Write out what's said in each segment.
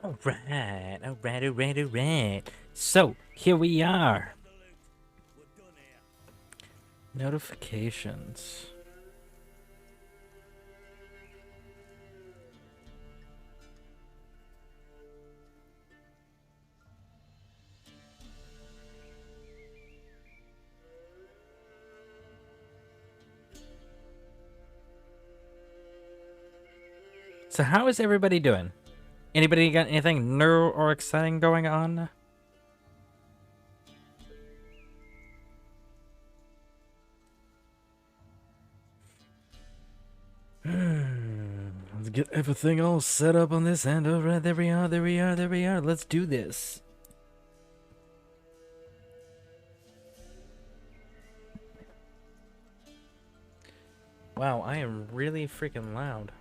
Alright. So, here we are. Notifications. So how is everybody doing? Anybody got anything new or exciting going on? Let's get everything all set up on this end. All right, there we are. Let's do this. Wow, I am really freaking loud.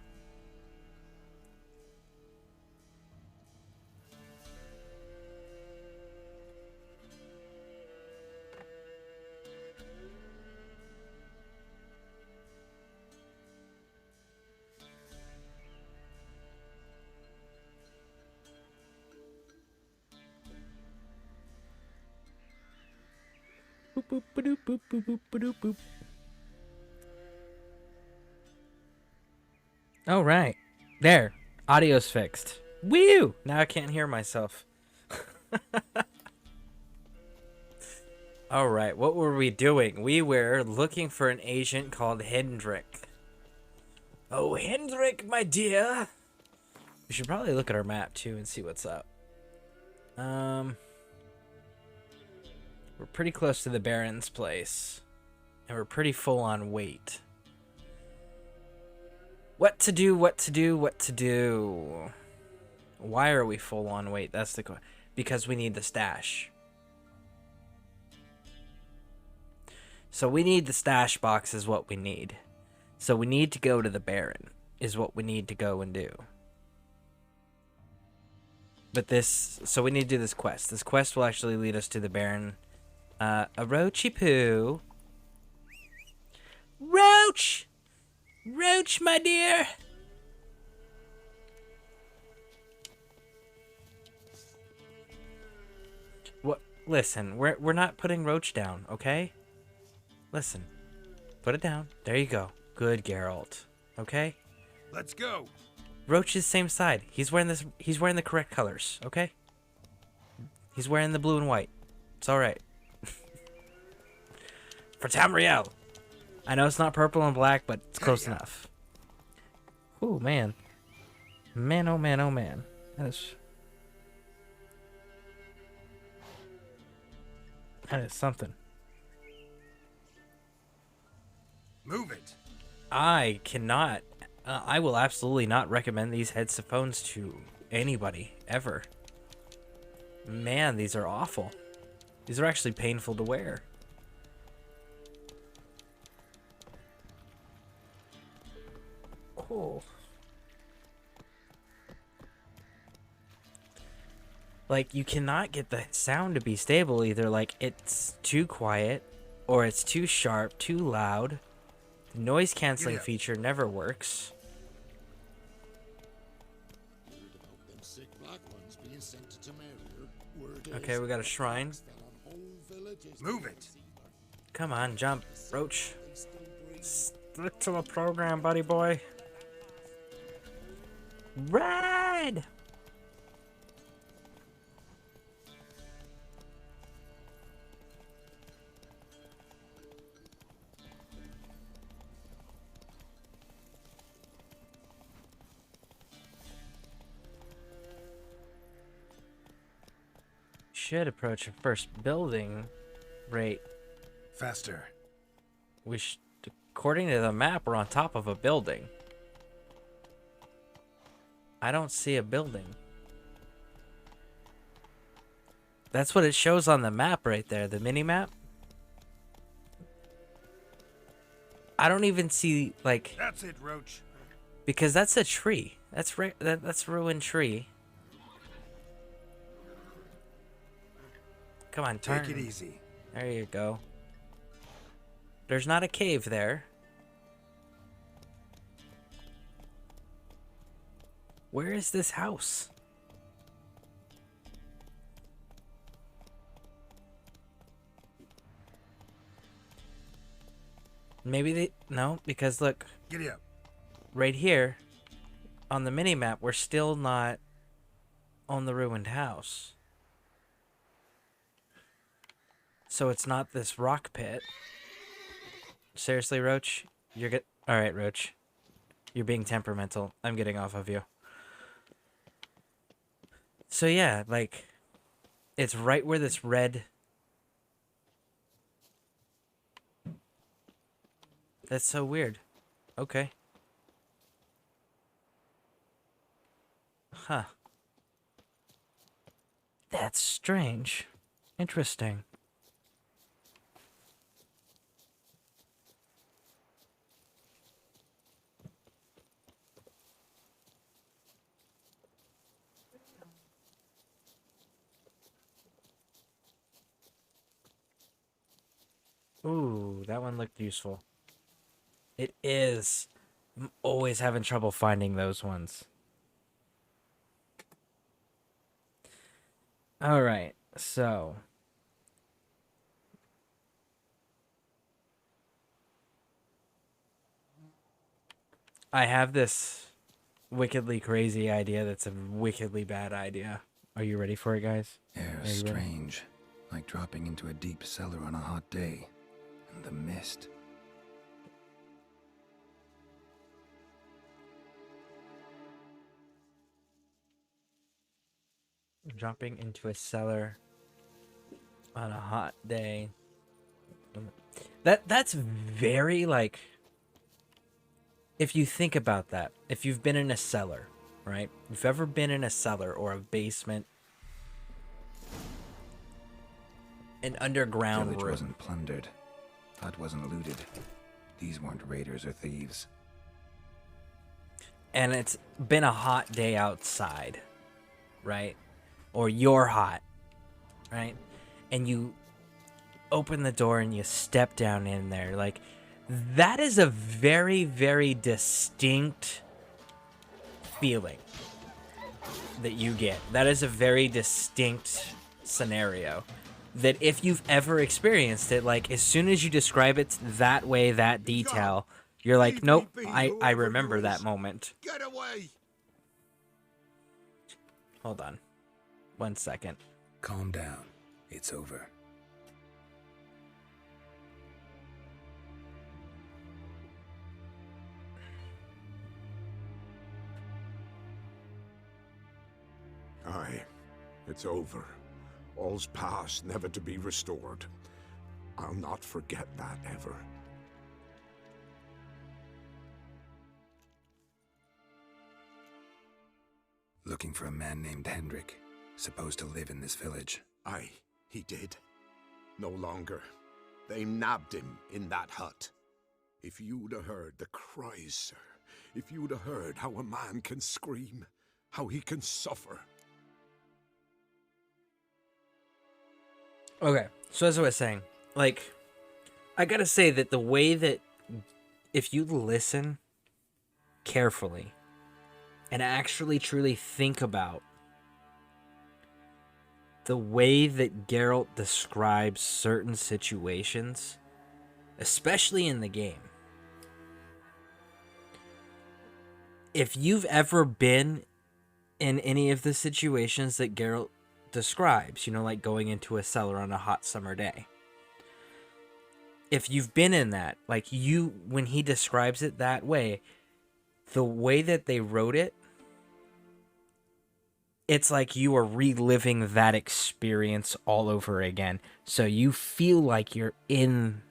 Boop, boop, ba-doop, boop, boop, boop, ba-doop, boop. All right. There. Audio's fixed. Woo! Now I can't hear myself. All right. What were we doing? We were looking for an agent called Hendrik. Oh, Hendrik, my dear. We should probably look at our map too and see what's up. We're pretty close to the Baron's place. And we're pretty full on weight. What to do? Why are we full on weight? That's the question. Because we need the stash. So we need the stash box is what we need. So we need to go to the Baron is what we need to go and do. But so we need to do this quest. This quest will actually lead us to the Baron. A Roachy Poo. Roach! Roach, my dear! What? Listen, we're not putting Roach down, okay? Listen. Put it down. There you go. Good, Geralt. Okay? Let's go. Roach is same side. He's wearing the correct colors, okay? He's wearing the blue and white. It's alright. For Tamriel. I know it's not purple and black, but it's close enough. Oh man. Man, oh man, oh man. That is something. Move it. I cannot. I will absolutely not recommend these headphones to anybody ever. Man, these are awful. These are actually painful to wear. Cool. Like, you cannot get the sound to be stable either. Like, it's too quiet, or it's too sharp, too loud. The noise canceling feature never works. Okay, we got a shrine. Move it. Come on, jump, Roach. Stick to the program, buddy boy. Ride! Should approach a first building rate. Faster. According to the map, we're on top of a building. I don't see a building. That's what it shows on the map right there, the mini map. I don't even see, like... That's it, Roach. Because that's a tree. That's a ruined tree. Come on, turn. Take it easy. There you go. There's not a cave there. Where is this house? Maybe they... No, because look, Giddy up. right here on the mini-map, we're still not on the ruined house. So it's not this rock pit. Seriously, Roach? You're good? Alright, Roach. You're being temperamental. I'm getting off of you. So yeah, like, it's right where this red... That's so weird. Okay. Huh. That's strange. Interesting. Ooh, that one looked useful. It is. I'm always having trouble finding those ones. Alright, so... I have this wickedly crazy idea that's a wickedly bad idea. Are you ready for it, guys? Air Are you ready? strange, like dropping into a deep cellar on a hot day. And the mist. Dropping into a cellar on a hot day. That's very, like... If you think about that, if you've been in a cellar, right? If you've ever been in a cellar or a basement, an underground Village room. wasn't plundered. Hut wasn't looted. These weren't raiders or thieves. And it's been a hot day outside, right? Or you're hot, right? And you open the door and you step down in there. Like, that is a very, very distinct feeling that you get. That is a very distinct scenario that if you've ever experienced it, like, as soon as you describe it that way, that detail, you're like, nope, I remember that moment. Get away! Hold on. 1 second. Calm down. It's over. Aye, it's over. All's past, never to be restored. I'll not forget that ever. Looking for a man named Hendrik, supposed to live in this village. Aye, he did. No longer. They nabbed him in that hut. If you'd have heard the cries, sir. If you'd have heard how a man can scream, how he can suffer. Okay, so as I was saying, like, I gotta say that the way that if you listen carefully and actually truly think about the way that Geralt describes certain situations, especially in the game, if you've ever been in any of the situations that Geralt describes, you know, like going into a cellar on a hot summer day, if you've been in that, like, when he describes it that way, the way that they wrote it, it's like you are reliving that experience all over again. So you feel like you're in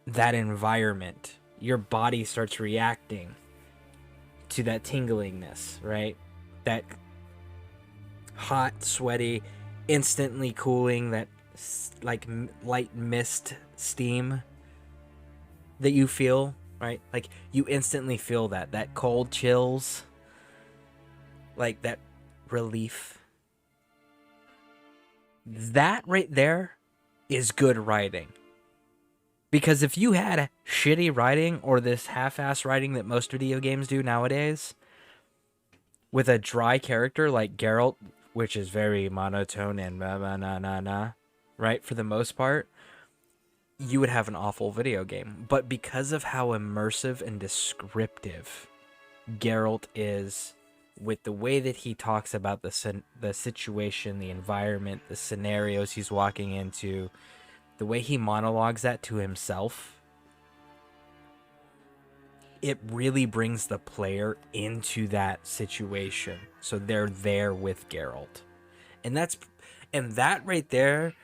that environment. Your body starts reacting to that tinglingness, right? That hot, sweaty, instantly cooling, that like light mist steam that you feel, right? Like, you instantly feel that cold chills, like that relief. That right there is good writing. Because if you had shitty writing, or this half-ass writing that most video games do nowadays, with a dry character like Geralt, which is very monotone and right, for the most part, you would have an awful video game. But because of how immersive and descriptive Geralt is, with the way that he talks about the situation, the environment, the scenarios he's walking into, the way he monologues that to himself, it really brings the player into that situation. So they're there with Geralt. And that right there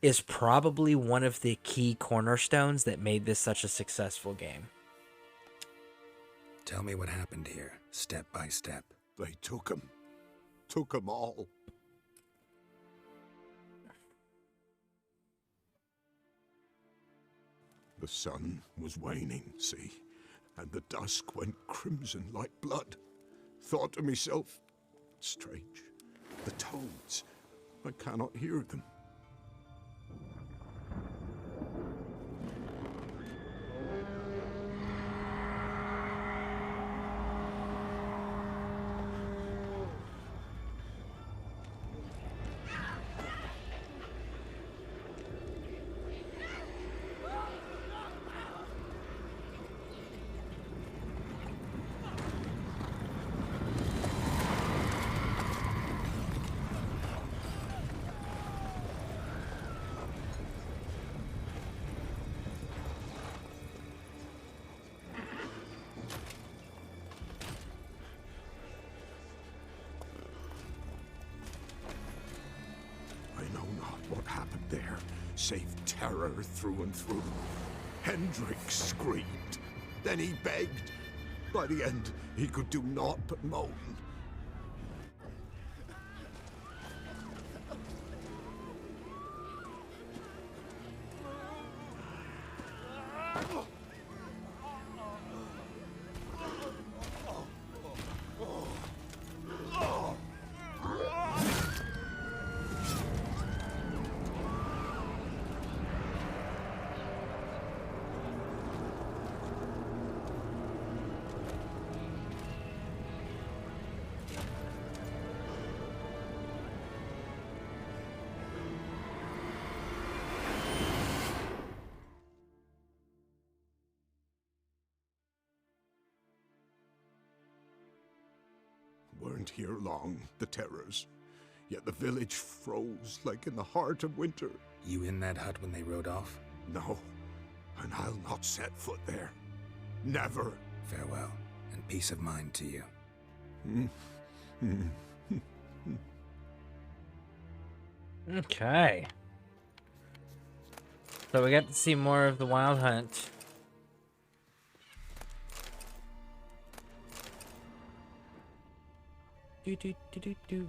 is probably one of the key cornerstones that made this such a successful game. Tell me what happened here, step by step. They took 'em. Took 'em all. The sun was waning, see? And the dusk went crimson like blood. Thought to myself, strange, the toads, I cannot hear them. What happened there, save terror through and through. Hendrik screamed, then he begged. By the end, he could do naught but moan. Weren't here long, the terrors. Yet the village froze like in the heart of winter. You in that hut when they rode off? No, and I'll not set foot there. Never. Farewell, and peace of mind to you. Okay. So we got to see more of the Wild Hunt.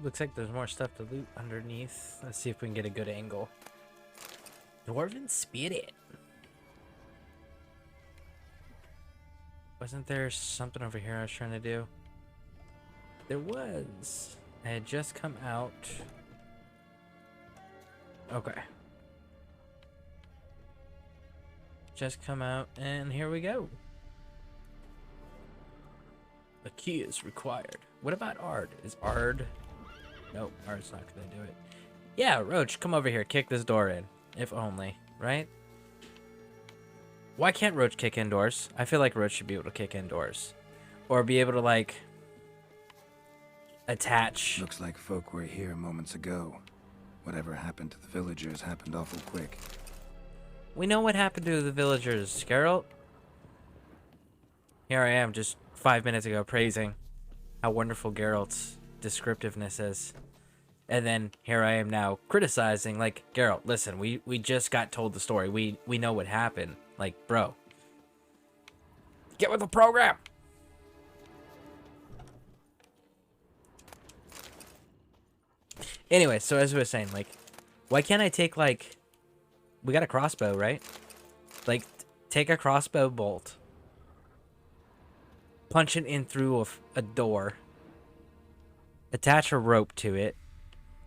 Looks like there's more stuff to loot underneath. Let's see if we can get a good angle. Dwarven Spirit. Wasn't there something over here I was trying to do? There was. It had just come out. Okay. Just come out, and here we go. A key is required. What about Ard? Is Ard... Nope, Ard's not gonna do it. Yeah, Roach, come over here. Kick this door in. If only, right? Why can't Roach kick indoors? I feel like Roach should be able to kick indoors. Or be able to, like... attach... Looks like folk were here moments ago. Whatever happened to the villagers happened awful quick. We know what happened to the villagers, Geralt. Here I am, just 5 minutes ago, praising how wonderful Geralt's descriptiveness is. And then here I am now criticizing, like, Geralt, listen, we just got told the story. We know what happened. Like, bro. Get with the program! Anyway, so as we were saying, like, why can't I take, like... We got a crossbow, right? Like, take a crossbow bolt. Punch it in through a door. Attach a rope to it.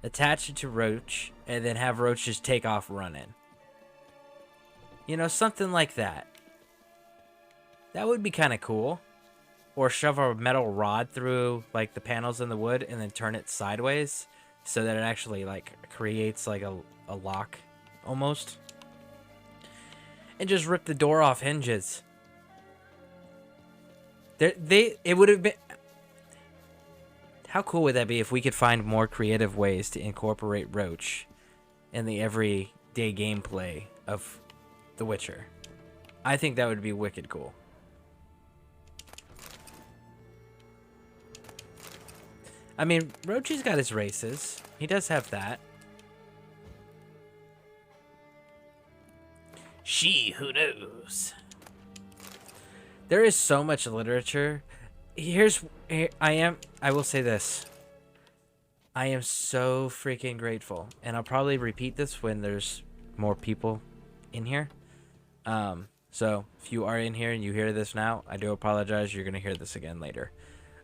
Attach it to Roach. And then have Roach just take off running. You know, something like that. That would be kind of cool. Or shove a metal rod through, like, the panels in the wood. And then turn it sideways. So that it actually, like, creates, like, a lock. Almost. and just rip the door off hinges. It would have been. How cool would that be if we could find more creative ways to incorporate Roach in the everyday gameplay of The Witcher? I think that would be wicked cool. I mean, Roachy's got his races. He does have that. She who knows. There is so much literature. I will say this. I am so freaking grateful. And I'll probably repeat this when there's more people in here. So if you are in here and you hear this now, I do apologize. You're going to hear this again later.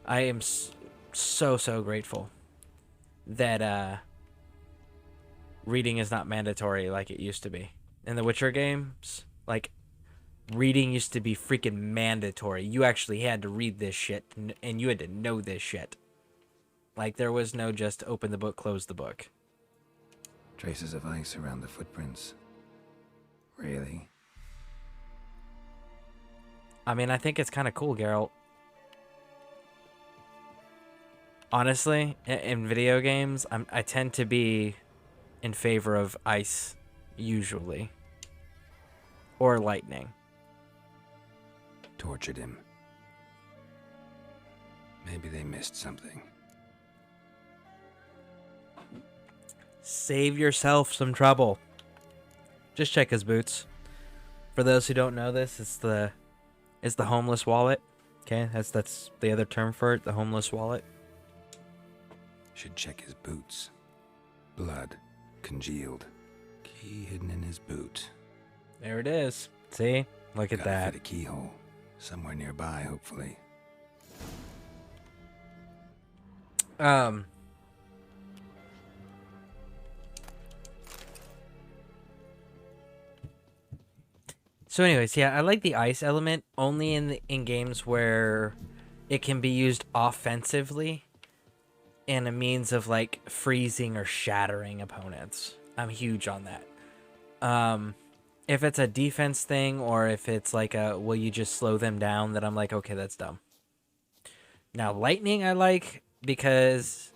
I am so grateful that reading is not mandatory like it used to be. In the Witcher games, like, reading used to be freaking mandatory. You actually had to read this shit, and you had to know this shit. Like, there was no just open the book, close the book. Traces of ice around the footprints. Really? I mean, I think it's kind of cool, Geralt. Honestly, in video games, I tend to be in favor of ice, usually. Or lightning. Tortured him. Maybe they missed something. Save yourself some trouble. Just check his boots. For those who don't know this, it's the homeless wallet. Okay, that's the other term for it, the homeless wallet. Should check his boots. Blood. Congealed. Key hidden in his boot. There it is. See? Look at that. Fit a keyhole. Somewhere nearby, hopefully. So anyways, yeah, I like the ice element only in games where it can be used offensively and a means of like freezing or shattering opponents. I'm huge on that. If it's a defense thing or if it's like a will you just slow them down, then I'm like, okay, that's dumb. Now lightning I like because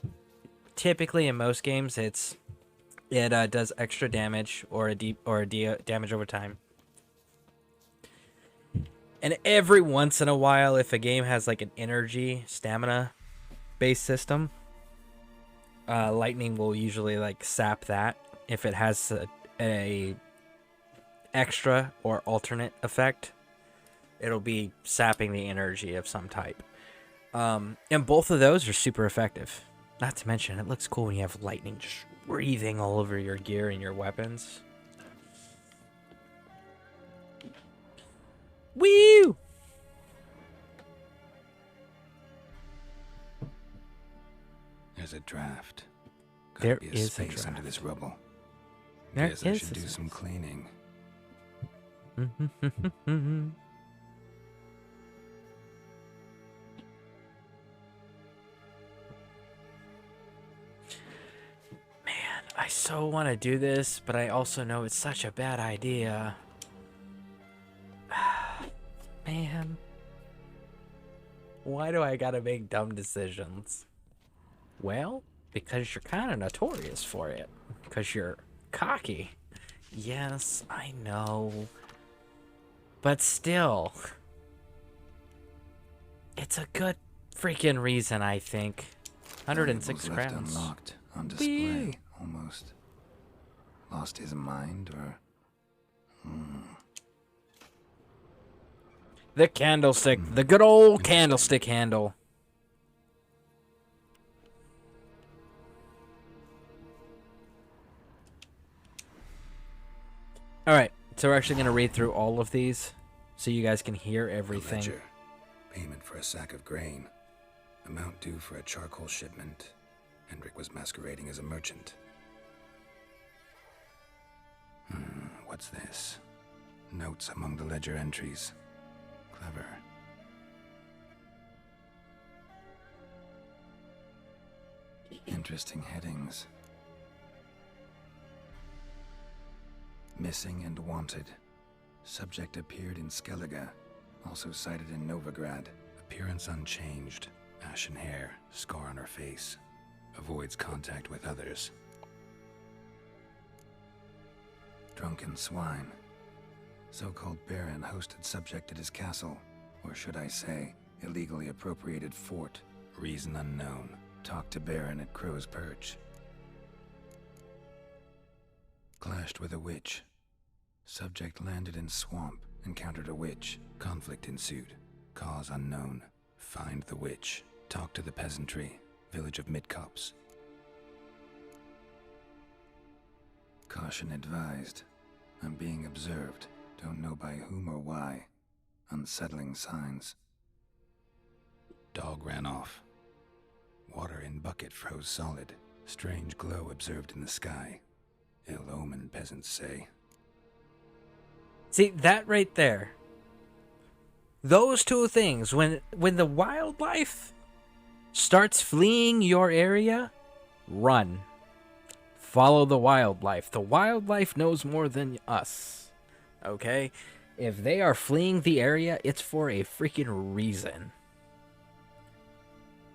typically in most games it does extra damage or damage over time. And every once in a while, if a game has like an energy stamina based system, lightning will usually like sap that. If it has a extra or alternate effect, it'll be sapping the energy of some type. And both of those are super effective. Not to mention, it looks cool when you have lightning just breathing all over your gear and your weapons. Woo! There's a draft. There Gotta be is a space draft. under this rubble. There Guess I is should a do space. some cleaning. I so want to do this, but I also know it's such a bad idea. Man. Why do I gotta make dumb decisions? Well, because you're kind of notorious for it. Because you're cocky. Yes, I know. But still. It's a good freaking reason, I think. 106 Valuables left crowns. unlocked, on display, almost. Lost his mind, or... The candlestick. The good old candlestick handle. Alright, so we're actually going to read through all of these so you guys can hear A everything. ledger. Payment for a sack of grain. Amount due for a charcoal shipment. Hendrik was masquerading as a merchant. What's this? Notes among the ledger entries. Clever. Interesting headings. Missing and wanted. Subject appeared in Skellige, also sighted in Novigrad. Appearance unchanged. Ashen hair, scar on her face. Avoids contact with others. Drunken swine. So-called Baron hosted subject at his castle, or should I say, illegally appropriated fort. Reason unknown. Talked to Baron at Crow's Perch. Clashed with a witch. Subject landed in swamp, encountered a witch. Conflict ensued. Cause unknown. Find the witch. Talk to the peasantry. Village of Midcopse. Caution advised. I'm being observed. Don't know by whom or why. Unsettling signs. Dog ran off. Water in bucket froze solid. Strange glow observed in the sky. Ill omen, peasants say. See, that right there. Those two things, when the wildlife starts fleeing your area, run. Follow the wildlife. The wildlife knows more than us. Okay? If they are fleeing the area, it's for a freaking reason.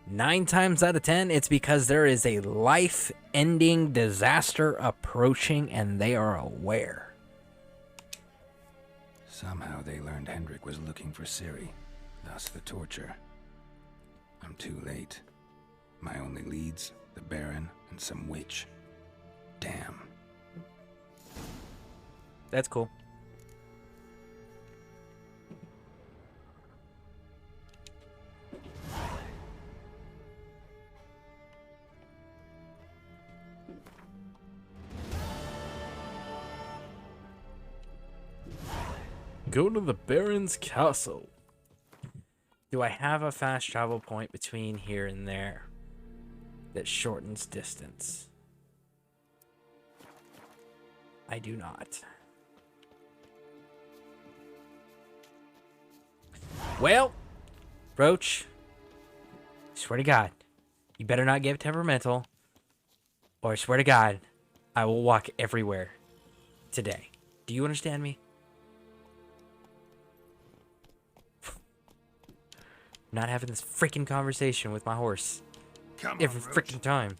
9 times out of 10, it's because there is a life-ending disaster approaching and they are aware. Somehow they learned Hendrik was looking for Ciri, thus the torture. I'm too late. My only leads, the Baron and some witch. Damn. That's cool. Go to the Baron's castle. Do I have a fast travel point between here and there that shortens distance? I do not. Well, Roach, swear to God, you better not get temperamental, or I swear to God, I will walk everywhere today. Do you understand me? I'm not having this freaking conversation with my horse every freaking time.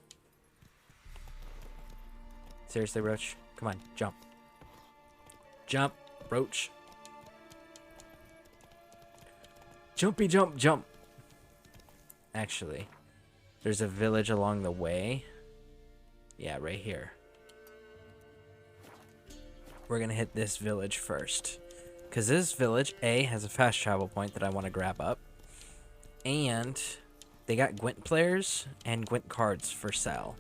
Seriously, Roach? Come on, jump. Jump, Roach. Jumpy jump, jump. Actually, there's a village along the way. Yeah, right here. We're gonna hit this village first. Because this village, A, has a fast travel point that I want to grab up. And they got Gwent players and Gwent cards for sale.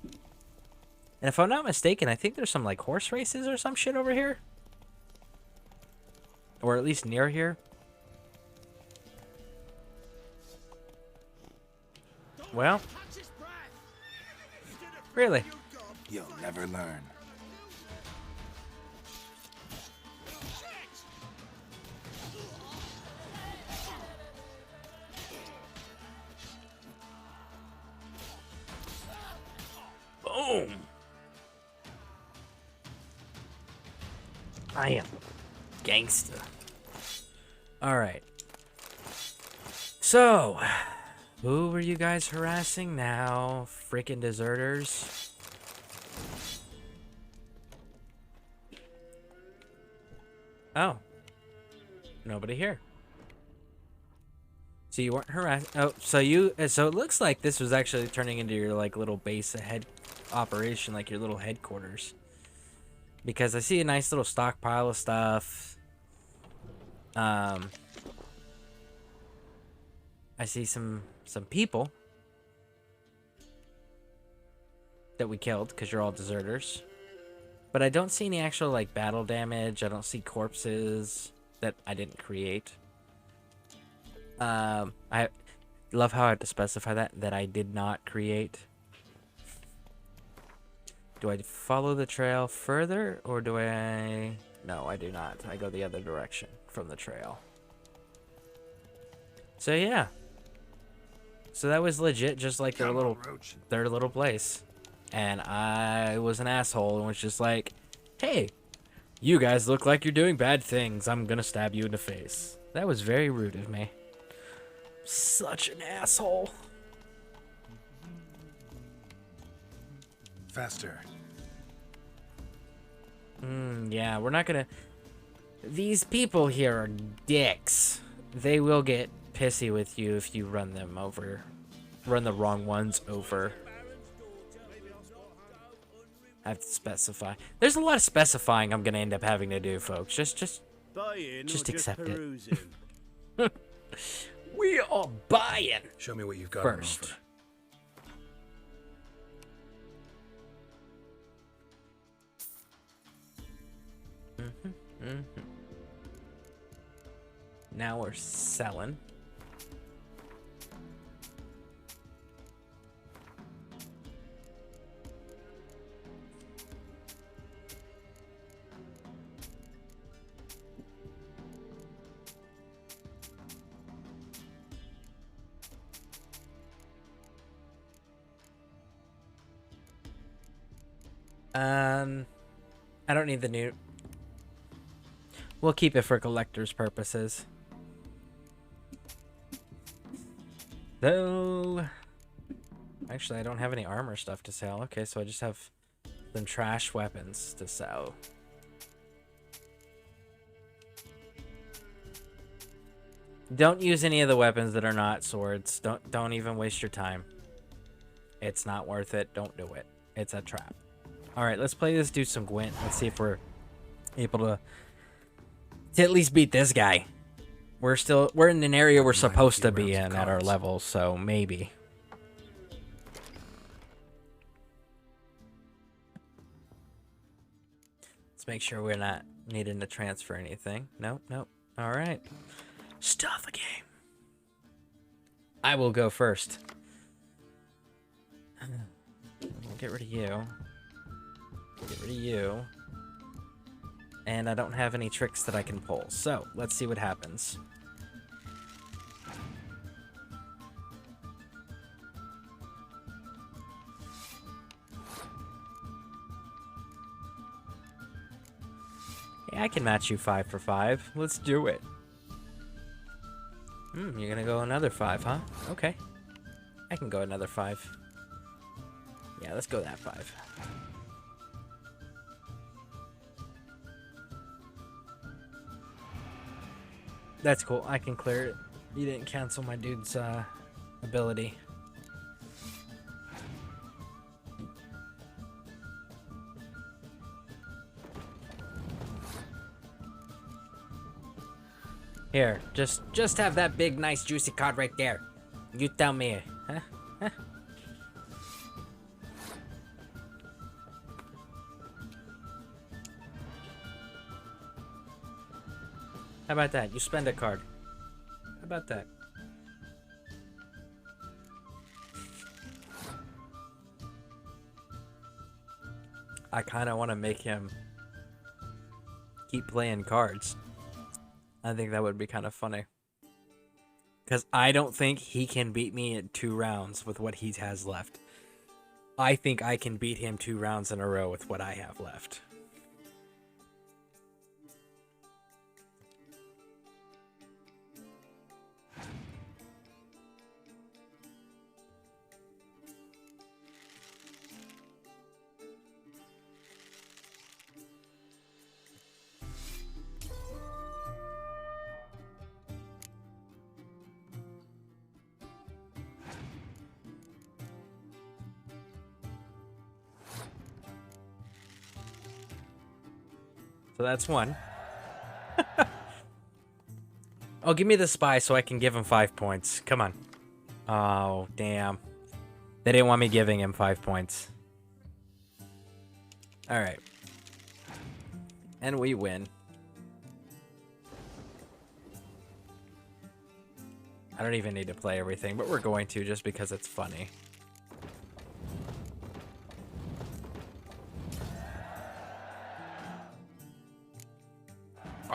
And if I'm not mistaken, I think there's some like horse races or some shit over here. Or at least near here. Well. Really? You'll never learn. Boom! I am gangsta. Alright. So, who were you guys harassing now? Freaking deserters. Oh. Nobody here. So you weren't harassed. Oh, so it looks like this was actually turning into your like little base ahead operation, like your little headquarters. Because I see a nice little stockpile of stuff. I see some people that we killed because you're all deserters. But I don't see any actual like battle damage. I don't see corpses that I didn't create. I love how I have to specify that I did not create. Do I follow the trail further, or do I... No, I do not. I go the other direction from the trail. So, yeah. So that was legit, just like their little place. And I was an asshole and was just like, hey, You guys look like you're doing bad things. I'm gonna stab you in the face. That was very rude of me. Such an asshole. Faster. Yeah, we're not gonna... These people here are dicks. They will get pissy with you if you run them over. Run the wrong ones over. I have to specify. There's a lot of specifying I'm gonna end up having to do, folks. Just accept it. We are buying. Show me what you've got First. on offer. Now we're selling. I don't need the new... We'll keep it for collector's purposes. Though... Actually, I don't have any armor stuff to sell. Okay, so I just have some trash weapons to sell. Don't use any of the weapons that are not swords. Don't even waste your time. It's not worth it. Don't do it. It's a trap. Alright, let's play this dude some Gwent. Let's see if we're able to at least beat this guy. We're in an area we're supposed to be in at our level, so maybe. Let's make sure we're not needing to transfer anything. Nope, nope. Alright. Start the game. I will go first. We'll get rid of you. Get rid of you. And I don't have any tricks that I can pull. So, let's see what happens. Hey, I can match you 5 for 5. Let's do it. You're gonna go another 5, huh? Okay. I can go another 5. Yeah, let's go that 5. That's cool. I can clear it. You didn't cancel my dude's ability. Here, just have that big, nice, juicy card right there. You tell me, huh? Huh? How about that? You spend a card. How about that? I kind of want to make him keep playing cards. I think that would be kind of funny. Because I don't think he can beat me in 2 rounds with what he has left. I think I can beat him 2 rounds in a row with what I have left. So that's 1. Oh, give me the spy so I can give him 5 points. Come on. Oh, damn. They didn't want me giving him 5 points. Alright. And we win. I don't even need to play everything, but we're going to just because it's funny.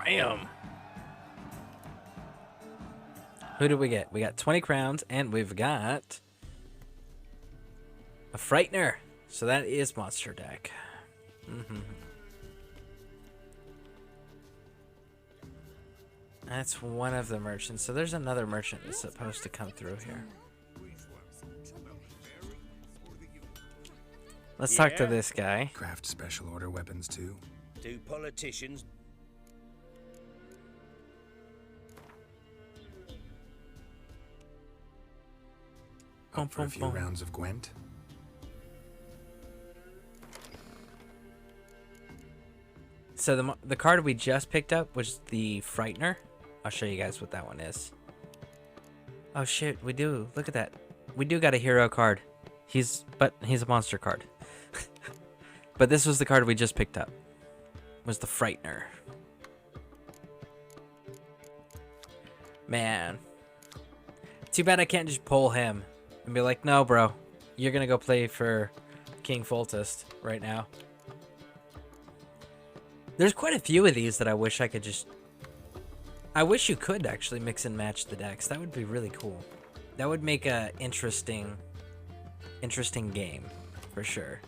Bam! Who did we get? We got 20 crowns, and we've got a Frightener. So that is monster deck. That's one of the merchants. So there's another merchant that's supposed to come through here. Let's talk to this guy. Craft special order weapons too. Do politicians? Up for a few rounds of Gwent? So the card we just picked up was the Frightener. I'll show you guys what that one is. Oh shit, we do. Look at that. We do got a hero card. He's a monster card. But this was the card we just picked up. Was the Frightener. Man. Too bad I can't just pull him and be like, no, bro. You're gonna go play for King Foltest right now. There's quite a few of these that I wish I could just... I wish you could actually mix and match the decks. That would be really cool. That would make a interesting game, for sure.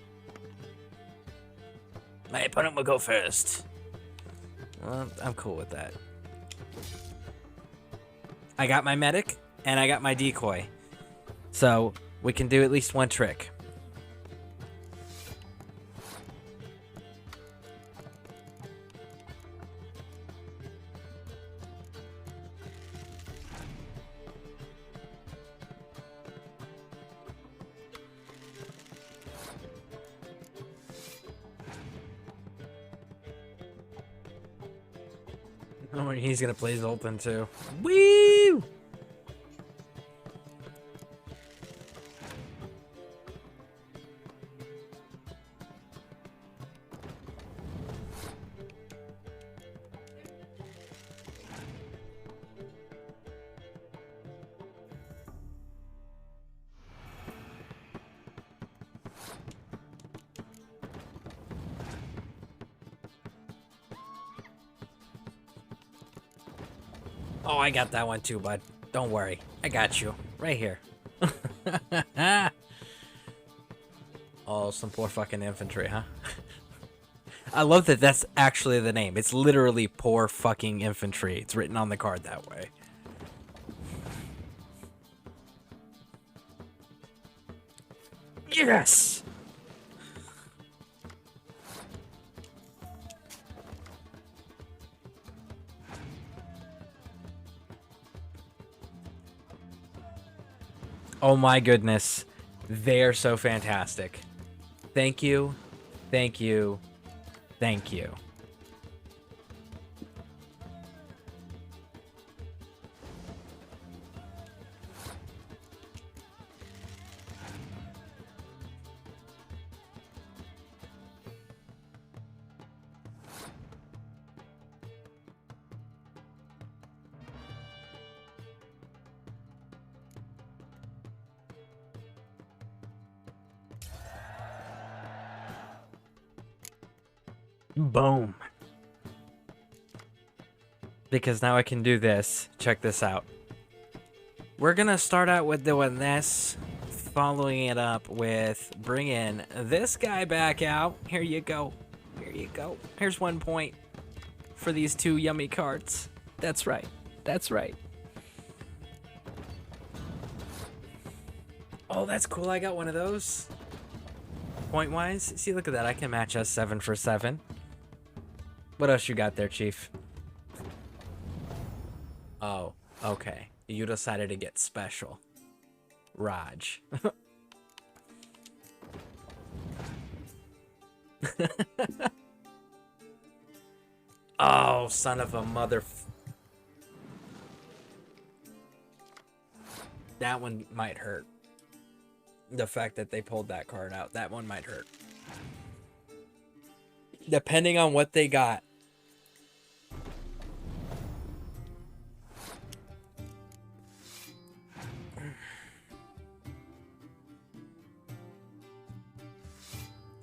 My opponent will go first. Well, I'm cool with that. I got my medic, and I got my decoy. So, we can do at least one trick. Oh, he's gonna play Zoltan too. Woo! Oh, I got that one too, bud. Don't worry. I got you. Right here. Oh, some poor fucking infantry, huh? I love that that's actually the name. It's literally poor fucking infantry. It's written on the card that way. Yes! Oh my goodness. They are so fantastic. Thank you. Thank you. Thank you. Boom. Because now I can do this. Check this out. We're gonna start out with doing this, following it up with bringing this guy back out. Here you go. Here you go. Here's 1 point for these two yummy cards. That's right. That's right. Oh, that's cool. I got one of those. Point-wise. See, look at that. I can match us 7 for 7. What else you got there, Chief? Oh, okay. You decided to get special. Raj. Oh, son of a mother... That one might hurt. The fact that they pulled that card out. That one might hurt. Depending on what they got.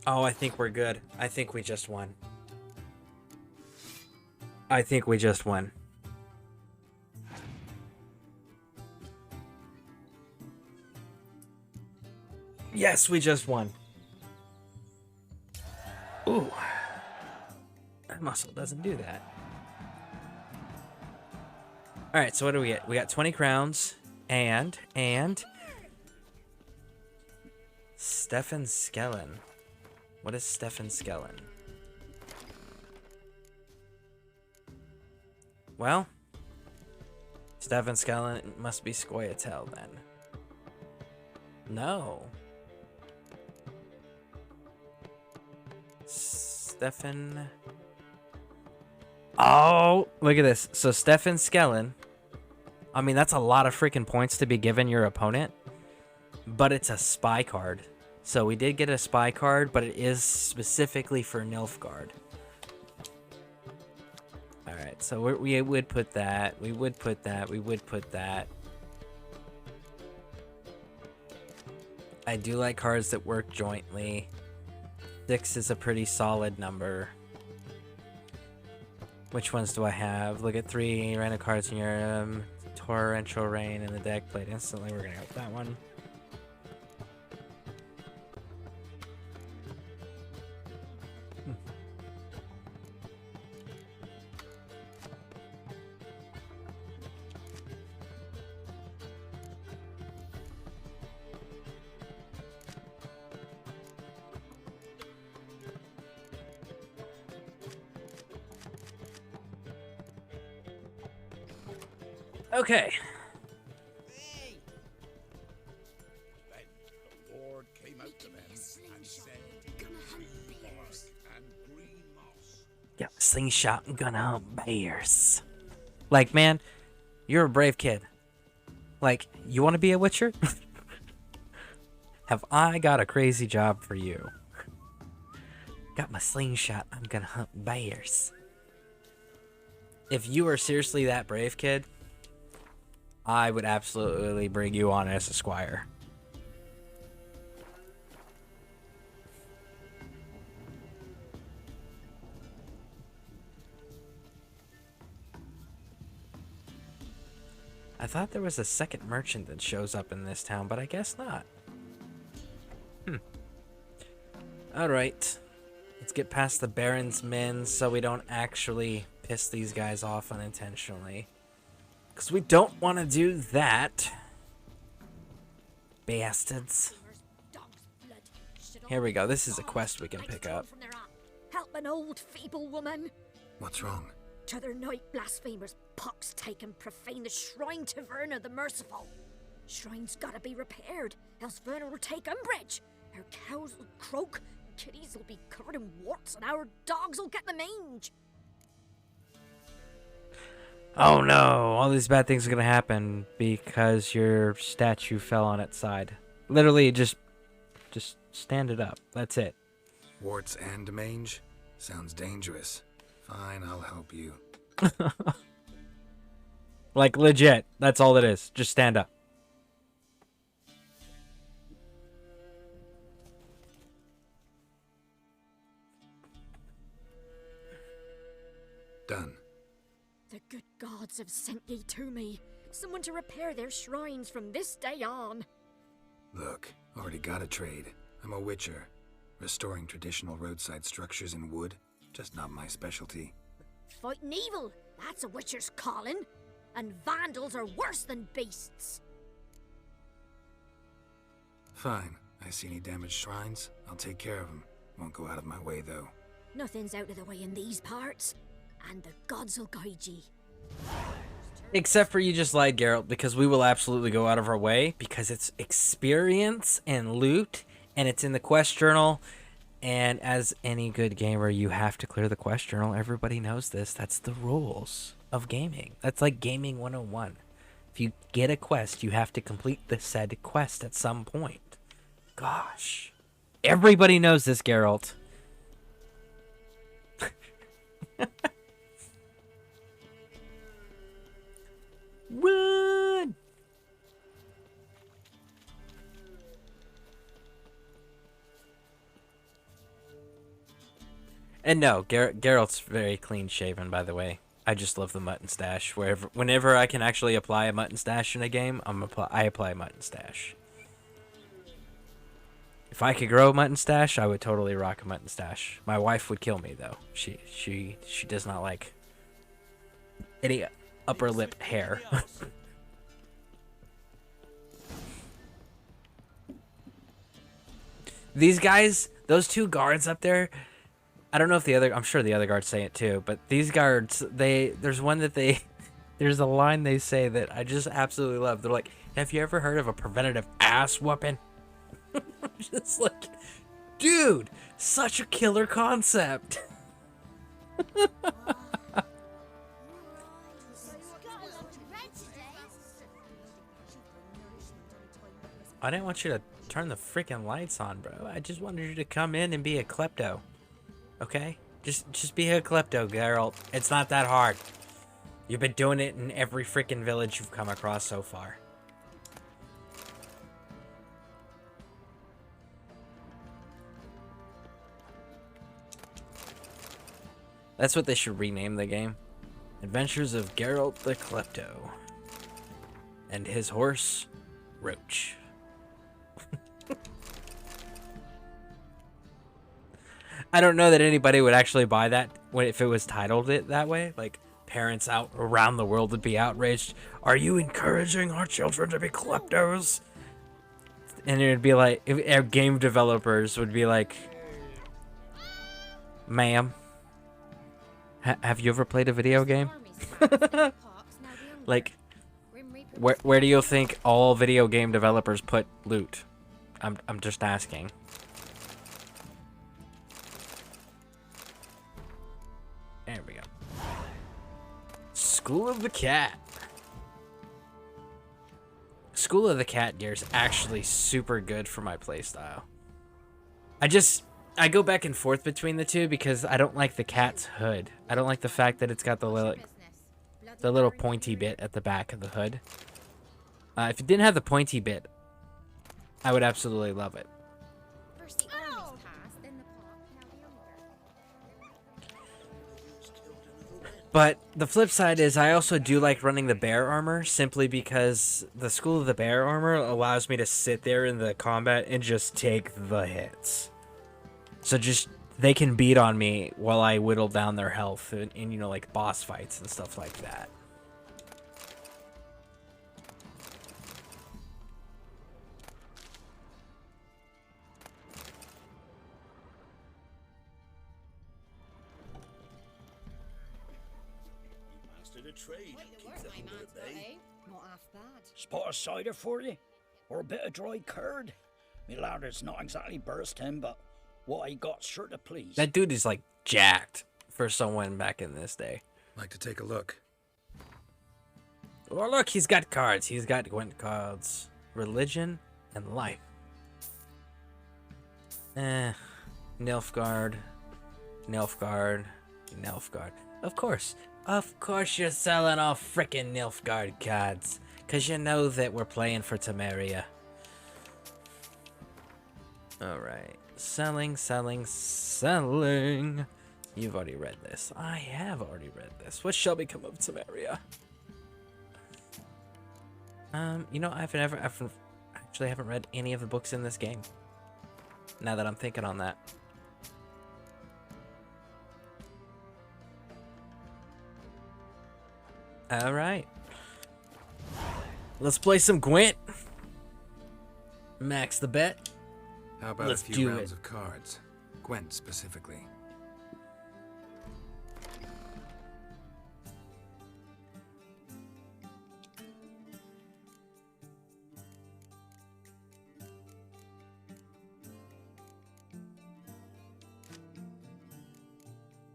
Oh, I think we're good. I think we just won. I think we just won. Yes, we just won. Ooh. That muscle doesn't do that. All right, so what do we get? We got 20 crowns and Stefan Skellen. What is Stefan Skellen? Well, Stefan Skellen must be Scoia'tael then. No. Stefan. Oh, look at this. So Stefan Skellen. I mean, that's a lot of freaking points to be given your opponent. But it's a spy card. So we did get a spy card, but it is specifically for Nilfgaard. Alright, so we would put that. We would put that. We would put that. I do like cards that work jointly. 6 is a pretty solid number. Which ones do I have? Look at 3 random cards in your torrential rain in the deck. Played instantly. We're gonna go with that one. Okay. Then the Lord came out to them and said, "Green bark and green moss." Got a slingshot and gonna hunt bears. Like, man, you're a brave kid. Like, you want to be a witcher? Have I got a crazy job for you? Got my slingshot, I'm gonna hunt bears. If you are seriously that brave, kid, I would absolutely bring you on as a squire. I thought there was a second merchant that shows up in this town, but I guess not. Alright. Let's get past the Baron's men so we don't actually piss these guys off unintentionally. Because we don't want to do that. Bastards. Here we go. This is a quest we can pick up. Help an old feeble woman. What's wrong? T'other night blasphemers pox take and profane the shrine to Verna the Merciful. Shrine's gotta be repaired, else Verna will take umbrage. Our cows will croak, kitties will be covered in warts, and our dogs will get the mange. Oh no, all these bad things are gonna happen because your statue fell on its side. Literally, just stand it up. That's it. Warts and mange? Sounds dangerous. Fine, I'll help you. Like, legit. That's all it is. Just stand up. Done. The good gods have sent ye to me. Someone to repair their shrines from this day on. Look, already got a trade. I'm a witcher. Restoring traditional roadside structures in wood, just not my specialty. Fighting evil, that's a witcher's calling. And vandals are worse than beasts. Fine. I see any damaged shrines, I'll take care of them. Won't go out of my way, though. Nothing's out of the way in these parts. And the gods will guide ye. Except for you just lied, Geralt, because we will absolutely go out of our way because it's experience and loot, and it's in the quest journal. And as any good gamer, you have to clear the quest journal. Everybody knows this. That's the rules of gaming. That's like gaming 101. If you get a quest, you have to complete the said quest at some point. Gosh. Everybody knows this, Geralt. Run! And no, Geralt's very clean shaven, by the way. I just love the mutton stash. Whenever I can actually apply a mutton stash in a game, I apply a mutton stash. If I could grow a mutton stash, I would totally rock a mutton stash. My wife would kill me though. She does not like any upper lip hair. These guys, those two guards up there, I don't know if I'm sure the other guards say it too, but these guards, there's one that there's a line they say that I just absolutely love. They're like, have you ever heard of a preventative ass whooping? Just like, dude, such a killer concept. I didn't want you to turn the freaking lights on, bro. I just wanted you to come in and be a klepto. Okay? Just be a klepto, Geralt. It's not that hard. You've been doing it in every freaking village you've come across so far. That's what they should rename the game. Adventures of Geralt the Klepto. And his horse, Roach. I don't know that anybody would actually buy that if it was titled it that way. Like, parents out around the world would be outraged. Are you encouraging our children to be kleptos? And it would be like, game developers would be like, ma'am, have you ever played a video game? Like, where do you think all video game developers put loot? I'm just asking. There we go. School of the Cat. School of the Cat gear is actually super good for my playstyle. I go back and forth between the two because I don't like the cat's hood. I don't like the fact that it's got the little pointy bit at the back of the hood. If it didn't have the pointy bit, I would absolutely love it. But the flip side is I also do like running the bear armor simply because the School of the Bear armor allows me to sit there in the combat and just take the hits. So just they can beat on me while I whittle down their health in you know, like boss fights and stuff like that. Trade. Not half bad. Spot of cider for you? Or a bit of dry curd? Me lad, it's not exactly bursting, but what I got sure to please. That dude is like jacked for someone back in this day. Like to take a look. Oh, look, he's got cards. He's got Gwent cards. Religion and life. Nilfgaard. Nilfgaard. Nilfgaard. Of course. Of course you're selling all frickin' Nilfgaard cards. Because you know that we're playing for Temeria. Alright. Selling, selling, selling. You've already read this. I have already read this. What shall become of Temeria? You know, I actually haven't read any of the books in this game. Now that I'm thinking on that. Alright. Let's play some Gwent. Max the bet. How about Let's a few do rounds it. of cards? Gwent specifically.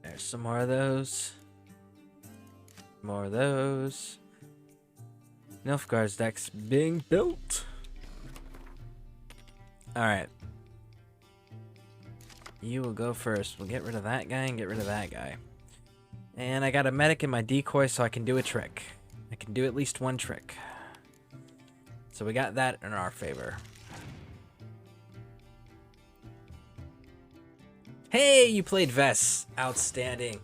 There's some more of those. More of those. Nilfgaard's deck's being built. Alright. You will go first. We'll get rid of that guy and get rid of that guy. And I got a medic in my decoy so I can do a trick. I can do at least one trick. So we got that in our favor. Hey, you played Vess. Outstanding.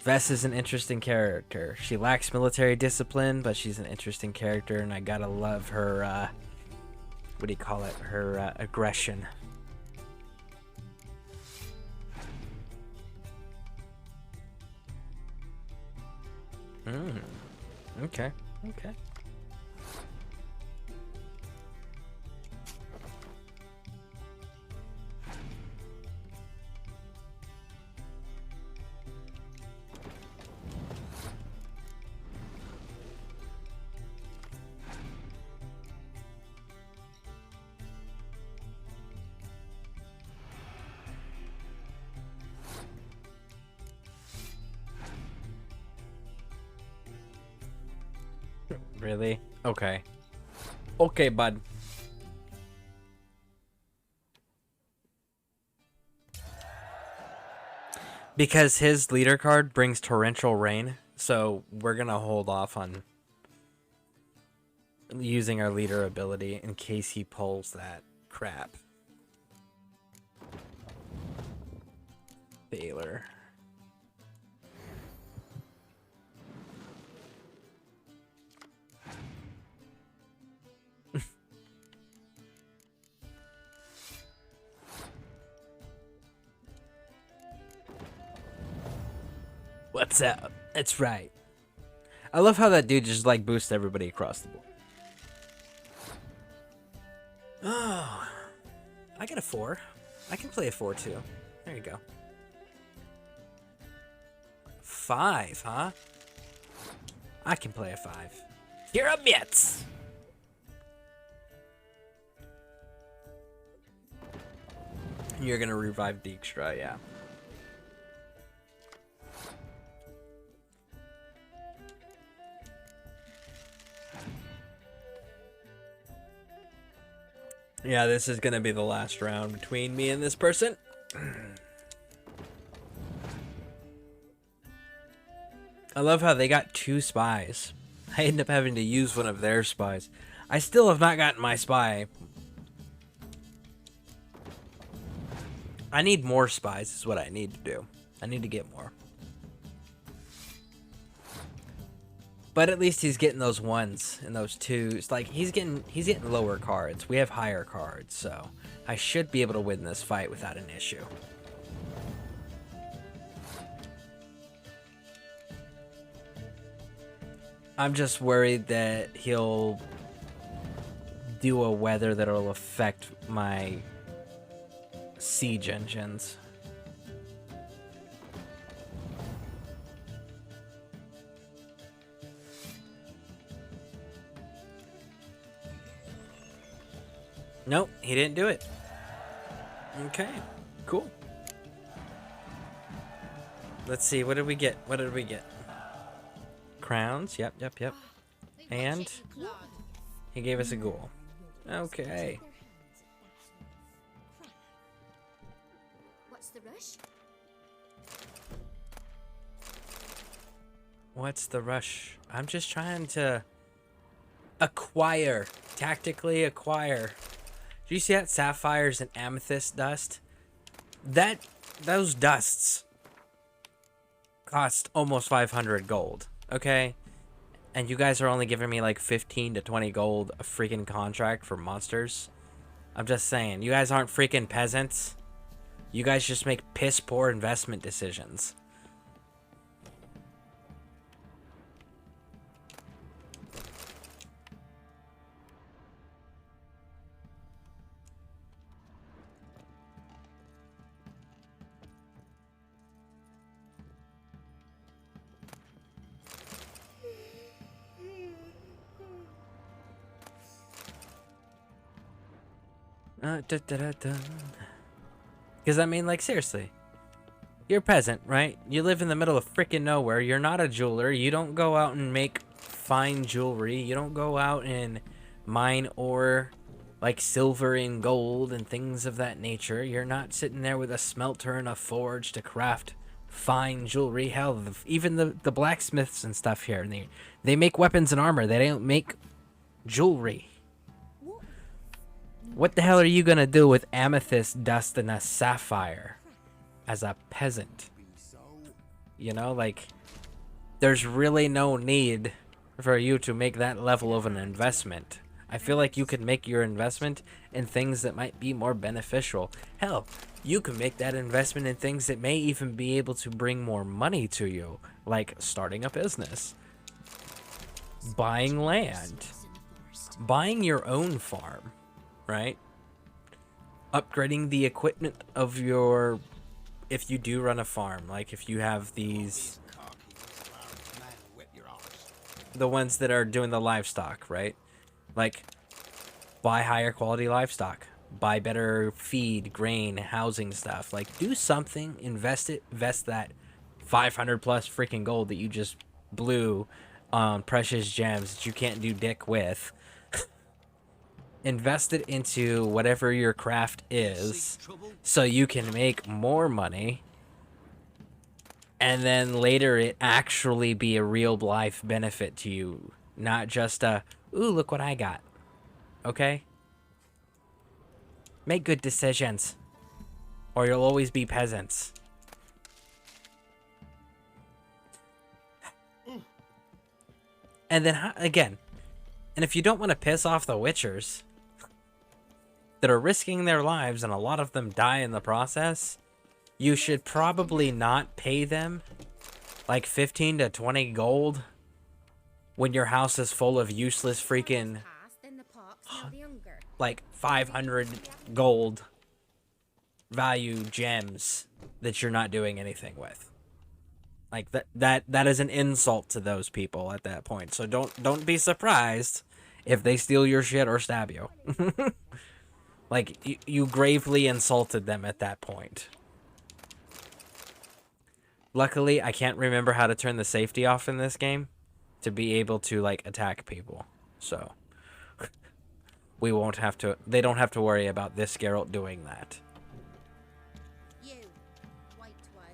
Vess is an interesting character. She lacks military discipline, but she's an interesting character, and I gotta love her, what do you call it? Her, aggression. Okay. Okay. Really? Okay. Okay, bud. Because his leader card brings torrential rain, so we're gonna hold off on using our leader ability in case he pulls that crap. Baylor. What's up? That's right. I love how that dude just like boosts everybody across the board. Oh, I got a 4. I can play a 4 too. There you go. 5, huh? I can play a 5. Here are bits. You're gonna revive Dijkstra, yeah. Yeah, this is gonna be the last round between me and this person. I love how they got 2 spies. I end up having to use one of their spies. I still have not gotten my spy. I need more spies is what I need to do. I need to get more. But at least he's getting those 1s and those 2s. Like he's getting lower cards. We have higher cards, so I should be able to win this fight without an issue. I'm just worried that he'll do a weather that'll affect my siege engines. Nope, he didn't do it. Okay, cool. Let's see, what did we get? What did we get? Crowns, yep. And he gave us a ghoul. Okay. What's the rush? What's the rush? I'm just trying to acquire. Tactically acquire. Do you see that sapphires and amethyst dust? Those dusts cost almost 500 gold, okay? And you guys are only giving me like 15 to 20 gold a freaking contract for monsters. I'm just saying, you guys aren't freaking peasants. You guys just make piss poor investment decisions. Because I mean, like, seriously, you're a peasant, right? You live in the middle of freaking nowhere. You're not a jeweler. You don't go out and make fine jewelry. You don't go out and mine ore like silver and gold and things of that nature. You're not sitting there with a smelter and a forge to craft fine jewelry. Hell, even the blacksmiths and stuff here, they make weapons and armor. They don't make jewelry. What the hell are you gonna do with amethyst dust and a sapphire as a peasant? You know, like, there's really no need for you to make that level of an investment. I feel like you could make your investment in things that might be more beneficial. Hell, you can make that investment in things that may even be able to bring more money to you, like starting a business. buying land, buying your own farm, right? Upgrading the equipment of your, if you do run a farm, like if you have these, the ones that are doing the livestock, right? Like, buy higher quality livestock, buy better feed, grain, housing stuff. Like, do something, invest that 500 plus freaking gold that you just blew on precious gems that you can't do dick with. Invest it into whatever your craft is so you can make more money, and then later it actually be a real life benefit to you, not just a, ooh, look what I got. Okay? Make good decisions, or you'll always be peasants. And then, again, and if you don't want to piss off the Witchers that are risking their lives and a lot of them die in the process, you should probably not pay them like 15 to 20 gold when your house is full of useless freaking like 500 gold value gems that you're not doing anything with. Like that is an insult to those people at that point. So don't be surprised if they steal your shit or stab you. Like you gravely insulted them at that point. Luckily, I can't remember how to turn the safety off in this game to be able to like attack people. So we won't have to, they don't have to worry about this Geralt doing that. You, white one,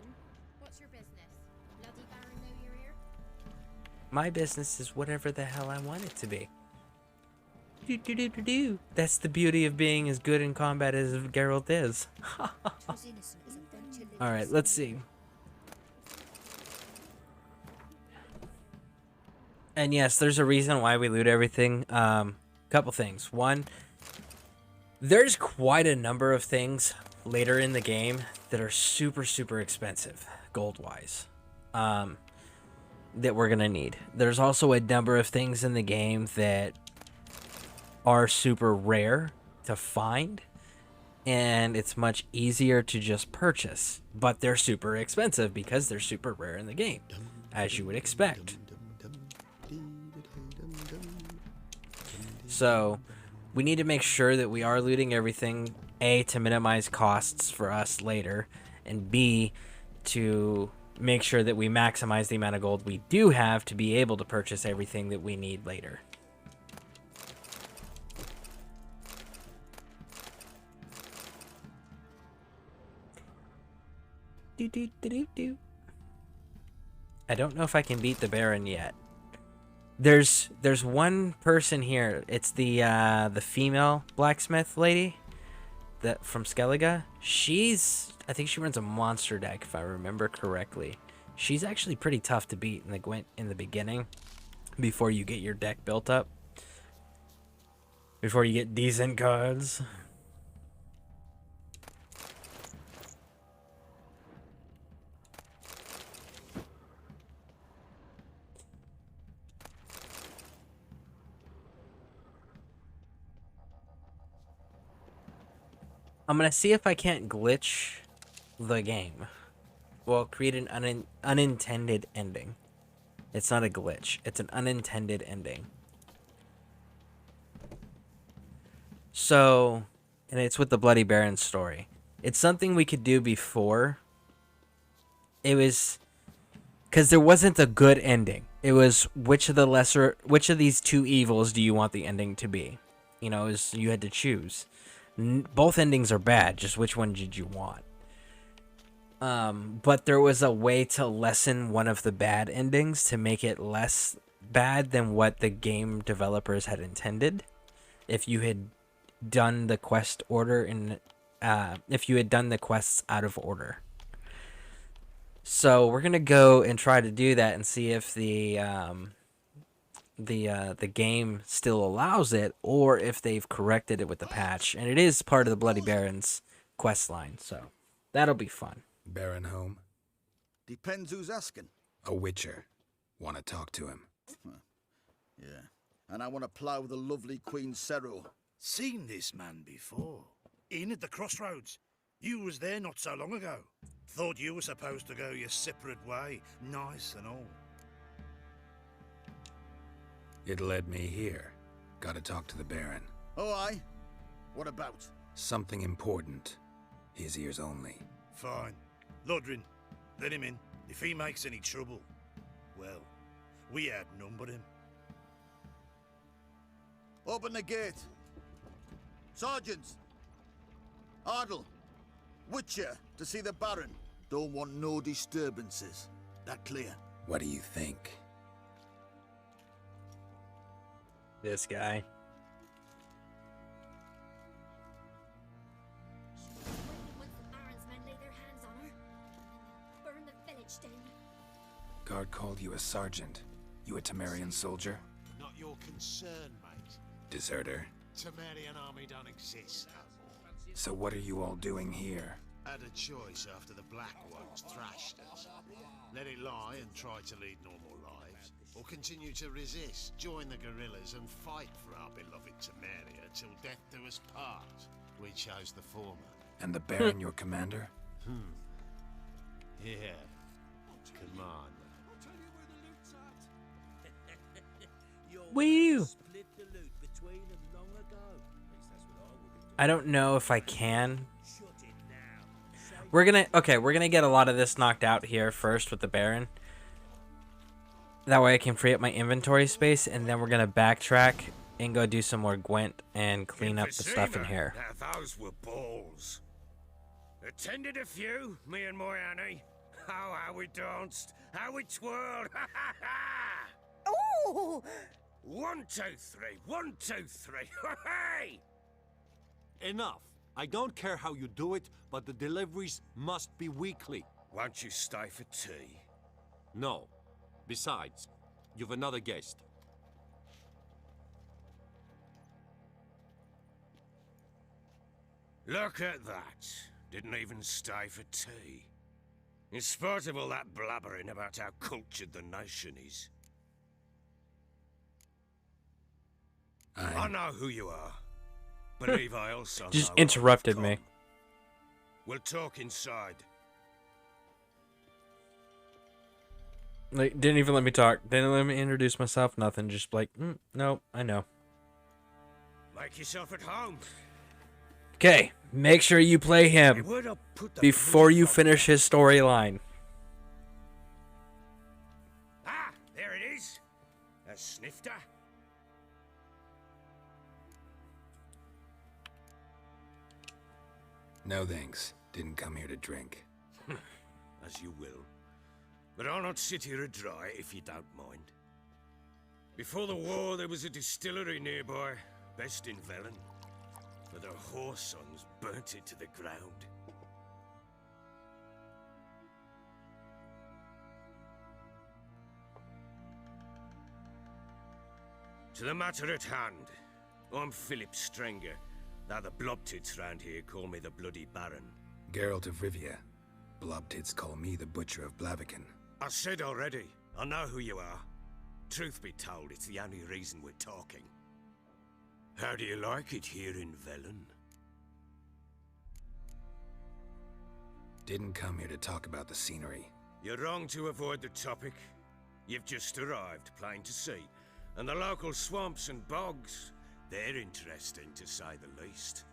what's your business? Bloody Baron know you're here? My business is whatever the hell I want it to be. Do. That's the beauty of being as good in combat as Geralt is. Alright, let's see. And yes, there's a reason why we loot everything. Couple things. One, there's quite a number of things later in the game that are super, super expensive, gold-wise, that we're gonna need. There's also a number of things in the game that are super rare to find, and it's much easier to just purchase, but they're super expensive because they're super rare in the game, as you would expect. So we need to make sure that we are looting everything, A, to minimize costs for us later, and B, to make sure that we maximize the amount of gold we do have to be able to purchase everything that we need later. I don't know if I can beat the Baron yet. There's one person here. It's the female blacksmith lady that from Skellige. I think she runs a monster deck if I remember correctly. She's actually pretty tough to beat in the beginning before you get your deck built up. Before you get decent cards. I'm gonna see if I can't glitch the game. Well, create an unintended ending. It's not a glitch. It's an unintended ending. So, and it's with the Bloody Baron story. It's something we could do before. It was because there wasn't a good ending. It was which of these two evils do you want the ending to be? You know, you had to choose. Both endings are bad, just which one did you want? But there was a way to lessen one of the bad endings to make it less bad than what the game developers had intended. If you had done the quest order if you had done the quests out of order. So we're gonna go and try to do that and see if the game still allows it, or if they've corrected it with the patch. And it is part of the Bloody Baron's quest line, so that'll be fun. Baron home? Depends who's asking. A witcher. Want to talk to him. Yeah. And I want to plough the lovely Queen Cero. Seen this man before. In at the crossroads. You was there not so long ago. Thought you were supposed to go your separate way, nice and all. It led me here. Gotta talk to the Baron. Oh, aye? What about? Something important. His ears only. Fine. Lodrin, let him in. If he makes any trouble, well, we outnumber him. Open the gate. Sergeants! Ardle! Witcher, to see the Baron. Don't want no disturbances. That clear? What do you think? This guy. Once the Baron's men lay their hands on her, burn the village down. Guard called you a sergeant. You a Temerian soldier? Not your concern, mate. Deserter? Temerian army don't exist no more. So what are you all doing here? Had a choice after the Black Ones thrashed us. Let it lie and try to lead normal lives, or continue to resist, join the guerrillas and fight for our beloved Temeria till death do us part. We chose the former. And the Baron your commander? Yeah. Commander. Woo! Split the loot between them long ago. At least that's what I would have done. I don't know if I can. Shut it now. We're gonna get a lot of this knocked out here first with the Baron. That way I can free up my inventory space, and then we're gonna backtrack and go do some more Gwent and clean up the stuff in here. Now those were balls. Attended a few, me and my Annie. Oh, how we danced, how we twirled. Ooh! 1, 2, 3, 1, 2, 3. Hey! Enough. I don't care how you do it, but the deliveries must be weekly. Won't you stay for tea? No. Besides, you've another guest. Look at that. Didn't even stay for tea. In spite of all that blabbering about how cultured the nation is. I know who you are. Believe I also Just know interrupted I've me. come. We'll talk inside. Like, didn't even let me talk. Didn't let me introduce myself. Nothing. Just like, no, I know. Make yourself at home. Okay, make sure you play him Where'd I put the before blue you fog? finish his storyline. Ah, there it is. A snifter. No thanks. Didn't come here to drink. As you will. But I'll not sit here dry if you don't mind. Before the war, there was a distillery nearby, best in Velen. But their whore sons burnt it to the ground. To the matter at hand, I'm Philip Strenger. Now the blobtits round here call me the Bloody Baron. Geralt of Rivia. Blobtits call me the Butcher of Blaviken. I said already, I know who you are. Truth be told, it's the only reason we're talking. How do you like it here in Velen? Didn't come here to talk about the scenery. You're wrong to avoid the topic. You've just arrived, plain to see. And the local swamps and bogs, they're interesting to say the least.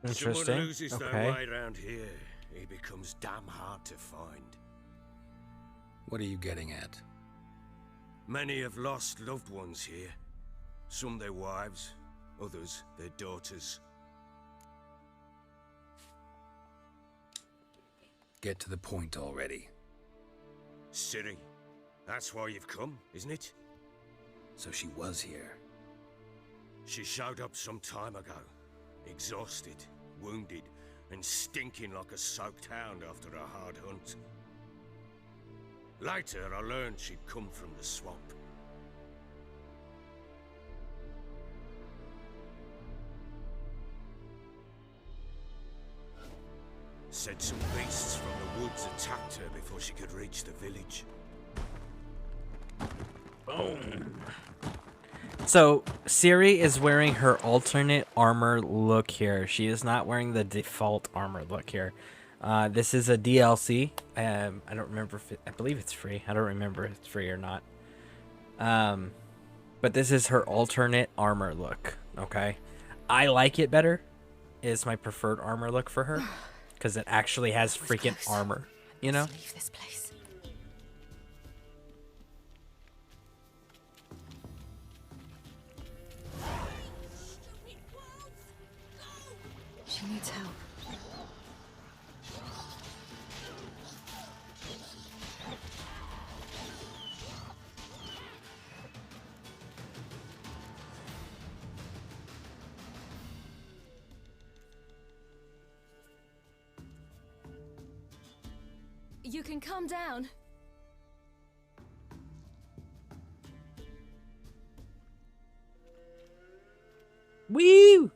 Interesting. Someone loses their Okay. way around here, he becomes damn hard to find. What are you getting at? Many have lost loved ones here. Some their wives, others their daughters. Get to the point already. Ciri, that's why you've come, isn't it? So she was here. She showed up some time ago. Exhausted, wounded, and stinking like a soaked hound after a hard hunt. Later, I learned she'd come from the swamp. Said some beasts from the woods attacked her before she could reach the village. Boom. So, Ciri is wearing her alternate armor look here. She is not wearing the default armor look here. This is a DLC. I don't remember if I believe it's free. I don't remember if it's free or not. But this is her alternate armor look, okay? I like it better. Is my preferred armor look for her. Because it actually has freaking armor, you know? Leave this place. She needs help. You can calm down. Woo!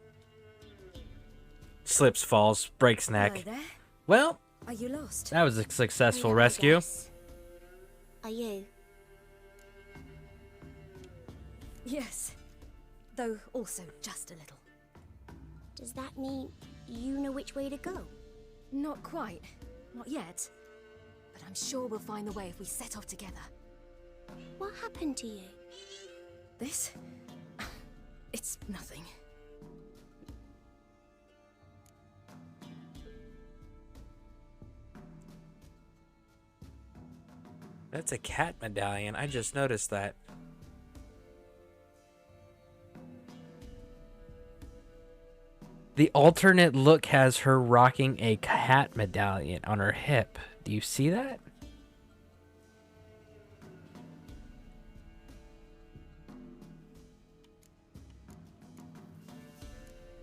Slips, falls, breaks neck. Hello there. Well, Are you lost? that was a successful rescue. Are you? Yes. Though also just a little. Does that mean you know which way to go? Not quite. Not yet. But I'm sure we'll find the way if we set off together. What happened to you? This? It's nothing. That's a cat medallion. I just noticed that. The alternate look has her rocking a cat medallion on her hip. Do you see that?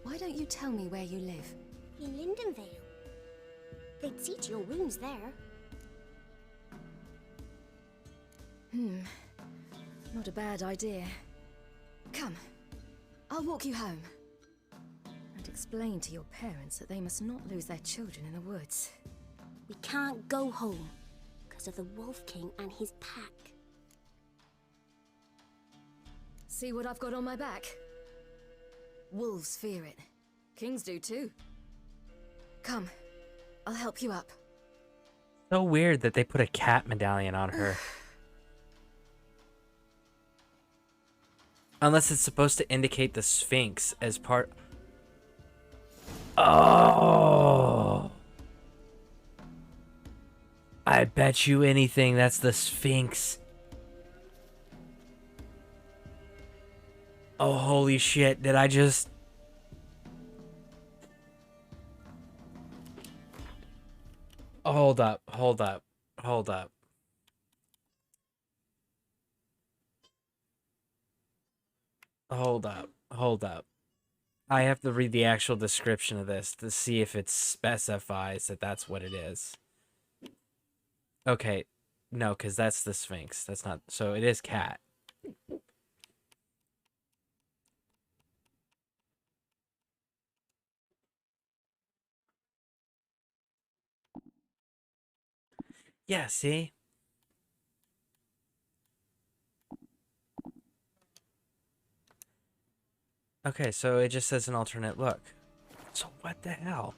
Why don't you tell me where you live? In Lindenvale. They'd see to your wounds there. Not a bad idea. Come, I'll walk you home. And explain to your parents that they must not lose their children in the woods. We can't go home because of the Wolf King and his pack. See what I've got on my back? Wolves fear it. Kings do too. Come, I'll help you up. So weird that they put a cat medallion on her. Unless it's supposed to indicate the Sphinx as part... Oh! I bet you anything that's the Sphinx. Oh, holy shit. Did I just... Hold up, hold up, hold up. Hold up, hold up. I have to read the actual description of this to see if it specifies that that's what it is. Okay, no, because that's the Sphinx. That's not... So it is cat. Yeah, see? Okay, so it just says an alternate look. So what the hell?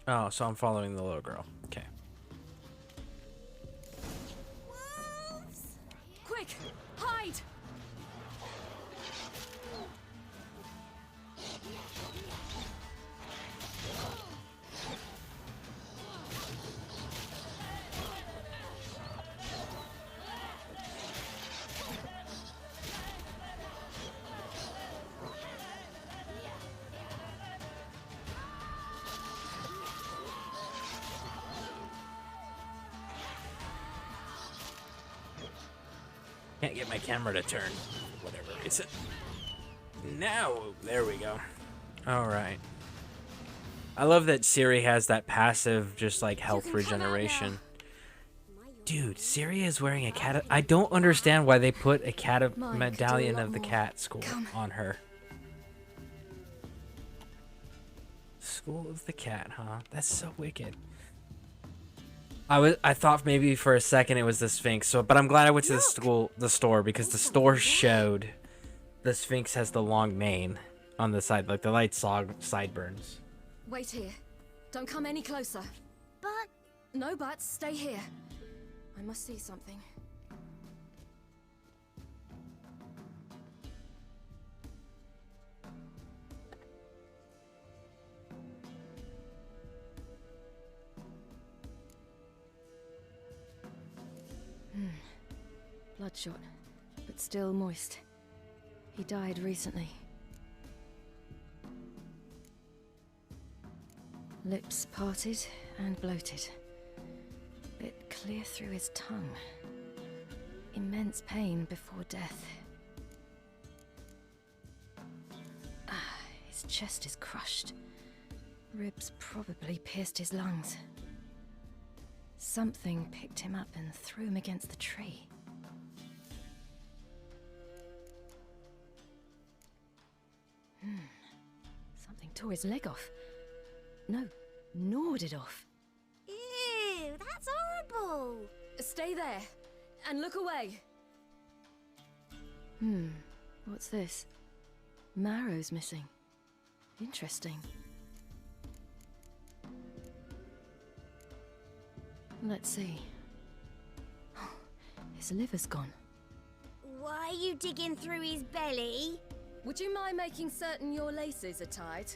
Oh, so I'm following the little girl. Okay. Quick, hide! Can't get my camera to turn. Whatever is it? Now, there we go. All right. I love that Ciri has that passive, just like health regeneration. Dude, Ciri is wearing a cat. I don't understand why they put a cat medallion of the cat school on her. School of the cat, huh? That's so wicked. I thought maybe for a second it was the Sphinx. So, but I'm glad I went to the store because the store showed the Sphinx has the long mane on the side, like the light sideburns. Wait here. Don't come any closer. But No buts. Stay here. I must see something. Bloodshot, but still moist. He died recently. Lips parted and bloated. Bit clear through his tongue. Immense pain before death. His chest is crushed. Ribs probably pierced his lungs. Something picked him up and threw him against the tree. Something tore his leg off. No, gnawed it off. ew, that's horrible. Stay there, and look away. What's this? Marrow's missing. Interesting. Let's see. His liver's gone. Why are you digging through his belly? Would you mind making certain your laces are tied?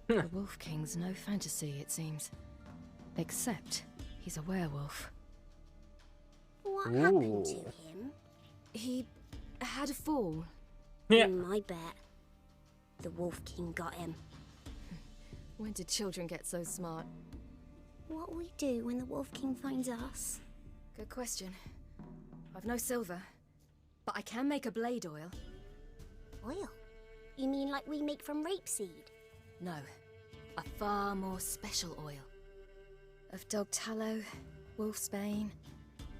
The Wolf King's no fantasy, it seems. Except he's a werewolf. What happened to him? He had a fall. Yeah. I bet. The Wolf King got him. When did children get so smart? What'll we do when the Wolf King finds us? Good question. I've no silver, but I can make a blade oil. Oil? You mean like we make from rapeseed? No, a far more special oil. Of dog tallow, wolf's bane,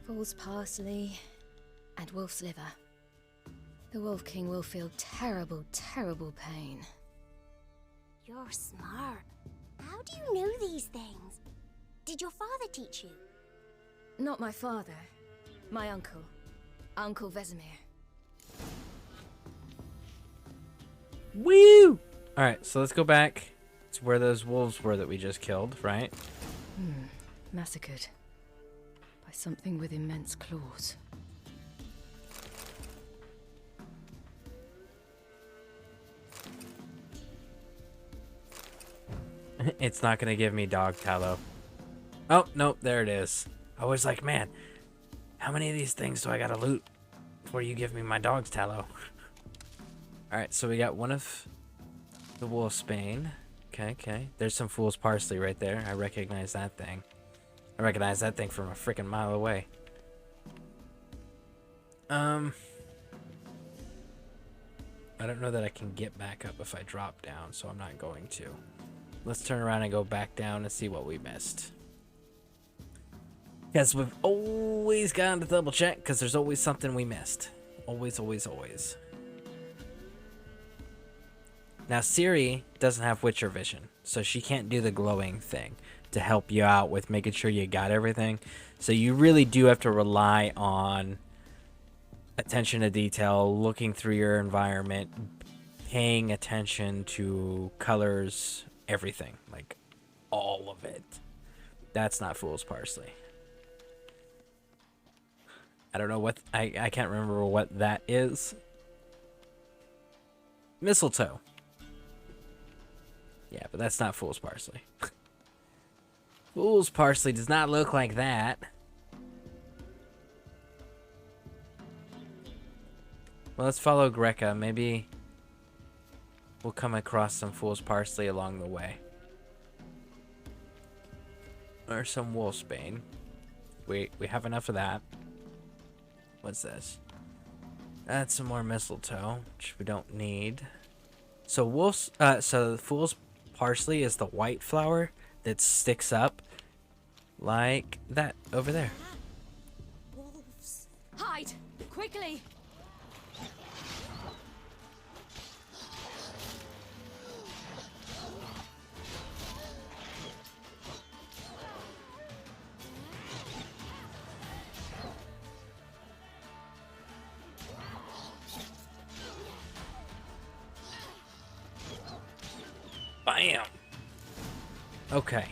fool's parsley, and wolf's liver. The Wolf King will feel terrible, terrible pain. You're smart. How do you know these things? Did your father teach you? Not my father. My uncle. Uncle Vesemir. Woo! Alright, so let's go back to where those wolves were that we just killed, right? Massacred. By something with immense claws. It's not gonna give me dog tallow. Oh, nope, there it is. I was like, man, how many of these things do I gotta loot before you give me my dog's tallow? Alright, so we got one of the wolf's bane. Okay. There's some fool's parsley right there. I recognize that thing. I recognize that thing from a freaking mile away. I don't know that I can get back up if I drop down, so I'm not going to. Let's turn around and go back down and see what we missed. Because we've always got to double check, because there's always something we missed. Always, always, always. Now, Ciri doesn't have Witcher vision, so she can't do the glowing thing to help you out with making sure you got everything. So you really do have to rely on attention to detail, looking through your environment, paying attention to colors, everything. Like, all of it. That's not fool's parsley. I don't know what... I can't remember what that is. Mistletoe. Yeah, but that's not fool's parsley. Fool's parsley does not look like that. Well, let's follow Greca. Maybe we'll come across some fool's parsley along the way. Or some wolfsbane. We have enough of that. What's this? That's some more mistletoe, which we don't need. So so fool's parsley is the white flower that sticks up like that over there. Wolves. Hide! Quickly! Bam. Okay.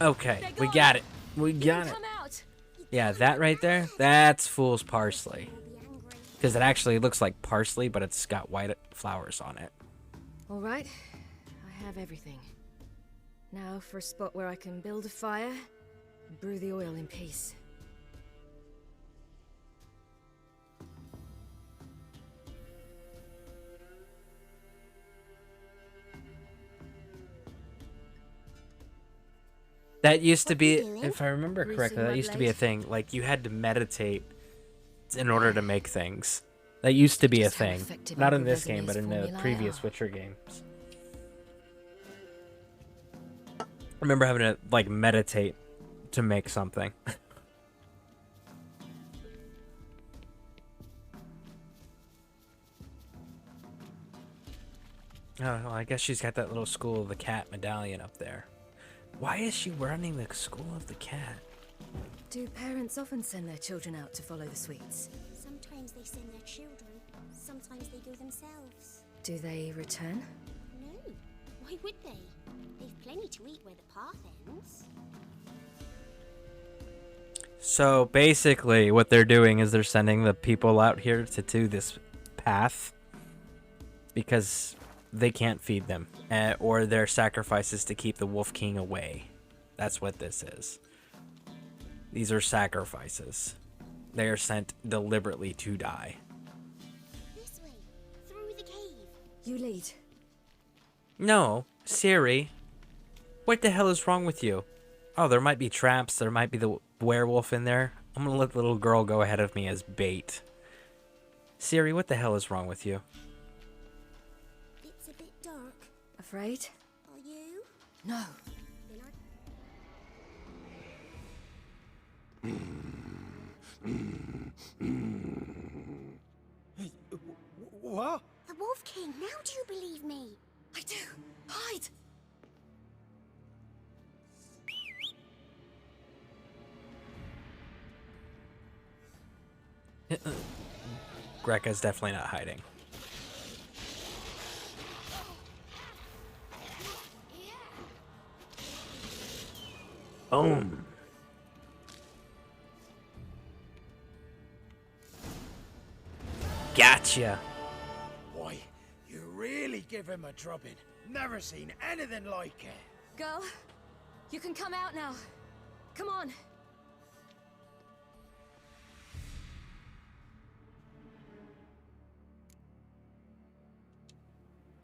Okay. We got it. We got it. Yeah, that right there, that's fool's parsley. Because it actually looks like parsley, but it's got white flowers on it. All right, I have everything. Now for a spot where I can build a fire and brew the oil in peace. That used to be, if I remember correctly, that used to be a thing. Like, you had to meditate in order to make things. That used to be a thing. Not in this game, but in the previous Witcher games. I remember having to, like, meditate to make something. Oh, well, I guess she's got that little School of the Cat medallion up there. Why is she running the School of the Cat? Do parents often send their children out to follow the sweets? Sometimes they send their children, sometimes they go themselves. Do they return? No, why would they? They've plenty to eat where the path ends. So basically what they're doing is they're sending the people out here to do this path because they can't feed them, or their sacrifices to keep the Wolf King away. That's what this is. These are sacrifices. They are sent deliberately to die. This way, through the cave. You lead. No, Siri. What the hell is wrong with you? Oh, there might be traps. There might be the werewolf in there. I'm gonna let the little girl go ahead of me as bait. Siri, what the hell is wrong with you? It's a bit dark. Afraid? Are you? No. What? The Wolf King, now do you believe me? I do. Hide! Greca's definitely not hiding. Boom. Gotcha. Boy, you really give him a drubbing. Never seen anything like it. Girl, you can come out now. Come on.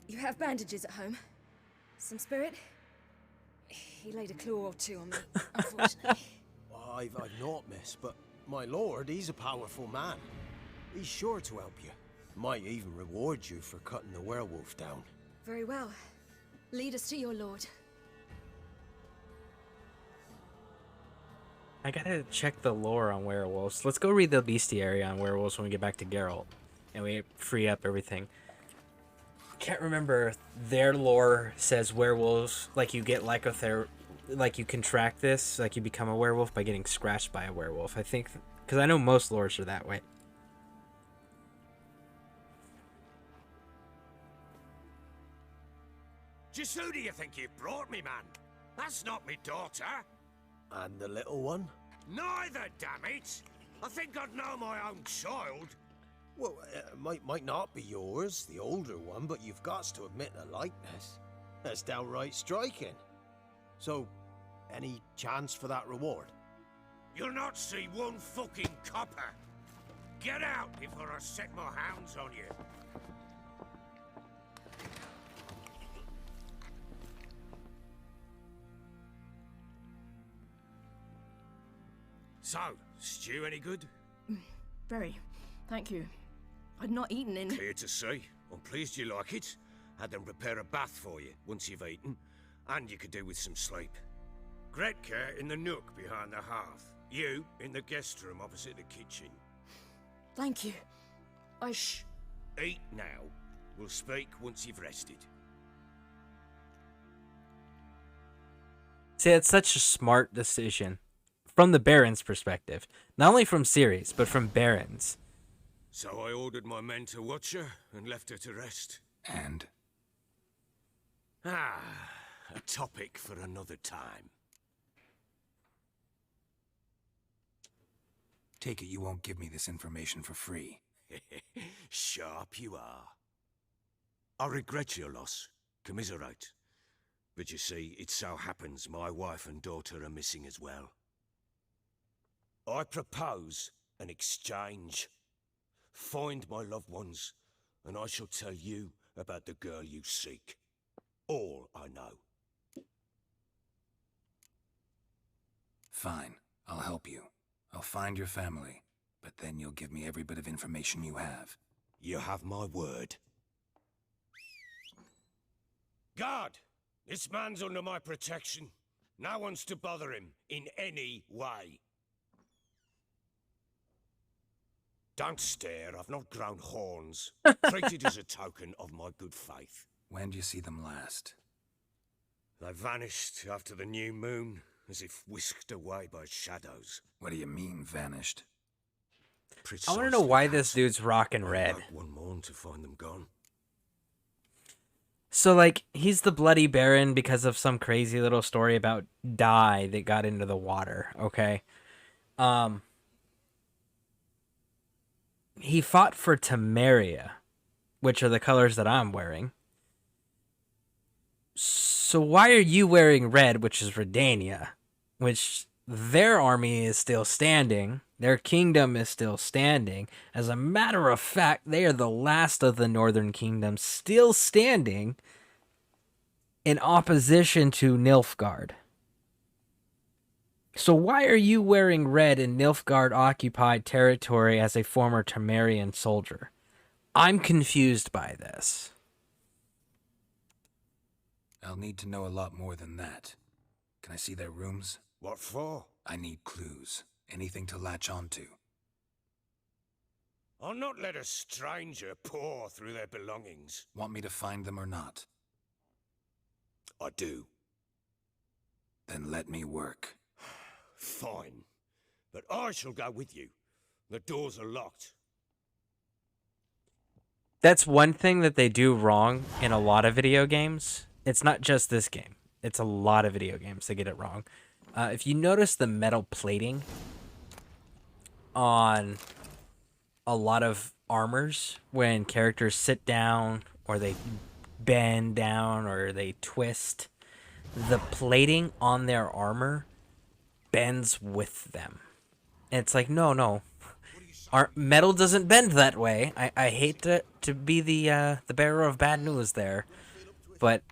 You have bandages at home? Some spirit? He laid a claw or two on me, unfortunately. I've not, miss, but my lord, he's a powerful man. He's sure to help you. Might even reward you for cutting the werewolf down. Very well. Lead us to your lord. I gotta check the lore on werewolves. Let's go read the bestiary on werewolves when we get back to Geralt. And we free up everything. Can't remember if their lore says werewolves, like you get like you contract this, like you become a werewolf by getting scratched by a werewolf. I think, because I know most lores are that way. Just who do you think you've brought me, man? That's not me daughter. And the little one? Neither, damn it! I think I'd know my own child. Well, might not be yours, the older one, but you've got to admit a likeness. That's downright striking. So, any chance for that reward? You'll not see one fucking copper. Get out before I set my hounds on you. So, stew any good? Very. Thank you. I'd not eaten in... Clear to see. I'm pleased you like it. Had them prepare a bath for you once you've eaten, and you could do with some sleep. Gretka in the nook behind the hearth. You in the guest room opposite the kitchen. Thank you. Eat now. We'll speak once you've rested. See, it's such a smart decision. From the Baron's perspective. Not only from Ciri's, but from Baron's. So I ordered my men to watch her and left her to rest. And? a topic for another time. Take it you won't give me this information for free. Sharp you are. I regret your loss. Commiserate. But you see, it so happens my wife and daughter are missing as well. I propose an exchange. Find my loved ones, and I shall tell you about the girl you seek. All I know. Fine, I'll help you. I'll find your family, but then you'll give me every bit of information you have. You have my word. Guard! This man's under my protection. No one's to bother him in any way. Don't stare, I've not grown horns. Treat it as a token of my good faith. When do you see them last? They vanished after the new moon, as if whisked away by shadows. What do you mean, vanished? I want to know why this dude's rocking red. One morn to find them gone. So, like, he's the Bloody Baron because of some crazy little story about dye that got into the water, okay? He fought for Temeria, which are the colors that I'm wearing. So why are you wearing red, which is Redania, which their army is still standing, their kingdom is still standing. As a matter of fact, they are the last of the northern kingdoms still standing in opposition to Nilfgaard. So why are you wearing red in Nilfgaard-occupied territory as a former Temerian soldier? I'm confused by this. I'll need to know a lot more than that. Can I see their rooms? What for? I need clues. Anything to latch onto. I'll not let a stranger pore through their belongings. Want me to find them or not? I do. Then let me work. Fine. But I shall go with you. The doors are locked. That's one thing that they do wrong in a lot of video games. It's not just this game. It's a lot of video games that get it wrong. If you notice the metal plating on a lot of armors, when characters sit down or they bend down or they twist, the plating on their armor bends with them. And it's like, no. Our metal doesn't bend that way. I hate to be the bearer of bad news there, but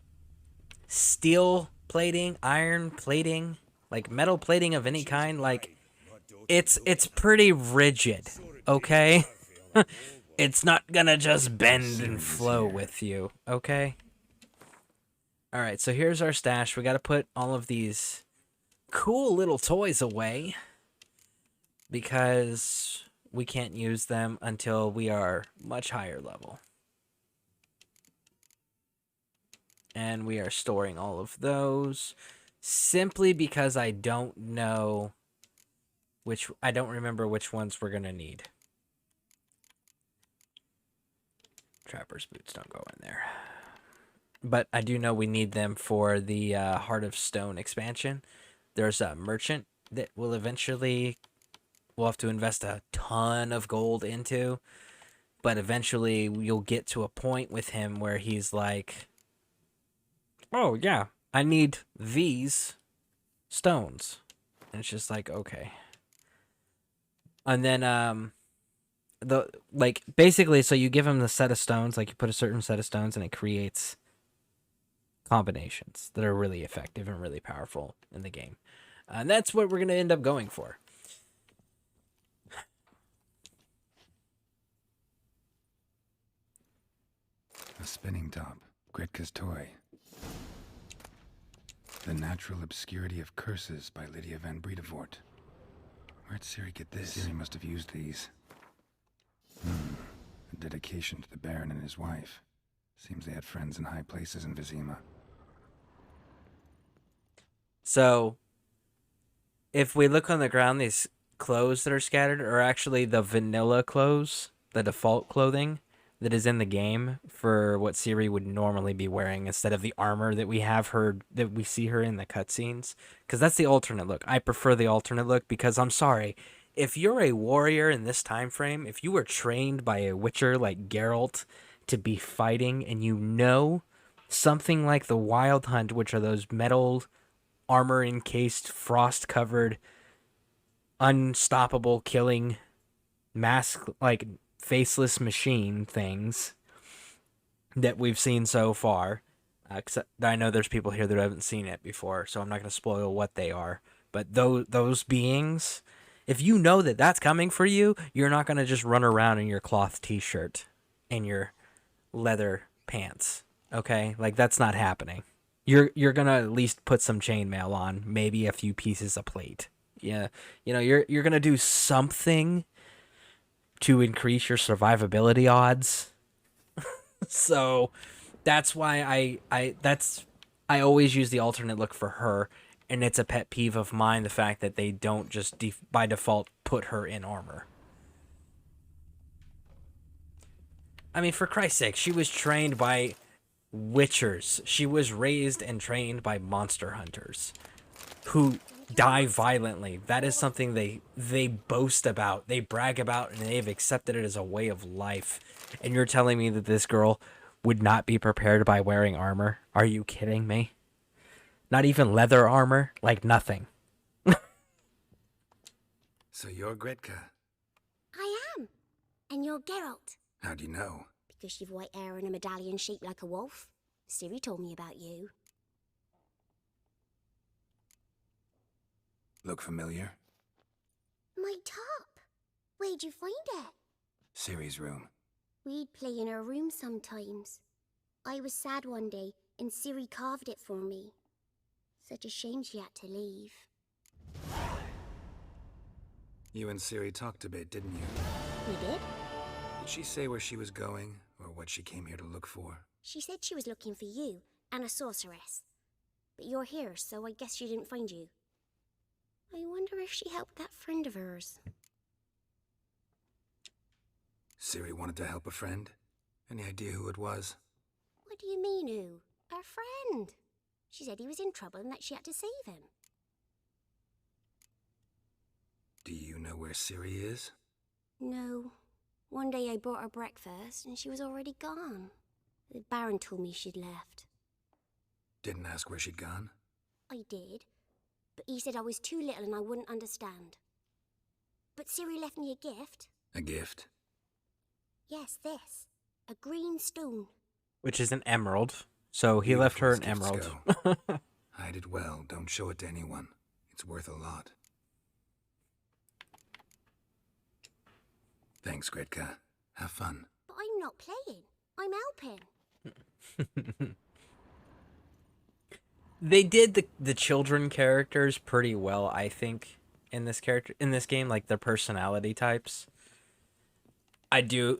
steel plating, iron plating, like metal plating of any kind, like it's pretty rigid, okay? It's not gonna just bend and flow with you, okay? Alright, so here's our stash. We gotta put all of these cool little toys away because we can't use them until we are much higher level. And we are storing all of those simply because I don't know I don't remember which ones we're gonna need. Trapper's boots don't go in there. But I do know we need them for the Heart of Stone expansion. There's a merchant that will eventually, we'll have to invest a ton of gold into. But eventually you'll get to a point with him where he's like, oh yeah, I need these stones. And it's just like, okay. And then basically, so you give him the set of stones, like you put a certain set of stones and it creates combinations that are really effective and really powerful in the game. And that's what we're going to end up going for. A spinning top. Gretka's toy. The Natural Obscurity of Curses by Lydia van Bredevoort. Where'd Ciri get this? Ciri must have used these. A dedication to the Baron and his wife. Seems they had friends in high places in Vizima. So, if we look on the ground, these clothes that are scattered are actually the vanilla clothes, the default clothing that is in the game for what Ciri would normally be wearing instead of the armor that we see her in the cutscenes, because that's the alternate look. I prefer the alternate look because I'm sorry, if you're a warrior in this time frame, if you were trained by a witcher like Geralt to be fighting, and you know something like the Wild Hunt, which are those metal armor encased, frost covered, unstoppable killing mask like faceless machine things that we've seen so far. Except I know there's people here that haven't seen it before, so I'm not going to spoil what they are. But those beings, if you know that that's coming for you, you're not going to just run around in your cloth t-shirt and your leather pants. Okay? Like, that's not happening. You're going to at least put some chainmail on, maybe a few pieces of plate. Yeah. You know, you're going to do something to increase your survivability odds. So that's why I always use the alternate look for her, and it's a pet peeve of mine, the fact that they don't just by default put her in armor. I mean, for Christ's sake, she was trained by witchers. She was raised and trained by monster hunters who die violently. That is something they boast about, they brag about, and they've accepted it as a way of life. And you're telling me that this girl would not be prepared by wearing armor? Are you kidding me? Not even leather armor? Like nothing. So you're Gretka. I am. And you're Geralt. How do you know? Because you've white hair and a medallion shaped like a wolf. Ciri told me about you. Look familiar? My top. Where'd you find it? Ciri's room. We'd play in her room sometimes. I was sad one day, and Ciri carved it for me. Such a shame she had to leave. You and Ciri talked a bit, didn't you? We did? Did she say where she was going, or what she came here to look for? She said she was looking for you, and a sorceress. But you're here, so I guess she didn't find you. I wonder if she helped that friend of hers. Ciri wanted to help a friend? Any idea who it was? What do you mean, who? Her friend. She said he was in trouble and that she had to save him. Do you know where Ciri is? No. One day I brought her breakfast and she was already gone. The Baron told me she'd left. Didn't ask where she'd gone? I did, but he said I was too little and I wouldn't understand. But Ciri left me a gift. A gift? Yes, this. A green stone. Which is an emerald. So he left her an emerald. Hide it well. Don't show it to anyone. It's worth a lot. Thanks, Gretka. Have fun. But I'm not playing. I'm helping. They did the children characters pretty well, I think, in this game, like their personality types. I do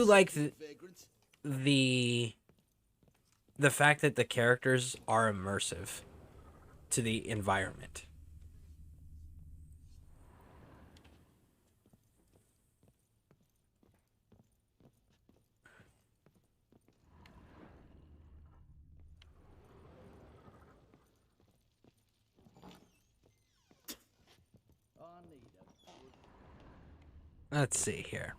like the fact that the characters are immersive to the environment. Let's see here.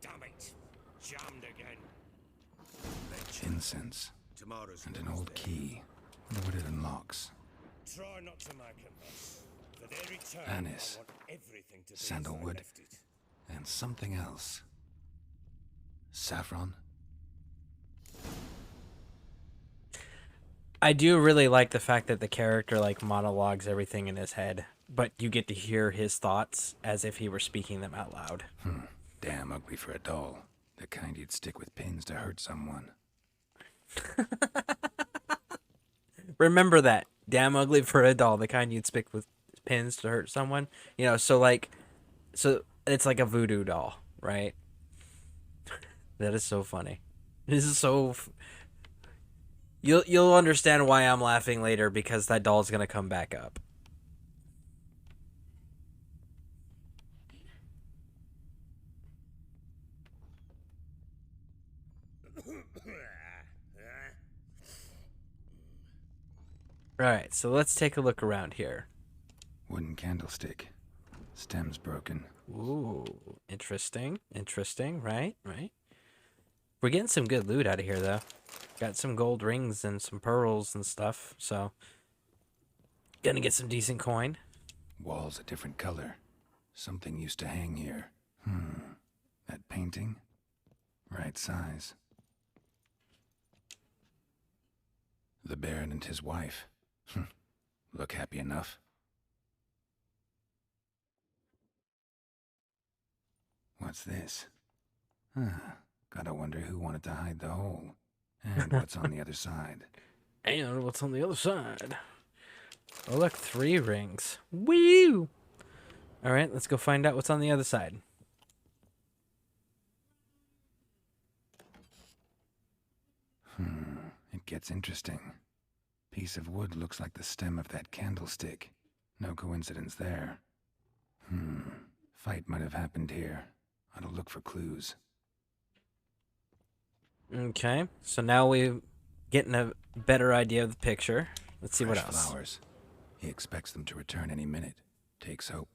Damn it! Jammed again. Incense. And an old key. Wonder what it unlocks. Try not to make a mess. For their return, Anise. I want everything to be as I Sandalwood. left it. And something else. Saffron. I do really like the fact that the character like monologues everything in his head, but you get to hear his thoughts as if he were speaking them out loud. Damn ugly for a doll. The kind you'd stick with pins to hurt someone. Remember that. Damn ugly for a doll, the kind you'd stick with pins to hurt someone. You know, so it's like a voodoo doll, right? That is so funny. This is so... You'll understand why I'm laughing later, because that doll's gonna come back up. Alright, so let's take a look around here. Wooden candlestick. Stem's broken. Ooh, interesting. Interesting, right? Right. We're getting some good loot out of here, though. Got some gold rings and some pearls and stuff, so... Gonna get some decent coin. Walls a different color. Something used to hang here. That painting? Right size. The Baron and his wife. Look happy enough. What's this? Gotta wonder who wanted to hide the hole. And what's on the other side. And what's on the other side? Oh, look, 3 rings. Woo! Alright, let's go find out what's on the other side. It gets interesting. Piece of wood looks like the stem of that candlestick. No coincidence there. Fight might have happened here. Ought to look for clues. Okay, so now we're getting a better idea of the picture. Let's see what Fresh else. Flowers. He expects them to return any minute. Takes hope.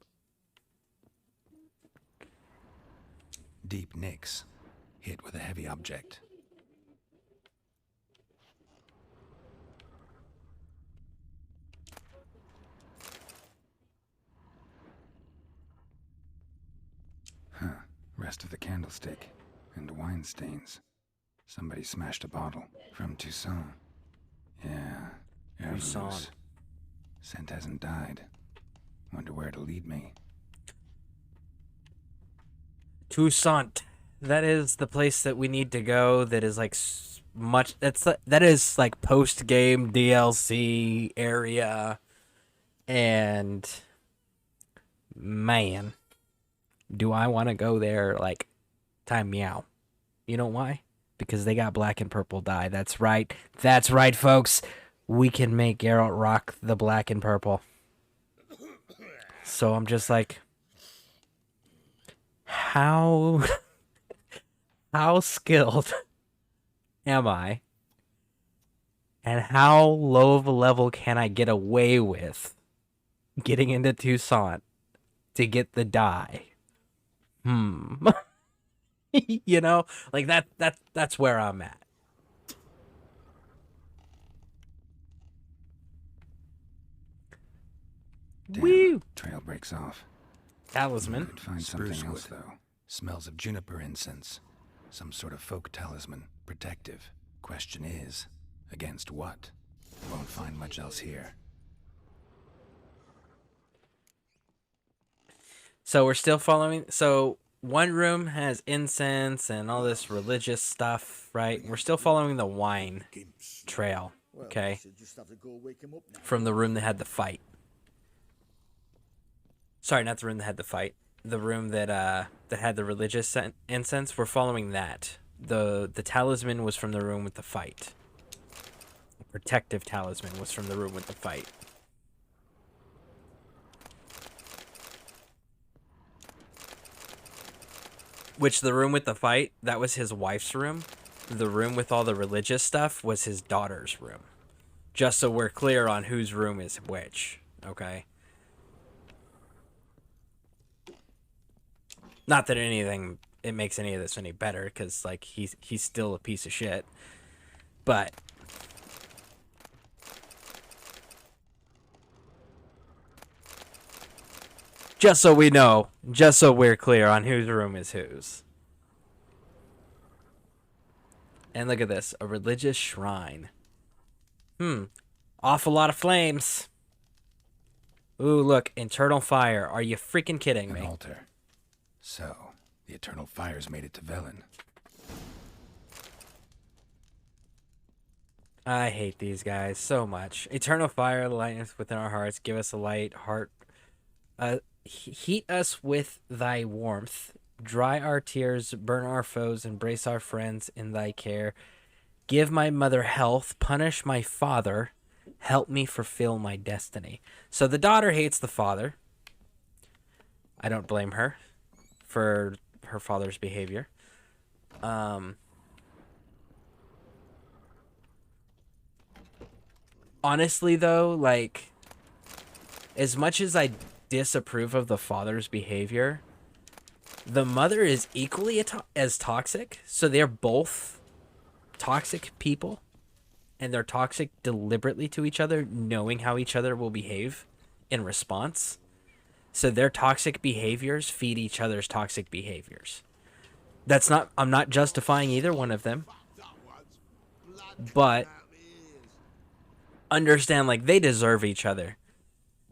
Deep nicks. Hit with a heavy object. Rest of the candlestick. And wine stains. Somebody smashed a bottle. From Toussaint. Yeah. Toussaint. Scent hasn't died. Wonder where it'll lead me. Toussaint. That is the place that we need to go. That is like that is like post game DLC area, and man, do I want to go there? Like, time meow. You know why? Because they got black and purple dye. That's right. That's right, folks. We can make Geralt rock the black and purple. So I'm just like, how skilled am I? And how low of a level can I get away with getting into Toussaint to get the dye? You know, like that's where I'm at. Damn, Woo! Trail breaks off. Talisman. Could find something else though. Smells of juniper incense. Some sort of folk talisman. Protective. Question is, against what? Won't find much else here. So we're still following. So one room has incense and all this religious stuff, right? We're still following the wine trail, okay? From the room that had the fight. Sorry, not the room that had the fight. The room that that had the religious incense. We're following that. The talisman was from the room with the fight. The protective talisman was from the room with the fight. Which the room with the fight, that was his wife's room. The room with all the religious stuff was his daughter's room. Just so we're clear on whose room is which, okay? Not that it makes any of this any better, because like he's still a piece of shit. But just so we know, just so we're clear on whose room is whose. And look at this, a religious shrine. Awful lot of flames. Ooh, look, internal fire. Are you freaking kidding me? An altar. So, the eternal fires made it to Velen. I hate these guys so much. Eternal fire, light us within our hearts. Give us a light heart. Heat us with thy warmth. Dry our tears, burn our foes, embrace our friends in thy care. Give my mother health, punish my father, help me fulfill my destiny. So the daughter hates the father. I don't blame her for her father's behavior. honestly, though, like, as much as I disapprove of the father's behavior, the mother is equally as toxic. So they're both toxic people, and they're toxic deliberately to each other, knowing how each other will behave in response. So their toxic behaviors feed each other's toxic behaviors. I'm not justifying either one of them, but understand, like, they deserve each other.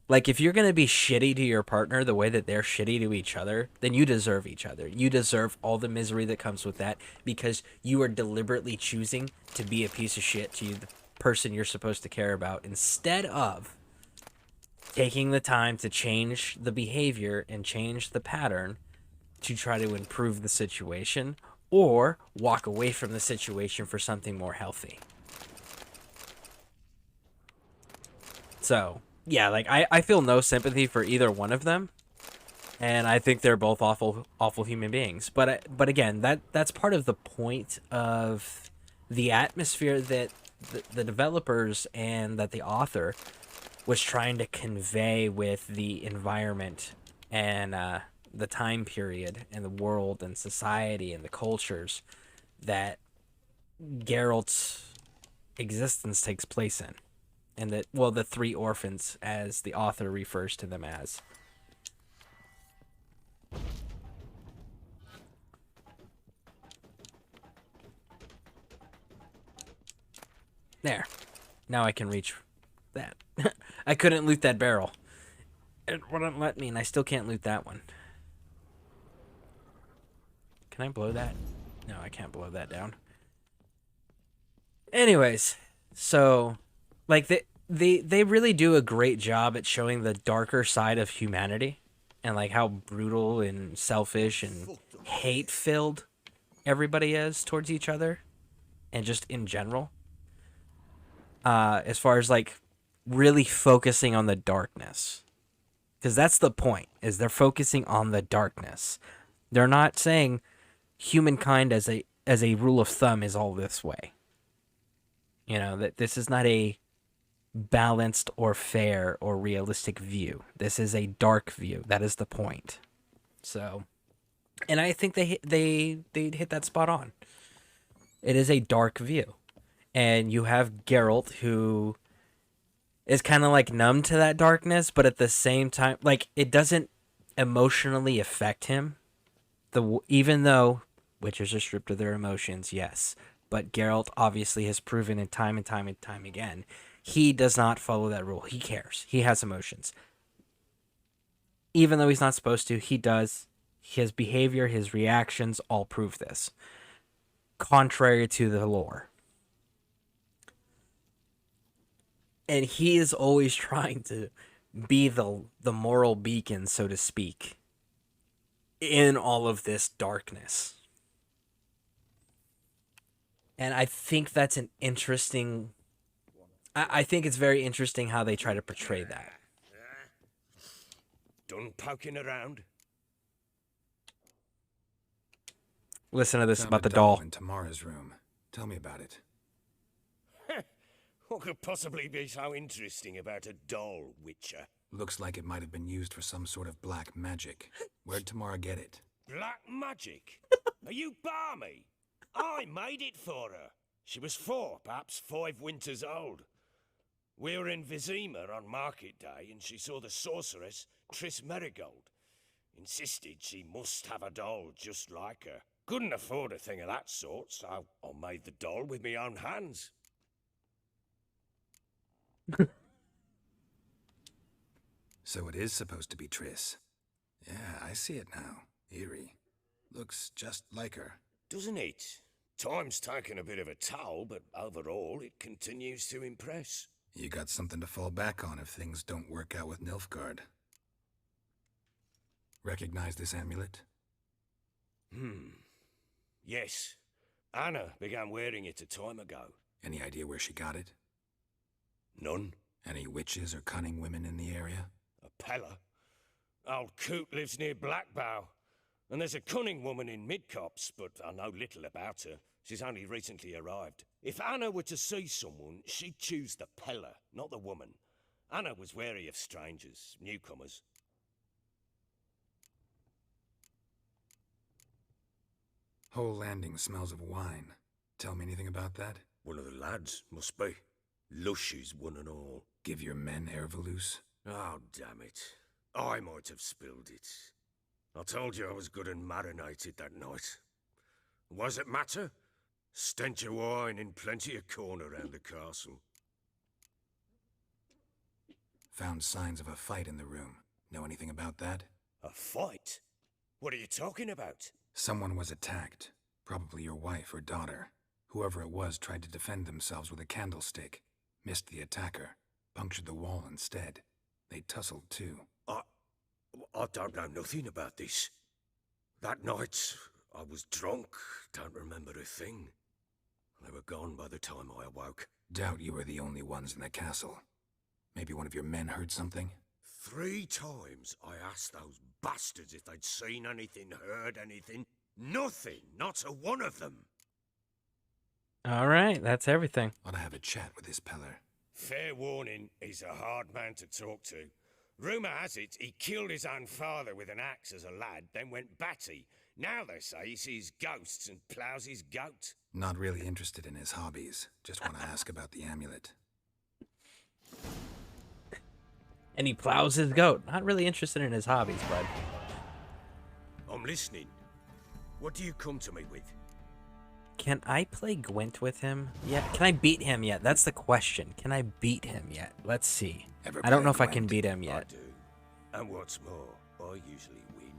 Like, if you're going to be shitty to your partner the way that they're shitty to each other, then you deserve each other. You deserve all the misery that comes with that because you are deliberately choosing to be a piece of shit to the person you're supposed to care about instead of taking the time to change the behavior and change the pattern to try to improve the situation or walk away from the situation for something more healthy. So, yeah, like, I feel no sympathy for either one of them, and I think they're both awful human beings. But again, that's part of the point of the atmosphere that the developers and that the author was trying to convey with the environment and the time period and the world and society and the cultures that Geralt's existence takes place in. And that, well, the three orphans, as the author refers to them as. There. Now I can reach that. I couldn't loot that barrel. It wouldn't let me, and I still can't loot that one. Can I blow that? No, I can't blow that down. Anyways, so, like, they really do a great job at showing the darker side of humanity and, like, how brutal and selfish and hate-filled everybody is towards each other and just in general. As far as, like, really focusing on the darkness. Because that's the point, is they're focusing on the darkness. They're not saying humankind as a rule of thumb is all this way. You know, that this is not a balanced or fair or realistic view. This is a dark view. That is the point. So, and I think they hit that spot on. It is a dark view. And you have Geralt, who is kind of like numb to that darkness, but at the same time, like, it doesn't emotionally affect him. Even though witches are stripped of their emotions, yes. But Geralt obviously has proven in time and time and time again, he does not follow that rule. He cares. He has emotions. Even though he's not supposed to, he does. His behavior, his reactions all prove this. Contrary to the lore. And he is always trying to be the moral beacon, so to speak, in all of this darkness. And I think that's an interesting... I think it's very interesting how they try to portray that. Done poking around? Listen to this Found about a the doll. in Tamara's room. Tell me about it. What could possibly be so interesting about a doll, Witcher? Looks like it might have been used for some sort of black magic. Where'd Tamara get it? Black magic? Are you balmy? I made it for her. She was 4, perhaps 5 winters old. We were in Vizima on market day, and she saw the sorceress, Triss Merigold. Insisted she must have a doll just like her. Couldn't afford a thing of that sort, so I made the doll with my own hands. So it is supposed to be Triss. Yeah, I see it now. Eerie. Looks just like her. Doesn't it? Time's taken a bit of a toll, but overall it continues to impress. You got something to fall back on if things don't work out with Nilfgaard. Recognize this amulet? Yes. Anna began wearing it a time ago. Any idea where she got it? None. Any witches or cunning women in the area? A Pella. Old Coot lives near Blackbow. And there's a cunning woman in Midcopse, but I know little about her. She's only recently arrived. If Anna were to see someone, she'd choose the peller, not the woman. Anna was wary of strangers, newcomers. Whole landing smells of wine. Tell me anything about that? One of the lads, must be. Lushes, one and all. Give your men Ervalus? Oh, damn it. I might have spilled it. I told you I was good and marinated that night. What does it matter? Stench of wine in plenty of corn around the castle. Found signs of a fight in the room. Know anything about that? A fight? What are you talking about? Someone was attacked. Probably your wife or daughter. Whoever it was tried to defend themselves with a candlestick. Missed the attacker. Punctured the wall instead. They tussled too. I don't know nothing about this. That night, I was drunk. Don't remember a thing. They were gone by the time I awoke. Doubt you were the only ones in the castle. Maybe one of your men heard something? 3 times I asked those bastards if they'd seen anything, heard anything. Nothing, not a one of them. All right, that's everything. Ought to have a chat with this peller. Fair warning, he's a hard man to talk to. Rumour has it he killed his own father with an axe as a lad, then went batty. Now they say he sees ghosts and ploughs his goat. Not really interested in his hobbies. Just want to ask about the amulet. And he plows his goat. Not really interested in his hobbies, bud. I'm listening. What do you come to me with? Can I play Gwent with him yet? Can I beat him yet? That's the question. Can I beat him yet? Let's see. I don't know if I can beat him yet. I do. And what's more, I usually win.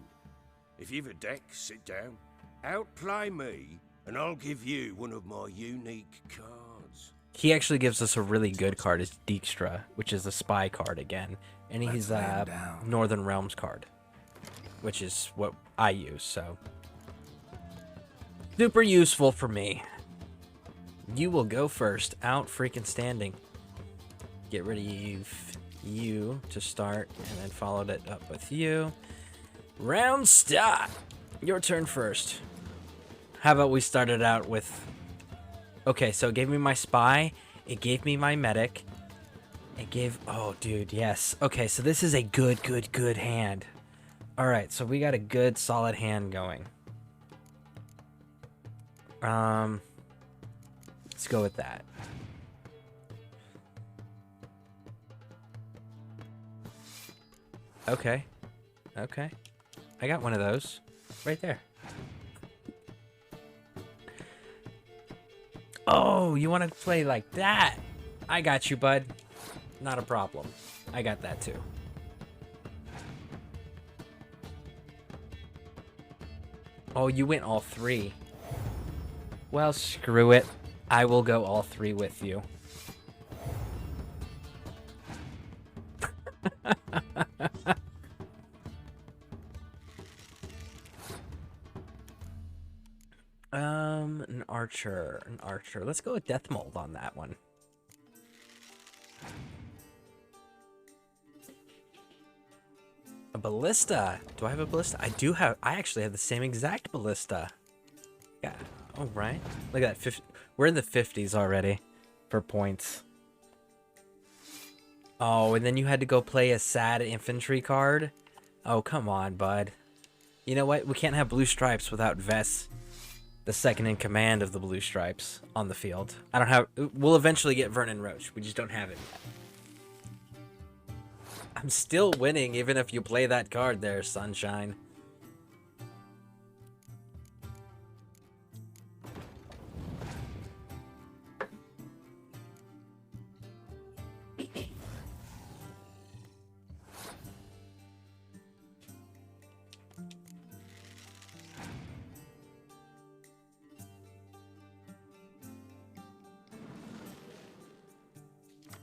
If you've a deck, sit down. Outplay me, and I'll give you one of my unique cards. He actually gives us a really good card, is Dijkstra, which is a spy card again. And he's a Northern Realms card, which is what I use, so. Super useful for me. You will go first, out freaking standing. Get rid of you to start, and then followed it up with you. Round start. Your turn first. How about we start it out with... Okay, so it gave me my spy. It gave me my medic. It gave... Oh, dude, yes. Okay, so this is a good hand. Alright, so we got a good, solid hand going. Let's go with that. Okay. Okay. I got one of those. Right there. Oh, you want to play like that? I got you, bud. Not a problem. I got that too. Oh, you went all 3. Well, screw it. I will go all 3 with you. An archer. Let's go with Death Mold on that one. A ballista. Do I have a ballista? I do have. I actually have the same exact ballista. Yeah. All right. Look at that. We're in the 50s already for points. Oh, and then you had to go play a sad infantry card. Oh, come on, bud. You know what? We can't have blue stripes without Vess, the second in command of the blue stripes, on the field. I don't have... We'll eventually get Vernon Roche. We just don't have it yet. I'm still winning even if you play that card there, Sunshine.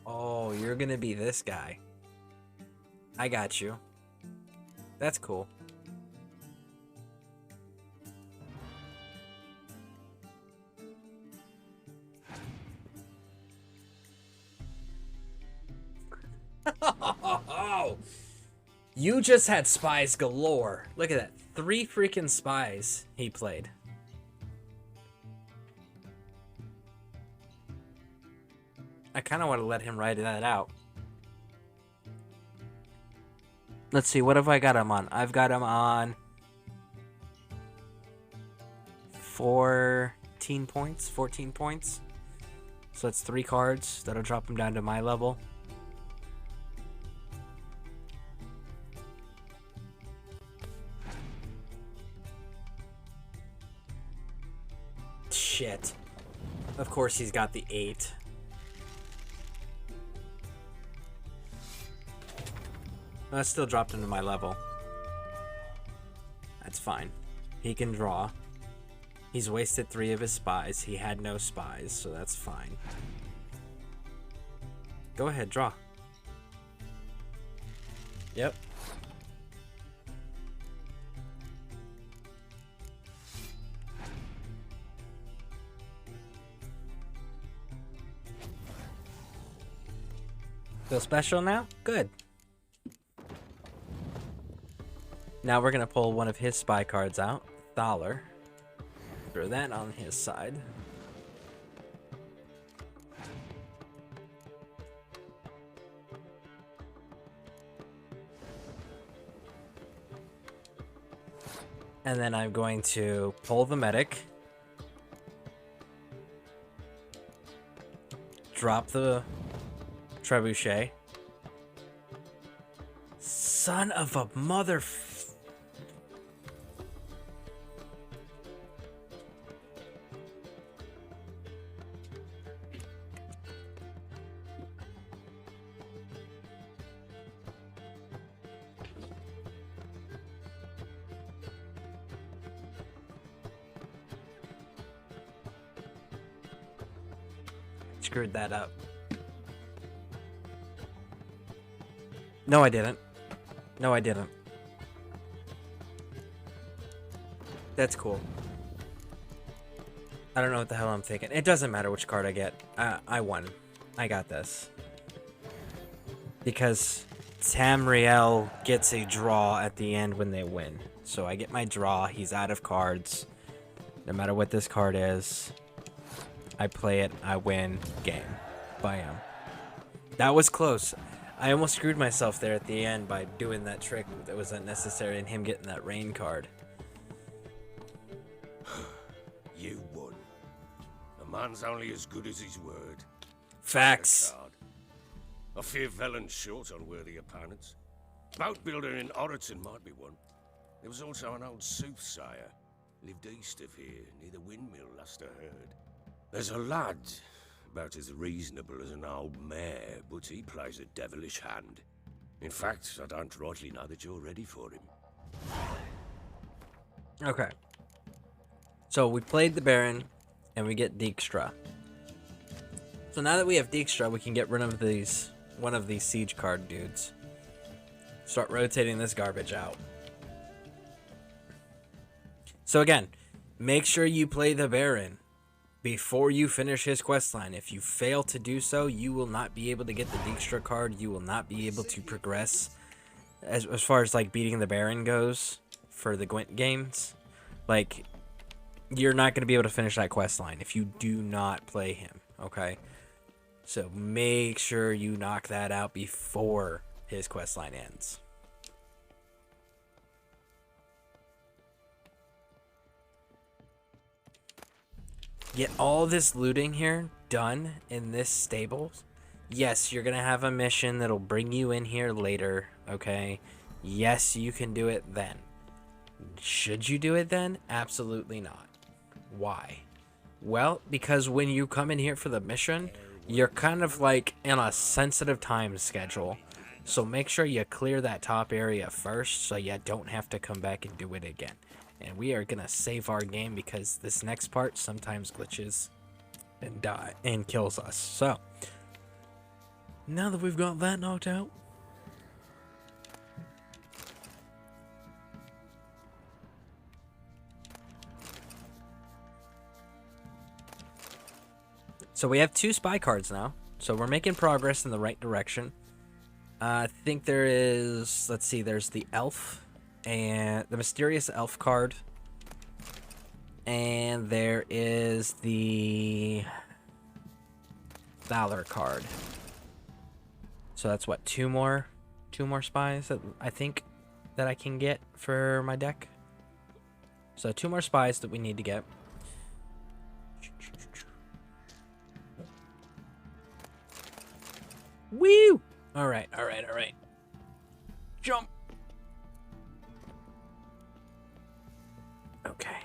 Oh, you're gonna be this guy. I got you. That's cool. You just had spies galore. Look at that. 3 freaking spies he played. I kind of want to let him ride that out. Let's see, what have I got him on? I've got him on 14 points. So that's 3 cards. That'll drop him down to my level. Shit. Of course he's got the 8. That still dropped him to my level. That's fine. He can draw. He's wasted 3 of his spies. He had no spies, so that's fine. Go ahead, draw. Yep. Feel special now? Good. Now we're gonna pull one of his spy cards out. Thaler. Throw that on his side. And then I'm going to pull the medic. Drop the trebuchet. Son of a mother... Screwed that up. No, I didn't. No, I didn't. That's cool. I don't know what the hell I'm thinking. It doesn't matter which card I get. I won. I got this. Because Tamriel gets a draw at the end when they win. So I get my draw. He's out of cards. No matter what this card is. I play it. I win. Game. Bam. That was close. I almost screwed myself there at the end by doing that trick that was unnecessary and him getting that rain card. You won. A man's only as good as his word. Facts. I fear Velen's short on worthy opponents. Boat builder in Oroton might be one. There was also an old soothsayer. Lived east of here, near the windmill, last I heard. There's a lad, about as reasonable as an old mare, but he plays a devilish hand. In fact, I don't rightly know that you're ready for him. Okay. So we played the Baron, and we get Dijkstra. So now that we have Dijkstra, we can get rid of one of these siege card dudes. Start rotating this garbage out. So again, make sure you play the Baron before you finish his questline. If you fail to do so, you will not be able to get the Dijkstra card. You will not be able to progress as far as like beating the Baron goes for the Gwent games. Like, you're not going to be able to finish that questline if you do not play him, okay? So make sure you knock that out before his questline ends. Get all this looting here done in this stable. Yes, you're going to have a mission that'll bring you in here later, okay? Yes, you can do it then. Should you do it then? Absolutely not. Why? Well, because when you come in here for the mission, you're kind of like in a sensitive time schedule. So make sure you clear that top area first so you don't have to come back and do it again. And we are going to save our game because this next part sometimes glitches and and kills us. So, now that we've got that knocked out, so we have 2 spy cards now. So we're making progress in the right direction. I think there is, let's see, there's the elf and the mysterious elf card, and there is the Valor card. So that's what, two more spies that I think that I can get for my deck. So 2 more spies that we need to get. Woo! All right. Jump. Okay.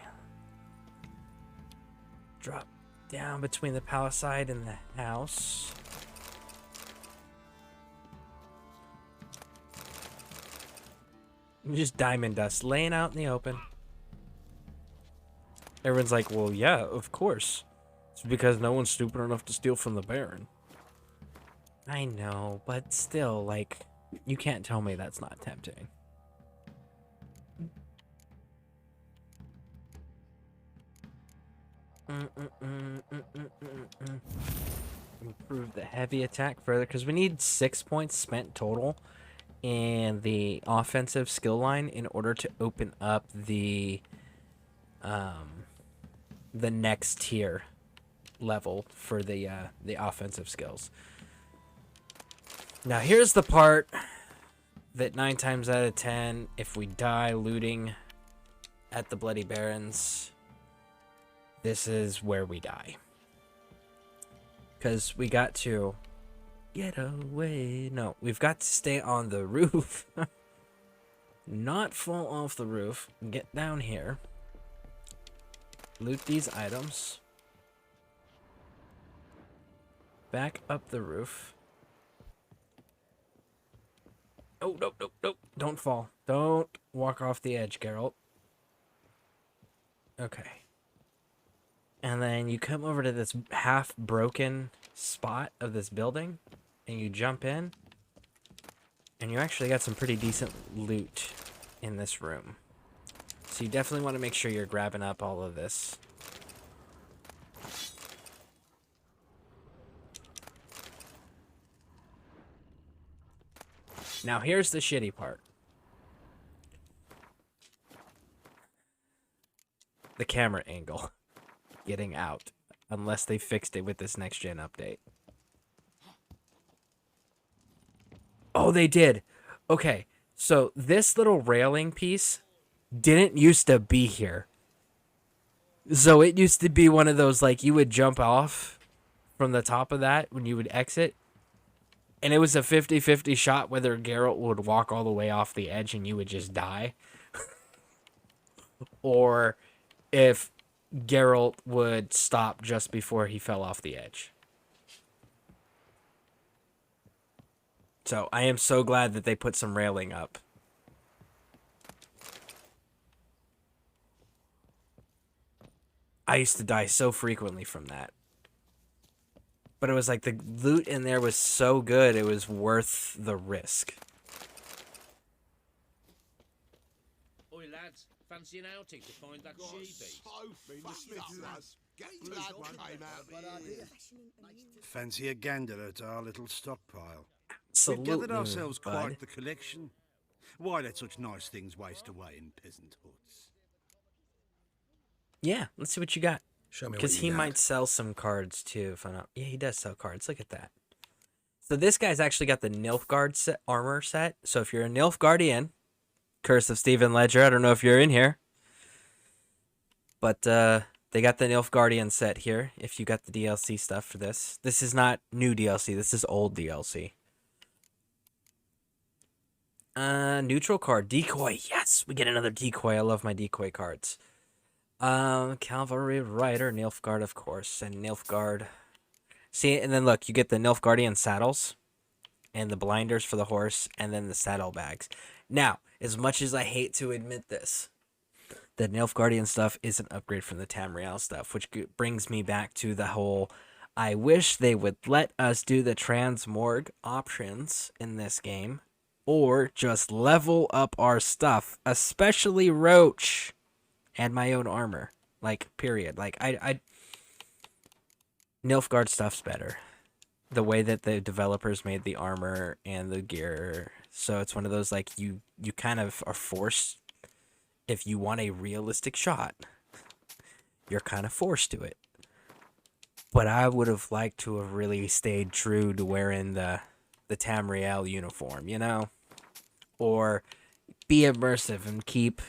Drop down between the palisade and the house. Just diamond dust laying out in the open. Everyone's like, well, yeah, of course. It's because no one's stupid enough to steal from the Baron. I know, but still, like, you can't tell me that's not tempting. Improve the heavy attack further, because we need 6 points spent total in the offensive skill line in order to open up the next tier level for the offensive skills. Now here's the part that 9 times out of 10, if we die looting at the Bloody Barons, this is where we die. Because we got to get away. No, we've got to stay on the roof. Not fall off the roof. Get down here. Loot these items. Back up the roof. Oh, nope. Don't fall. Don't walk off the edge, Geralt. Okay. And then you come over to this half-broken spot of this building, and you jump in, and you actually got some pretty decent loot in this room. So you definitely want to make sure you're grabbing up all of this. Now here's the shitty part. The camera angle. Getting out. Unless they fixed it with this next gen update. Oh, they did. Okay, so this little railing piece didn't used to be here. So it used to be one of those, like, you would jump off from the top of that when you would exit. And it was a 50-50 shot whether Geralt would walk all the way off the edge and you would just die. Or if Geralt would stop just before he fell off the edge. So I am so glad that they put some railing up. I used to die so frequently from that. But it was like the loot in there was so good, it was worth the risk. Oi, lads, fancy an outing to find that she-beast? Fancy a gander at our little stockpile. Absolutely, We've gathered ourselves bud. quite the collection. Why let such nice things waste away in peasant huts? Yeah, let's see what you got. Show me what Because you he got. might sell some cards too, if I'm not. Yeah, he does sell cards. Look at that. So this guy's actually got the Nilfgaard set, armor set. So if you're a Nilfgaardian, Curse of Stephen Ledger, I don't know if you're in here, but they got the Nilfgaardian set here. If you got the DLC stuff for this, this is not new DLC. This is old DLC. Neutral card, decoy. Yes, we get another decoy. I love my decoy cards. Cavalry Rider, Nilfgaard, of course, and Nilfgaard. See, and then look, you get the Nilfgaardian saddles, and the blinders for the horse, and then the saddlebags. Now, as much as I hate to admit this, the Nilfgaardian stuff is an upgrade from the Tamriel stuff, which brings me back to the whole, I wish they would let us do the transmorg options in this game, or just level up our stuff, especially Roach. And my own armor, like, period. Like, I Nilfgaard stuff's better. The way that the developers made the armor and the gear, so it's one of those, like, you kind of are forced, if you want a realistic shot, you're kind of forced to it. But I would have liked to have really stayed true to wearing the Tamriel uniform, you know? Or be immersive and keep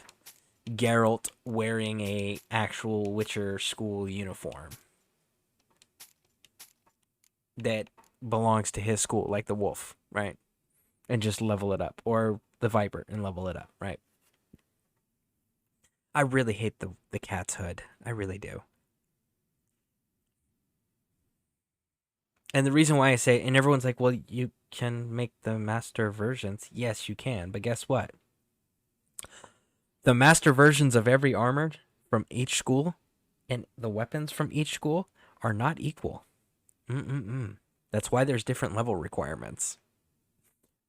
Geralt wearing a actual Witcher school uniform that belongs to his school, like the wolf, right? And just level it up. Or the viper and level it up, right? I really hate the cat's hood. I really do. And the reason why I say, and everyone's like, well, you can make the master versions. Yes, you can. But guess what? The master versions of every armor from each school and the weapons from each school are not equal. That's why there's different level requirements.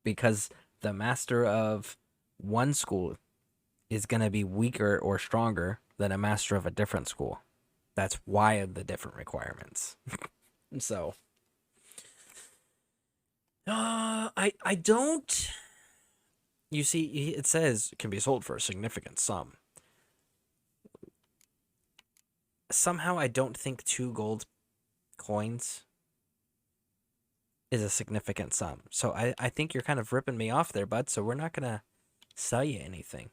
Because the master of one school is going to be weaker or stronger than a master of a different school. That's why the different requirements. So, I don't. You see, it says it can be sold for a significant sum. Somehow, I don't think 2 gold coins is a significant sum. So I think you're kind of ripping me off there, bud. So we're not gonna sell you anything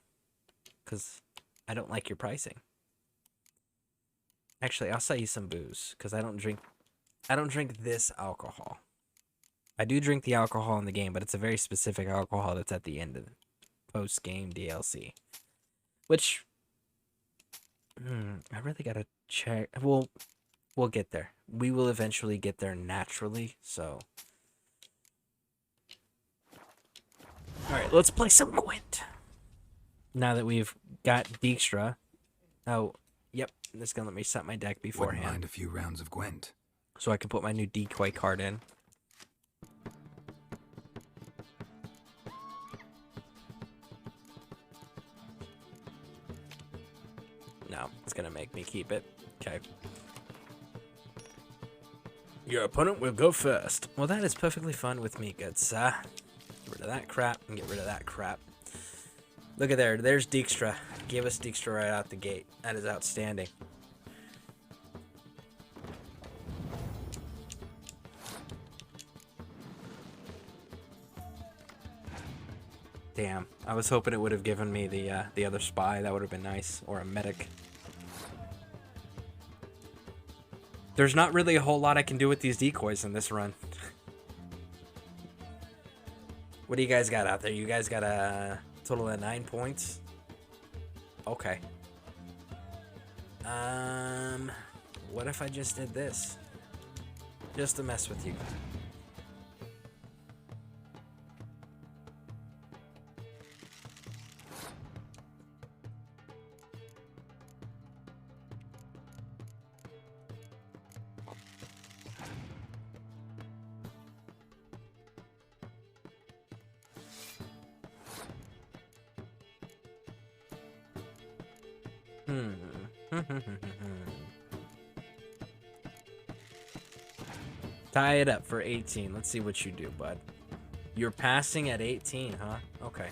because I don't like your pricing. Actually, I'll sell you some booze because I don't drink this alcohol. I do drink the alcohol in the game, but it's a very specific alcohol that's at the end of the post-game DLC. Which, I really gotta check. We'll get there. We will eventually get there naturally, so. Alright, let's play some Gwent. Now that we've got Dijkstra. Oh, yep. It's gonna let me set my deck beforehand. Wouldn't mind a few rounds of Gwent. So I can put my new decoy card in. No, it's gonna make me keep it. Okay. Your opponent will go first. Well, that is perfectly fine with me, good sir. Get rid of that crap and get rid of that crap. Look at there. There's Dijkstra. Give us Dijkstra right out the gate. That is outstanding. Damn. I was hoping it would have given me the other spy. That would have been nice. Or a medic. There's not really a whole lot I can do with these decoys in this run. What do you guys got out there? You guys got a total of 9 points? Okay. What if I just did this? Just to mess with you. Tie it up for 18. Let's see what you do, bud. You're passing at 18, huh? Okay.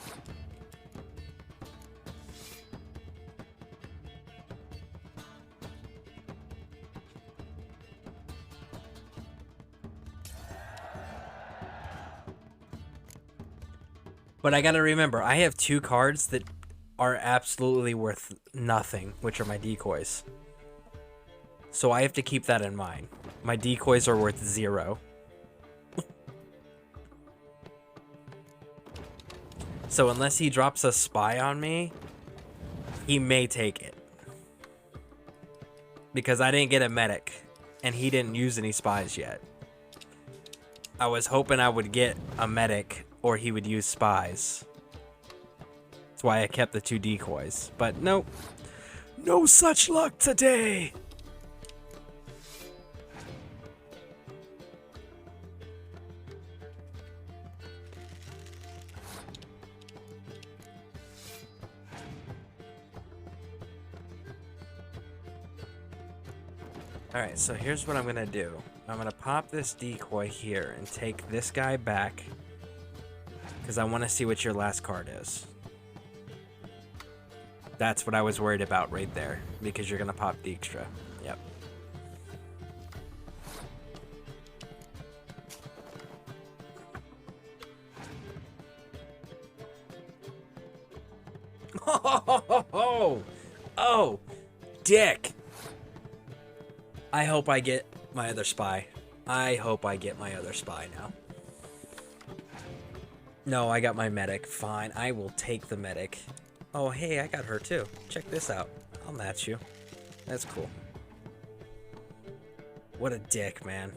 But I gotta remember, I have 2 cards that are absolutely worth nothing, which are my decoys. So I have to keep that in mind. My decoys are worth 0. So unless he drops a spy on me, he may take it. Because I didn't get a medic, and he didn't use any spies yet. I was hoping I would get a medic, or he would use spies. That's why I kept the 2 decoys. But nope. No such luck today! Alright, so here's what I'm gonna do. I'm gonna pop this decoy here and take this guy back. Because I want to see what your last card is. That's what I was worried about right there. Because you're gonna pop Dijkstra. Yep. Oh, dick. I hope I get my other spy. I hope I get my other spy now. No, I got my medic. Fine, I will take the medic. Oh, hey, I got her too. Check this out. I'll match you. That's cool. What a dick, man.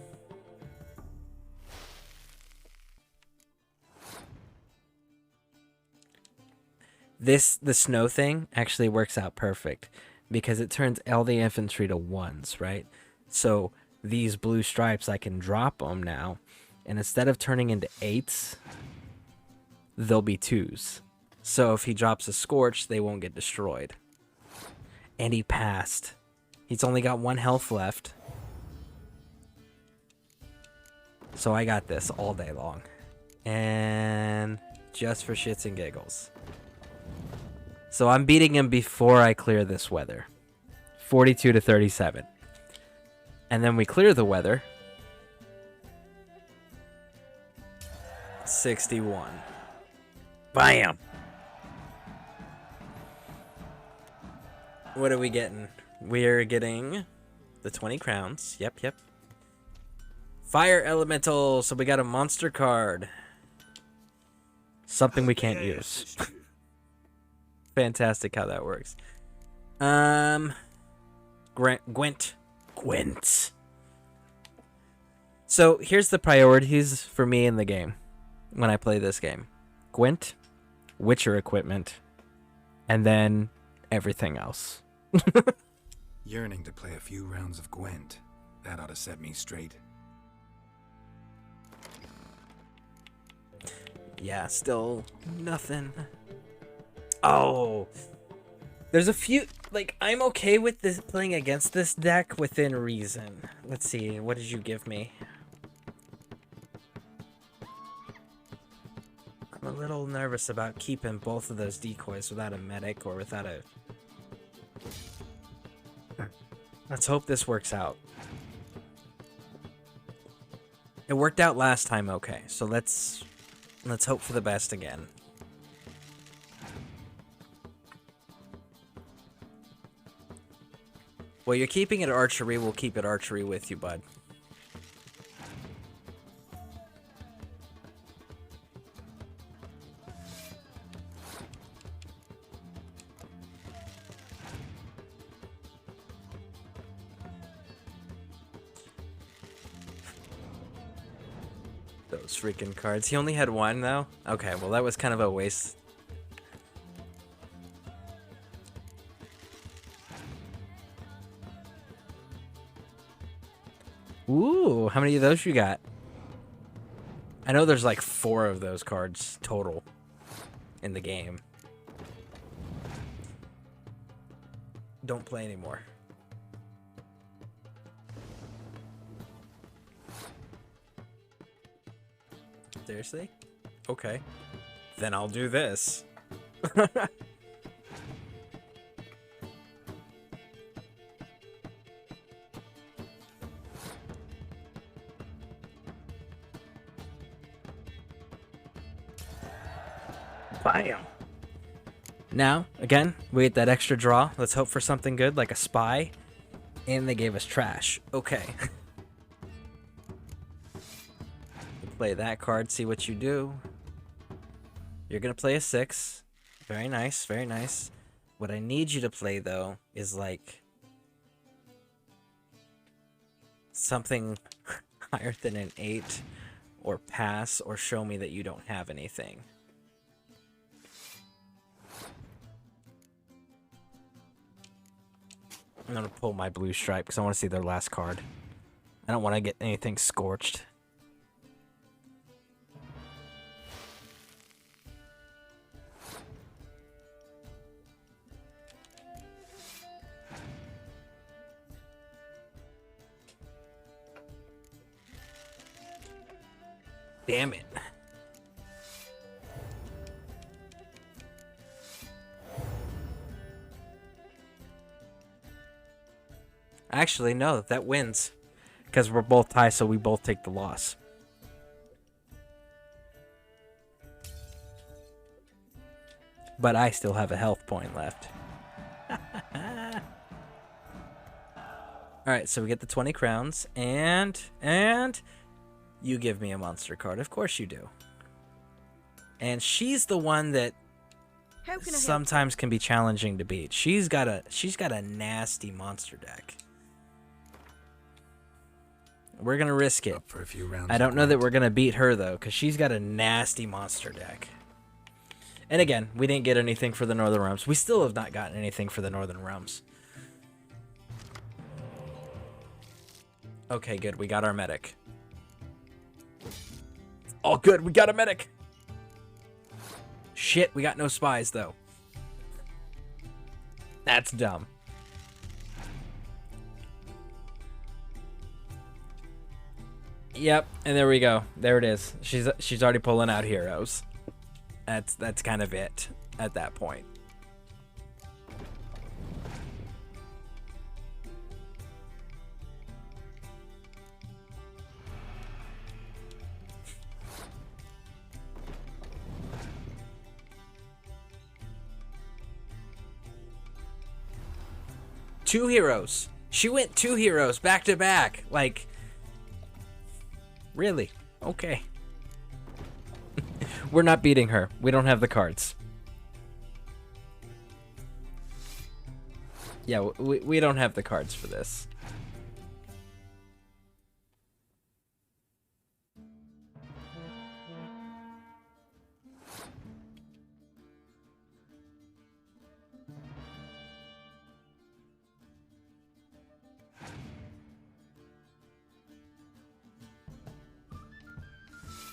The snow thing actually works out perfect because it turns all the infantry to 1s, right? So these blue stripes, I can drop them now, and instead of turning into 8s, they'll be 2s. So if he drops a Scorch, they won't get destroyed. And he passed. He's only got 1 health left. So I got this all day long. And just for shits and giggles. So I'm beating him before I clear this weather. 42 to 37. And then we clear the weather. 61. Bam! What are we getting? We're getting the 20 crowns. Yep. Fire Elemental. So we got a monster card. Something we can't use. Fantastic how that works. Gwent. So here's the priorities for me in the game when I play this game. Gwent, Witcher equipment, and then everything else. Yearning to play a few rounds of Gwent. That ought to set me straight. Yeah, still nothing. Oh, there's a few, like, I'm okay with this playing against this deck within reason. Let's see, what did you give me? I'm a little nervous about keeping both of those decoys without a medic or without a... Let's hope this works out. It worked out last time okay, so let's hope for the best again. Well, you're keeping it archery, we'll keep it archery with you, bud. Those freaking cards. He only had 1, though? Okay, well, that was kind of a waste. Ooh, how many of those you got? I know there's like 4 of those cards total in the game. Don't play anymore. Seriously? Okay. Then I'll do this. Bam! Now, again, we get that extra draw. Let's hope for something good, like a spy. And they gave us trash. Okay. Play that card, see what you do. You're gonna play a 6. Very nice, very nice. What I need you to play, though, is like something higher than an 8, or pass, or show me that you don't have anything. I'm gonna pull my blue stripe because I want to see their last card. I don't want to get anything scorched. Damn it. Actually, no, that wins. Because we're both tied, so we both take the loss. But I still have a health point left. Alright, so we get the 20 crowns, and you give me a monster card. Of course you do. And she's the one that How can I help? sometimes can be challenging to beat. She's got a nasty monster deck. We're gonna risk it. Up for a few rounds I don't know that we're gonna beat her though, because she's got a nasty monster deck. And again, we didn't get anything for the Northern Realms. We still have not gotten anything for the Northern Realms. Okay, good. We got our medic. Oh, good. We got a medic. Shit, we got no spies, though. That's dumb. Yep, and there we go. There it is. She's already pulling out heroes. That's kind of it at that point. Two heroes. She went 2 heroes back to back. Like, really? Okay. We're not beating her. We don't have the cards. Yeah, we don't have the cards for this.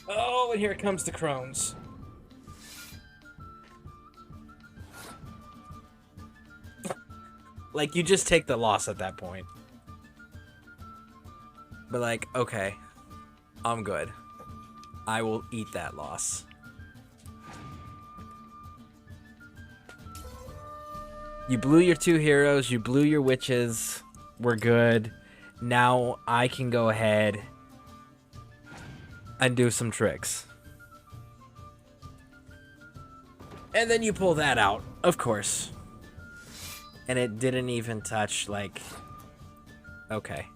Oh, and here comes the crones. Like, you just take the loss at that point. But like, okay, I'm good. I will eat that loss. You blew your 2 heroes, you blew your witches. We're good. Now I can go ahead and do some tricks. And then you pull that out, of course. And it didn't even touch, like... Okay.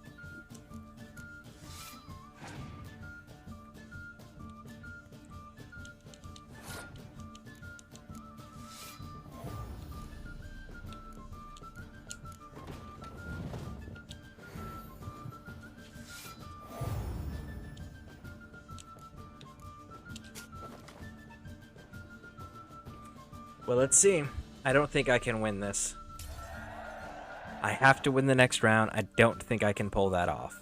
Well, let's see. I don't think I can win this. I have to win the next round. I don't think I can pull that off.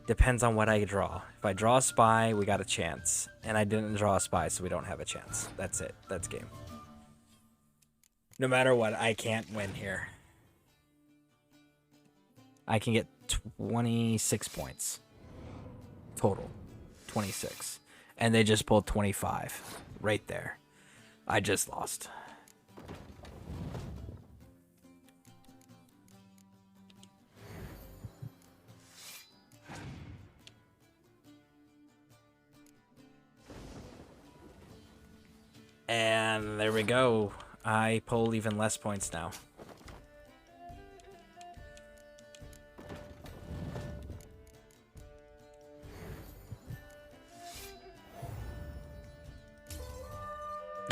Depends on what I draw. If I draw a spy, we got a chance. And I didn't draw a spy, so we don't have a chance. That's it. That's game. No matter what, I can't win here. I can get 26 points. Total. 26. And they just pulled 25. Right there. I just lost. And there we go. I pulled even less points now.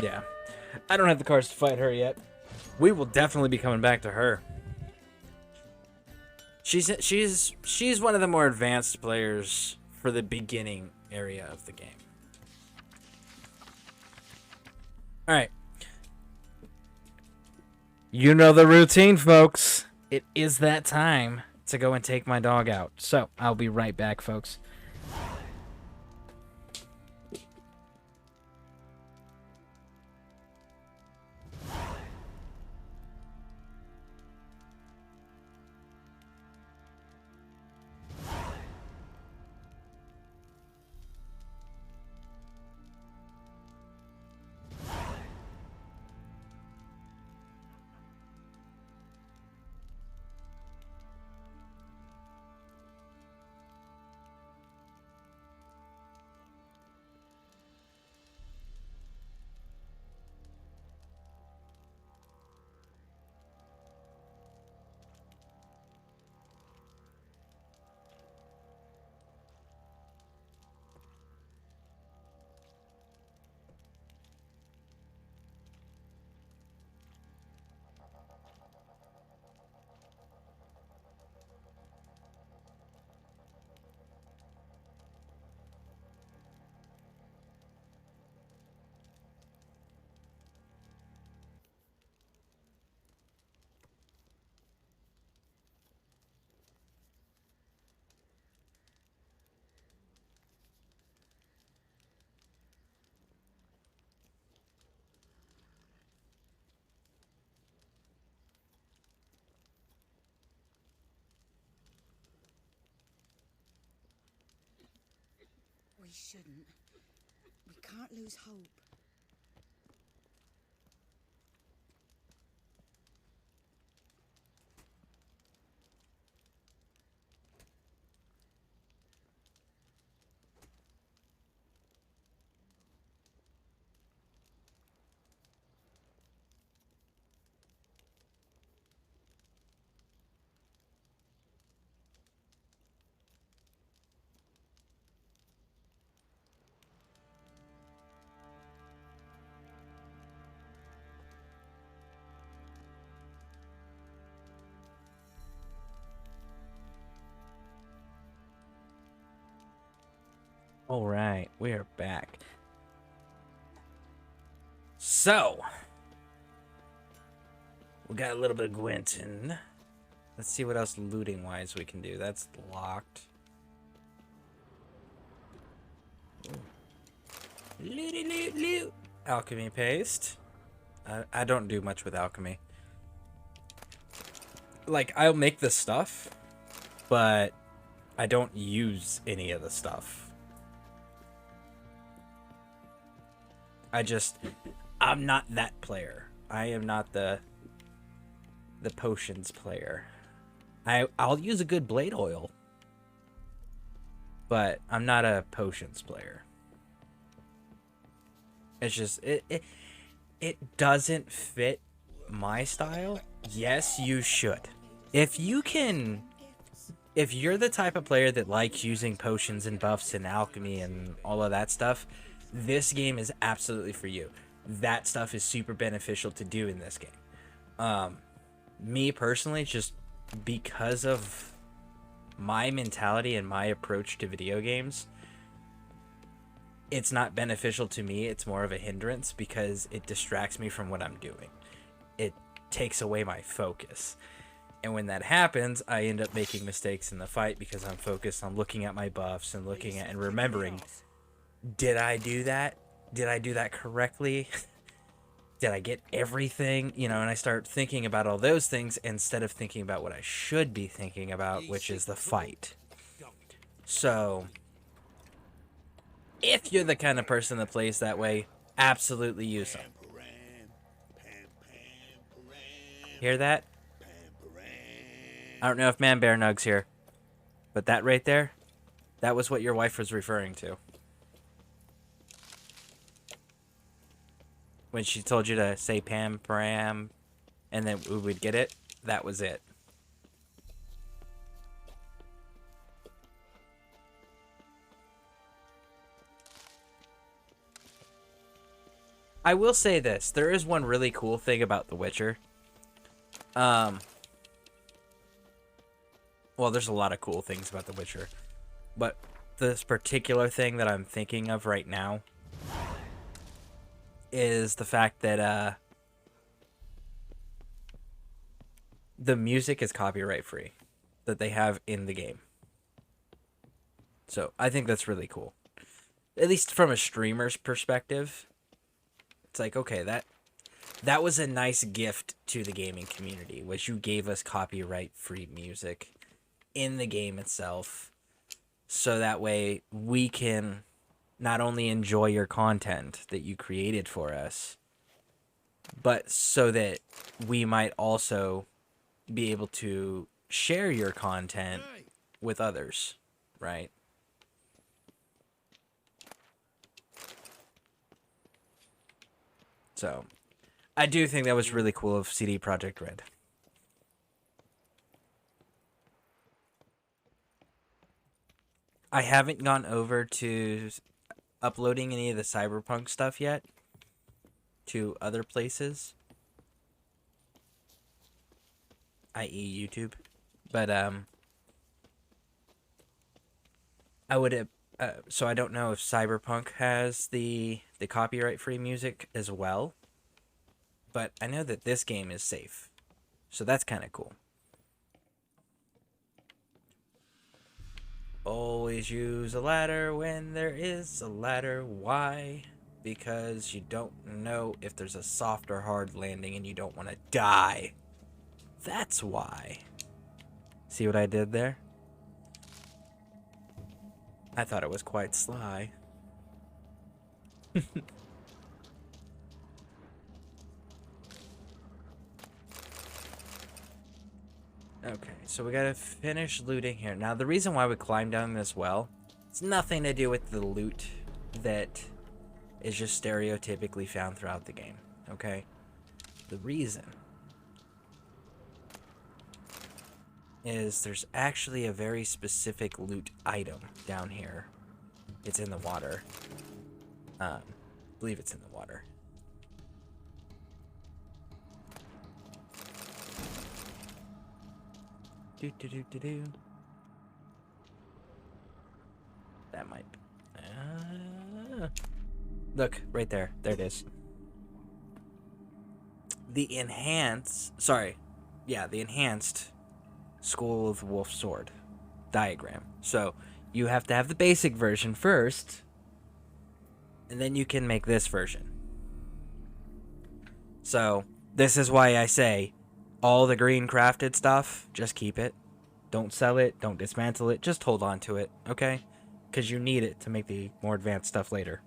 Yeah. I don't have the cards to fight her yet. We will definitely be coming back to her. She's one of the more advanced players for the beginning area of the game. All right. You know the routine, folks. It is that time to go and take my dog out. So, I'll be right back, folks. We shouldn't. We can't lose hope. All right, we are back. So, we got a little bit of Gwynton. Let's see what else looting-wise we can do. That's locked. Looty loot loot. Alchemy paste. I don't do much with alchemy. Like, I'll make the stuff, but I don't use any of the stuff. I'm not that player. I am not the potions player. I'll use a good blade oil, but I'm not a potions player. It's just it doesn't fit my style. Yes, you should. If you're the type of player that likes using potions and buffs and alchemy and all of that stuff, this game is absolutely for you. That stuff is super beneficial to do in this game. Me personally, just because of my mentality and my approach to video games, it's not beneficial to me. It's more of a hindrance because it distracts me from what I'm doing. It takes away my focus. And when that happens, I end up making mistakes in the fight because I'm focused on looking at my buffs and looking at and remembering, did I do that? Did I do that correctly? Did I get everything? You know, and I start thinking about all those things instead of thinking about what I should be thinking about, which is the fight. So, if you're the kind of person that plays that way, absolutely use them. Hear that? I don't know if Man Bear Nug's here, but that right there, that was what your wife was referring to. When she told you to say Pam Pram, and then we would get it, that was it. I will say this, there is one really cool thing about The Witcher. Well, there's a lot of cool things about The Witcher, but this particular thing that I'm thinking of right now is the fact that the music is copyright free that they have in the game. So I think that's really cool. At least from a streamer's perspective, it's like, okay, that was a nice gift to the gaming community, which you gave us copyright free music in the game itself, so that way we can not only enjoy your content that you created for us, but so that we might also be able to share your content with others, right? So, I do think that was really cool of CD Projekt Red. I haven't gone over to uploading any of the Cyberpunk stuff yet to other places, i.e. YouTube, but I would so I don't know if Cyberpunk has the copyright free music as well, but I know that this game is safe, so that's kind of cool. Always use a ladder when there is a ladder. Why? Because you don't know if there's a soft or hard landing and you don't want to die. That's why. See what I did there? I thought it was quite sly. Okay, so we gotta finish looting here. Now, the reason why we climbed down this well, it's nothing to do with the loot that is just stereotypically found throughout the game, okay? The reason is there's actually a very specific loot item down here. It's in the water. I believe it's in the water. Do. That might be. Look, right there. There it is. The enhanced School of Wolf Sword diagram. So you have to have the basic version first, and then you can make this version. So this is why I say all the green crafted stuff, just keep it. Don't sell it, don't dismantle it, just hold on to it, okay? Because you need it to make the more advanced stuff later.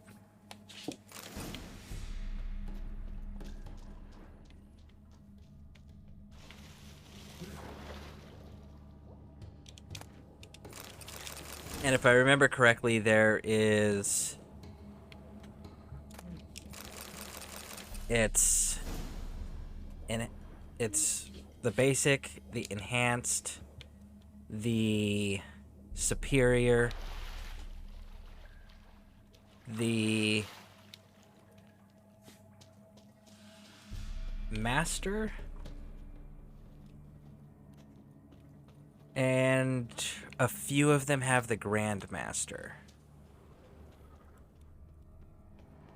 And if I remember correctly, there is... It's the basic, the enhanced, the superior, the master, and a few of them have the grandmaster.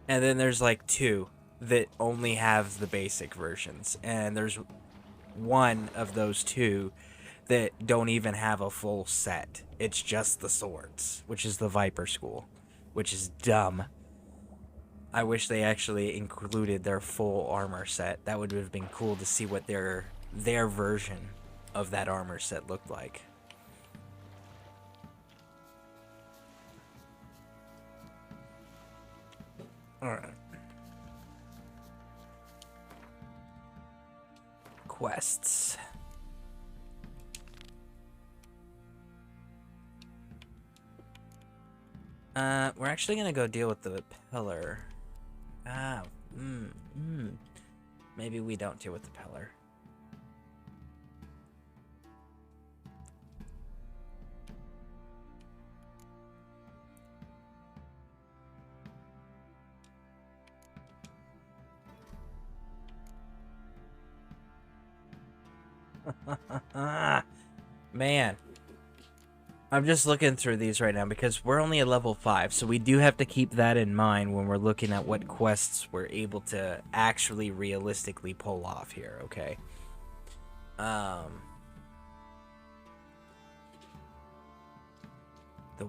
And then there's like 2 that only have the basic versions, and there's one of those 2 that don't even have a full set. It's just the swords, which is the Viper School, which is dumb. I wish they actually included their full armor set. That would have been cool to see what their version of that armor set looked like. Alright. Quests. We're actually gonna go deal with the pillar. Maybe we don't deal with the pillar. Man, I'm just looking through these right now because we're only at level 5, so we do have to keep that in mind when we're looking at what quests we're able to actually realistically pull off here, okay? The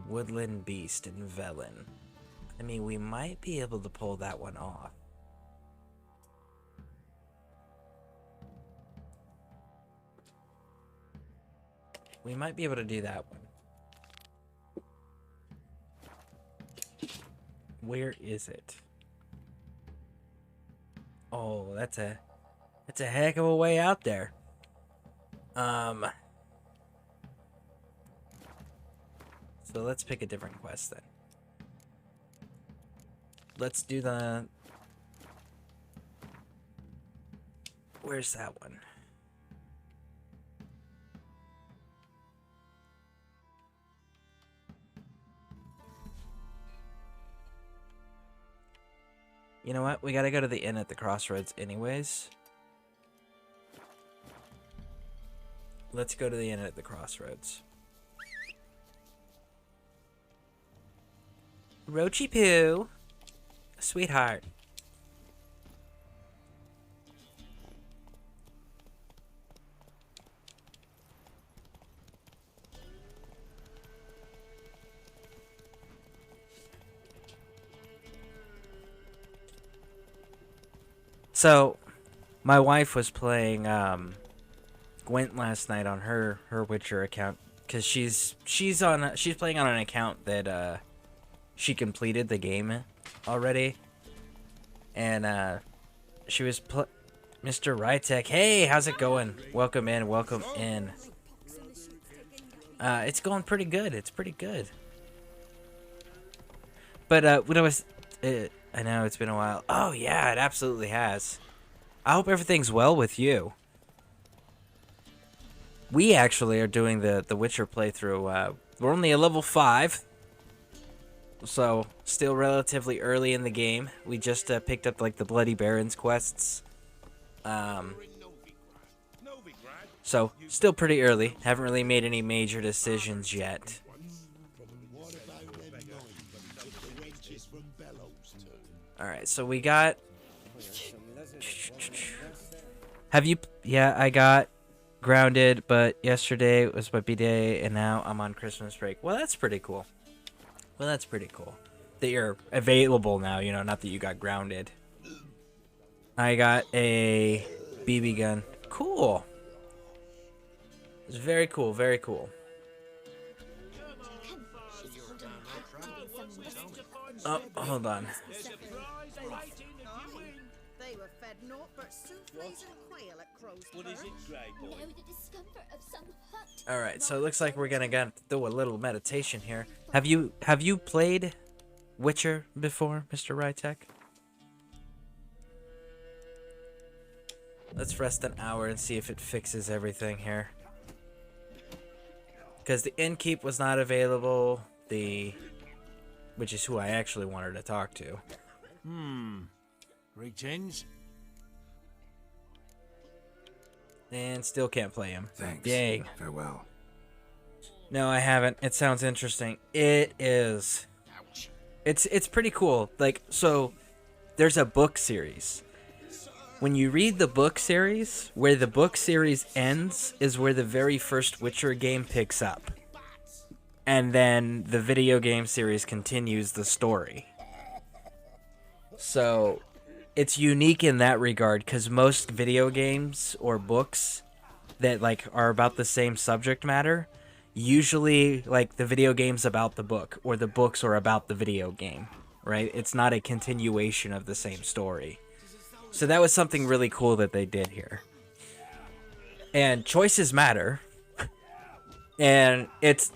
Woodland Beast in Velen. I mean, we might be able to pull that one off. We might be able to do that one. Where is it? Oh, that's a heck of a way out there. So let's pick a different quest then. Let's do the... Where's that one? You know what? We gotta go to the inn at the crossroads anyways. Let's go to the inn at the crossroads. Roachy Poo. Sweetheart. So, my wife was playing Gwent last night on her Witcher account, because she's playing on an account that she completed the game already, and she was Mr. Rytek. Hey, how's it going? Welcome in, welcome in. It's going pretty good. It's pretty good. But when I was, I know it's been a while. Oh yeah, it absolutely has. I hope everything's well with you. We actually are doing the Witcher playthrough. We're only a level 5, so still relatively early in the game. We just picked up like the Bloody Barons quests. So still pretty early. Haven't really made any major decisions yet. All right, so we got. Have you? Yeah, I got grounded, but yesterday was my B-day, and now I'm on Christmas break. Well, that's pretty cool. Well, that's pretty cool. That you're available now, you know, not that you got grounded. I got a BB gun. Cool. It's very cool, very cool. Oh, hold on. They were fed naught but souffles and quail at Crow's What is it, Grey Boy? Know the discomfort of some hut. All right, so it looks like we're gonna do a little meditation here. Have you played Witcher before, Mr. Rytek? Let's rest an hour and see if it fixes everything here. Because the innkeep was not available, which is who I actually wanted to talk to. Greetings. And still can't play him. Thanks. Dang. Farewell. No, I haven't. It sounds interesting. It is. It's pretty cool. Like, so there's a book series. When you read the book series, where the book series ends is where the very first Witcher game picks up. And then the video game series continues the story. So it's unique in that regard, because most video games or books that like are about the same subject matter, usually like the video game's about the book, or the books are about the video game, right? It's not a continuation of the same story. So that was something really cool that they did here. And choices matter. And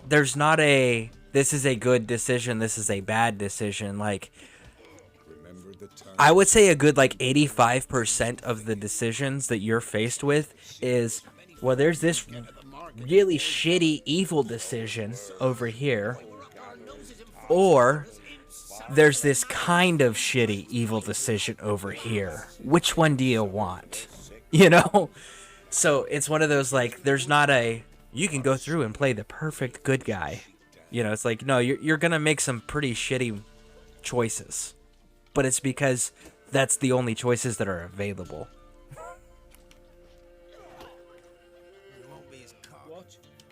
there's not a, this is a good decision, this is a bad decision. Like, I would say a good like 85% of the decisions that you're faced with is, well, there's this really shitty evil decision over here, or there's this kind of shitty evil decision over here. Which one do you want? You know? So it's one of those, like, there's not a, you can go through and play the perfect good guy. You know, it's like, no, you're gonna make some pretty shitty choices. But it's because that's the only choices that are available.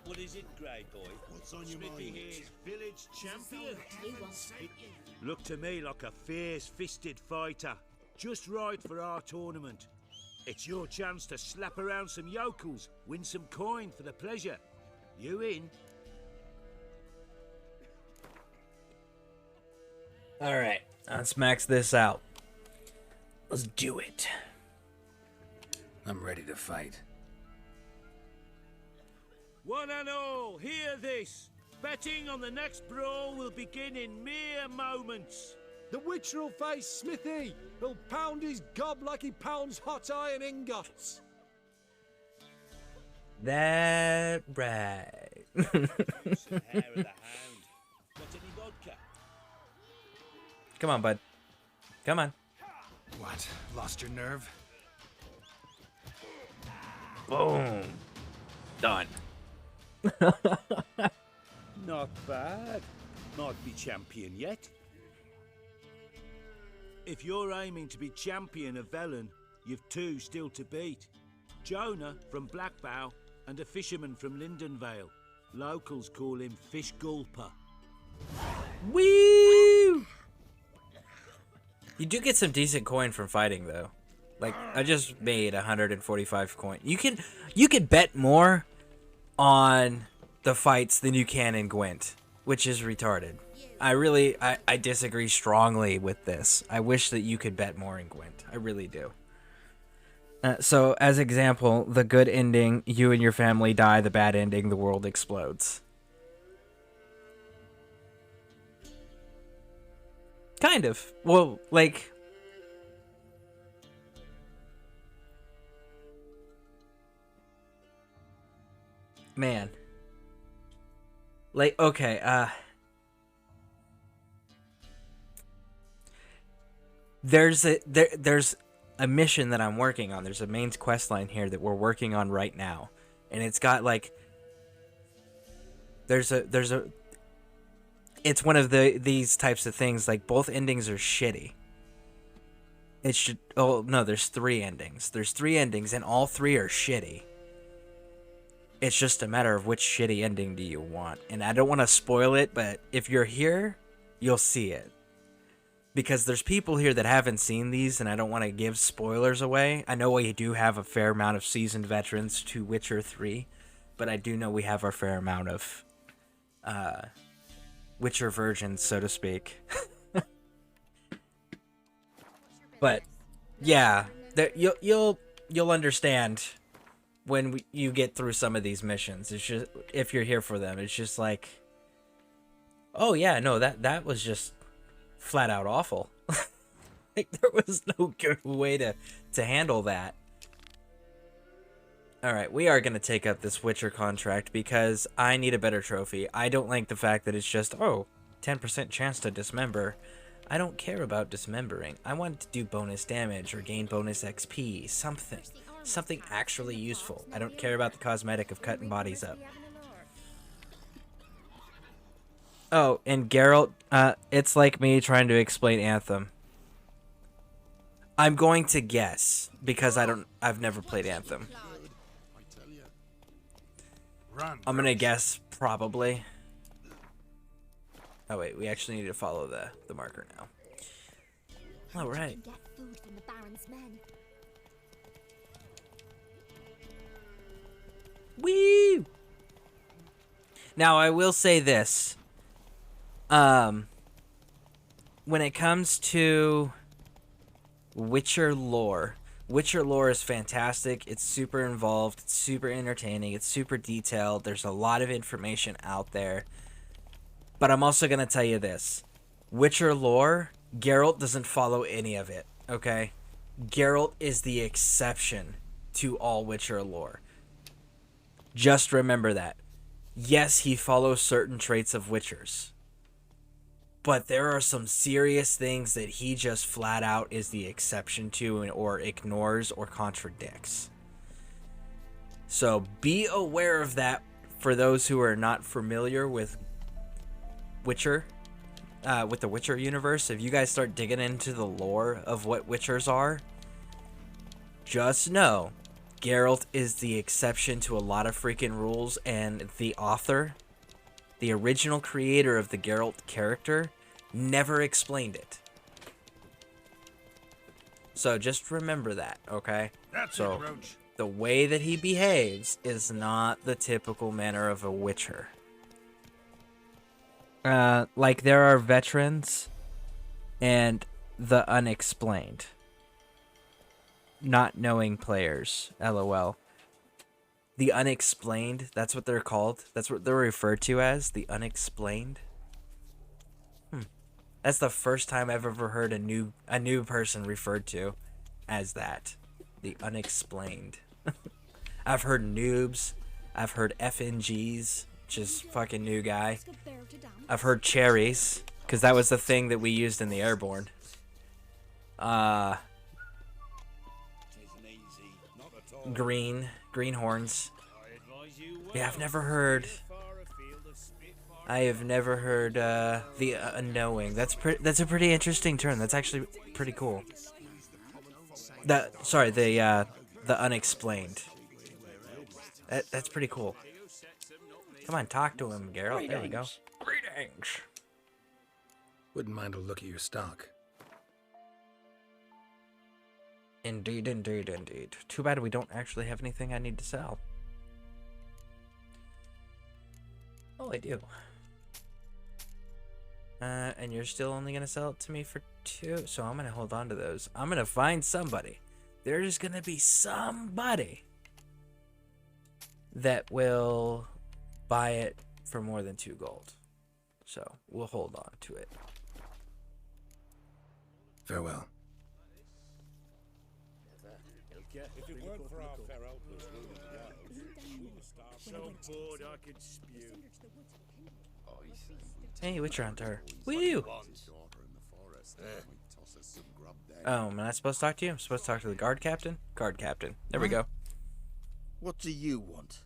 What is it, Grey Boy? What's on your Smithy mind? here's village champion. Look to me like a fierce-fisted fighter. Just right for our tournament. It's your chance to slap around some yokels, win some coin for the pleasure. You in? Alright, let's max this out. Let's do it. I'm ready to fight. One and all, hear this. Betting on the next brawl will begin in mere moments. The Witcher will face Smithy. He'll pound his gob like he pounds hot iron ingots. That right. Hair of the hound. Got any vodka? Come on, bud. Come on. What? Lost your nerve? Boom. Done. Not bad. Might be champion yet. If you're aiming to be champion of Velen, you've two still to beat. Jonah from Blackbow and a fisherman from Lindenvale. Locals call him Fish Gulper. Woo! You do get some decent coin from fighting, though. Like, I just made 145 coin. You can bet more on the fights than you can in Gwent, which is retarded. I disagree strongly with this. I wish that you could bet more in Gwent. I really do. So, as example, the good ending, you and your family die. The bad ending, the world explodes. Kind of. Well, like... Man. Like, okay, there's a mission that I'm working on. There's a main quest line here that we're working on right now. And it's got, like... There's a... It's one of these types of things, like, both endings are shitty. It should... Oh, no, there's 3 endings. There's 3 endings, and all 3 are shitty. It's just a matter of which shitty ending do you want. And I don't want to spoil it, but if you're here, you'll see it. Because there's people here that haven't seen these, and I don't want to give spoilers away. I know we do have a fair amount of seasoned veterans to Witcher 3, but I do know we have our fair amount of Witcher virgins, so to speak. But yeah, you'll understand when you get through some of these missions. It's just, if you're here for them, it's just like, oh yeah, no, that was just flat out awful. Like, there was no good way to handle that. Alright, we are going to take up this Witcher contract because I need a better trophy. I don't like the fact that it's just, oh, 10% chance to dismember. I don't care about dismembering. I want to do bonus damage or gain bonus XP, something. Something actually useful. I don't care about the cosmetic of cutting bodies up. Oh, and Geralt, it's like me trying to explain Anthem. I'm going to guess because I've never played Anthem. I'm gonna guess probably. Oh wait, we actually need to follow the marker now. All right. Woo! Now I will say this. When it comes to Witcher lore is fantastic. It's super involved, it's super entertaining, it's super detailed. There's a lot of information out there. But I'm also going to tell you this. Witcher lore, Geralt doesn't follow any of it, okay? Geralt is the exception to all Witcher lore. Just remember that. Yes, he follows certain traits of Witchers. But there are some serious things that he just flat out is the exception to, or ignores or contradicts. So be aware of that for those who are not familiar with Witcher, with the Witcher universe. If you guys start digging into the lore of what Witchers are, just know Geralt is the exception to a lot of freaking rules, and the author, the original creator of the Geralt character, never explained it. So just remember that, okay? So it, Roach. The way that he behaves is not the typical manner of a Witcher. Like, there are veterans and the unexplained. Not knowing players, LOL. The unexplained, that's what they're called. That's what they're referred to as, the unexplained. That's the first time I've ever heard a new person referred to as that. The unexplained. I've heard noobs. I've heard FNGs, which is fucking new guy. I've heard cherries, because that was the thing that we used in the Airborne. Greenhorns. Yeah, I have never heard the unknowing. That's a pretty interesting term. That's actually pretty cool. The unexplained. That's pretty cool. Come on, talk to him, Geralt. There we go. Greetings. Wouldn't mind a look at your stock. Indeed, indeed, indeed. Too bad we don't actually have anything I need to sell. Oh, I do. And you're still only gonna sell it to me for 2, so I'm gonna hold on to those. I'm gonna find somebody. There's gonna be somebody that will buy it for more than 2 gold. So we'll hold on to it. Farewell. If it weren't for our feral plus so bored I could spew. Hey, Witcher Hunter. Woo! Oh, am I supposed to talk to you? I'm supposed to talk to the guard captain? Guard captain. There we go. What do you want?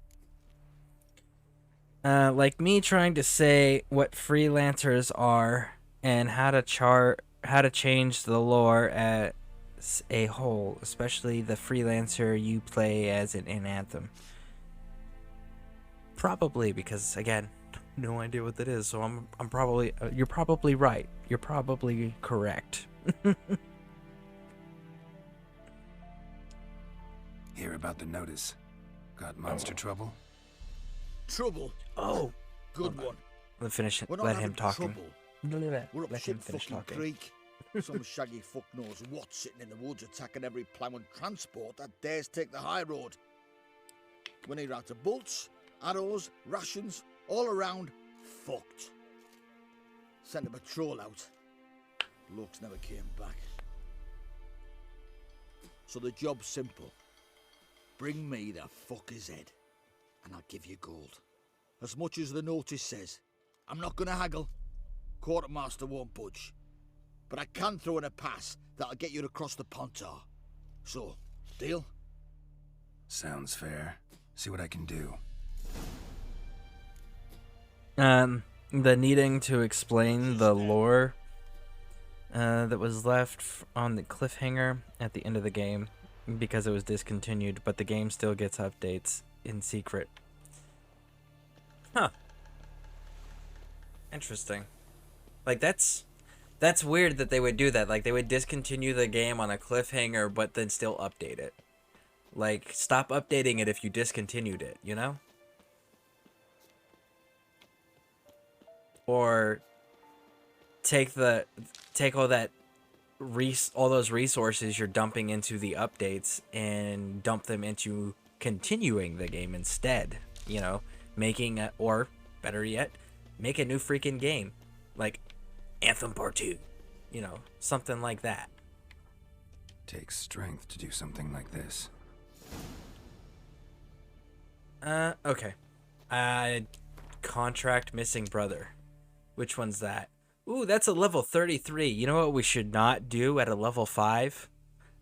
Like me trying to say what freelancers are and how to change the lore as a whole, especially the freelancer you play as in Anthem. Probably because again, no idea what that is, so I'm probably you're probably right. You're probably correct. Hear about the notice. Got monster trouble? Trouble? Oh, good one. Let finish. We're not Let having him talking. trouble. We're up Let him some finish fucking talking. creek. Some shaggy fuck knows what sitting in the woods attacking every plough and transport that dares take the high road. We need out of bolts, arrows, rations, all around fucked. Sent a patrol out. Looks never came back. So the job's simple. Bring me the fucker's head, and I'll give you gold. As much as the notice says. I'm not gonna haggle. Quartermaster won't budge. But I can throw in a pass that'll get you across the Pontar. So, deal? Sounds fair. See what I can do. The needing to explain the lore that was left on the cliffhanger at the end of the game because it was discontinued, but the game still gets updates in secret. Huh. Interesting. Like, that's weird that they would do that. Like, they would discontinue the game on a cliffhanger, but then still update it. Like, stop updating it if you discontinued it, you know? Or take all those resources you're dumping into the updates and dump them into continuing the game instead, you know, or better yet, make a new freaking game like Anthem Part 2, you know, something like that. Takes strength to do something like this. Okay. Contract missing brother. Which one's that? Ooh, that's a level 33. You know what we should not do at a level 5?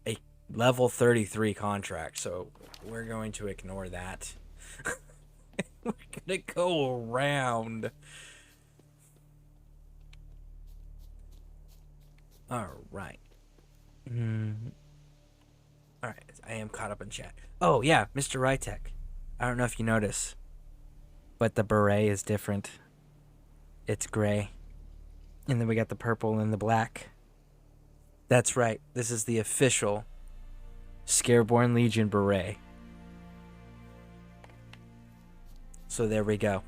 A level 33 contract. So we're going to ignore that. We're gonna go around. Alright. Alright, I am caught up in chat. Oh, yeah, Mr. Rytek. I don't know if you notice, but the beret is different. It's gray. And then we got the purple and the black. That's right. This is the official Scareborne Legion beret. So there we go.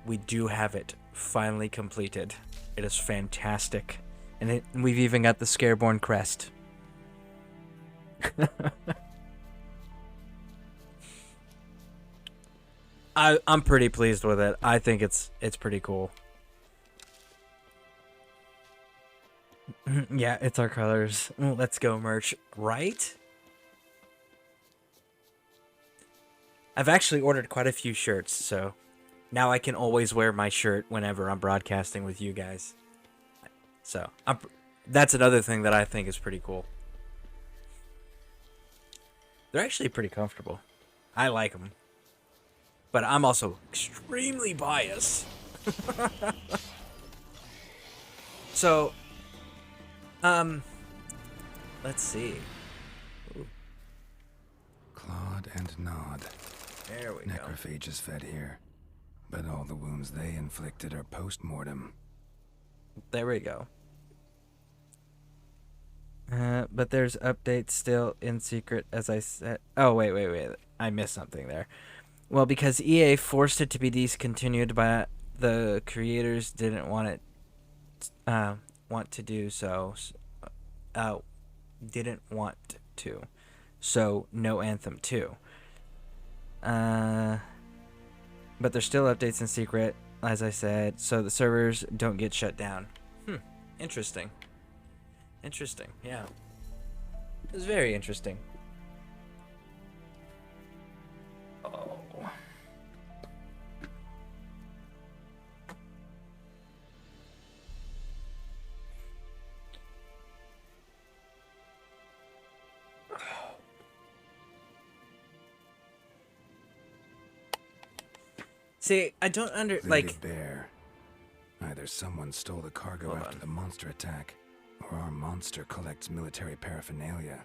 We do have it finally completed. It is fantastic. And we've even got the Scareborne crest. I'm pretty pleased with it. I think it's pretty cool. Yeah, it's our colors. Let's go, merch. Right? I've actually ordered quite a few shirts, so now I can always wear my shirt whenever I'm broadcasting with you guys. So, that's another thing that I think is pretty cool. They're actually pretty comfortable. I like them. But I'm also extremely biased. So, let's see. Ooh. Clawed and gnawed. There we go. Necrophages fed here. But all the wounds they inflicted are post-mortem. There we go. But there's updates still in secret, as I said. Oh, wait. I missed something there. Well, because EA forced it to be discontinued, but the creators didn't want to do so. Didn't want to. So, no Anthem 2. But there's still updates in secret, as I said, so the servers don't get shut down. Interesting. Interesting, yeah. It's very interesting. Oh. See, I don't Looted bear. Either someone stole the cargo after the monster attack, or our monster collects military paraphernalia.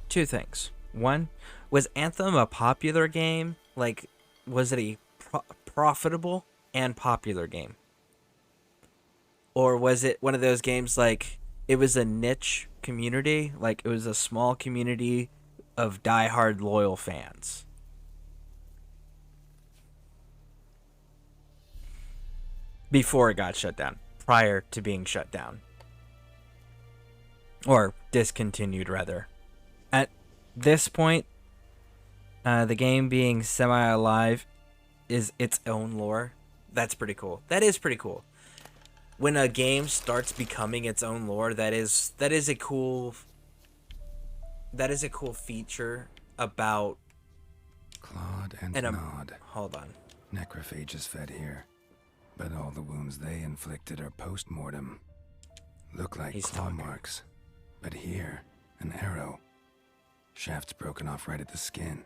Two things. One, was Anthem a popular game? Like, was it a profitable and popular game? Or was it one of those games like it was a niche community? Like, it was a small community of diehard loyal fans? Before it got shut down. Prior to being shut down. Or discontinued, rather. At this point, the game being semi-alive is its own lore. That's pretty cool. That is pretty cool. When a game starts becoming its own lore, that is a cool feature about Clawed and gnawed. Hold on. Necrophages fed here, but all the wounds they inflicted are post-mortem. Look like claw marks, but here, an arrow. Shaft's broken off right at the skin.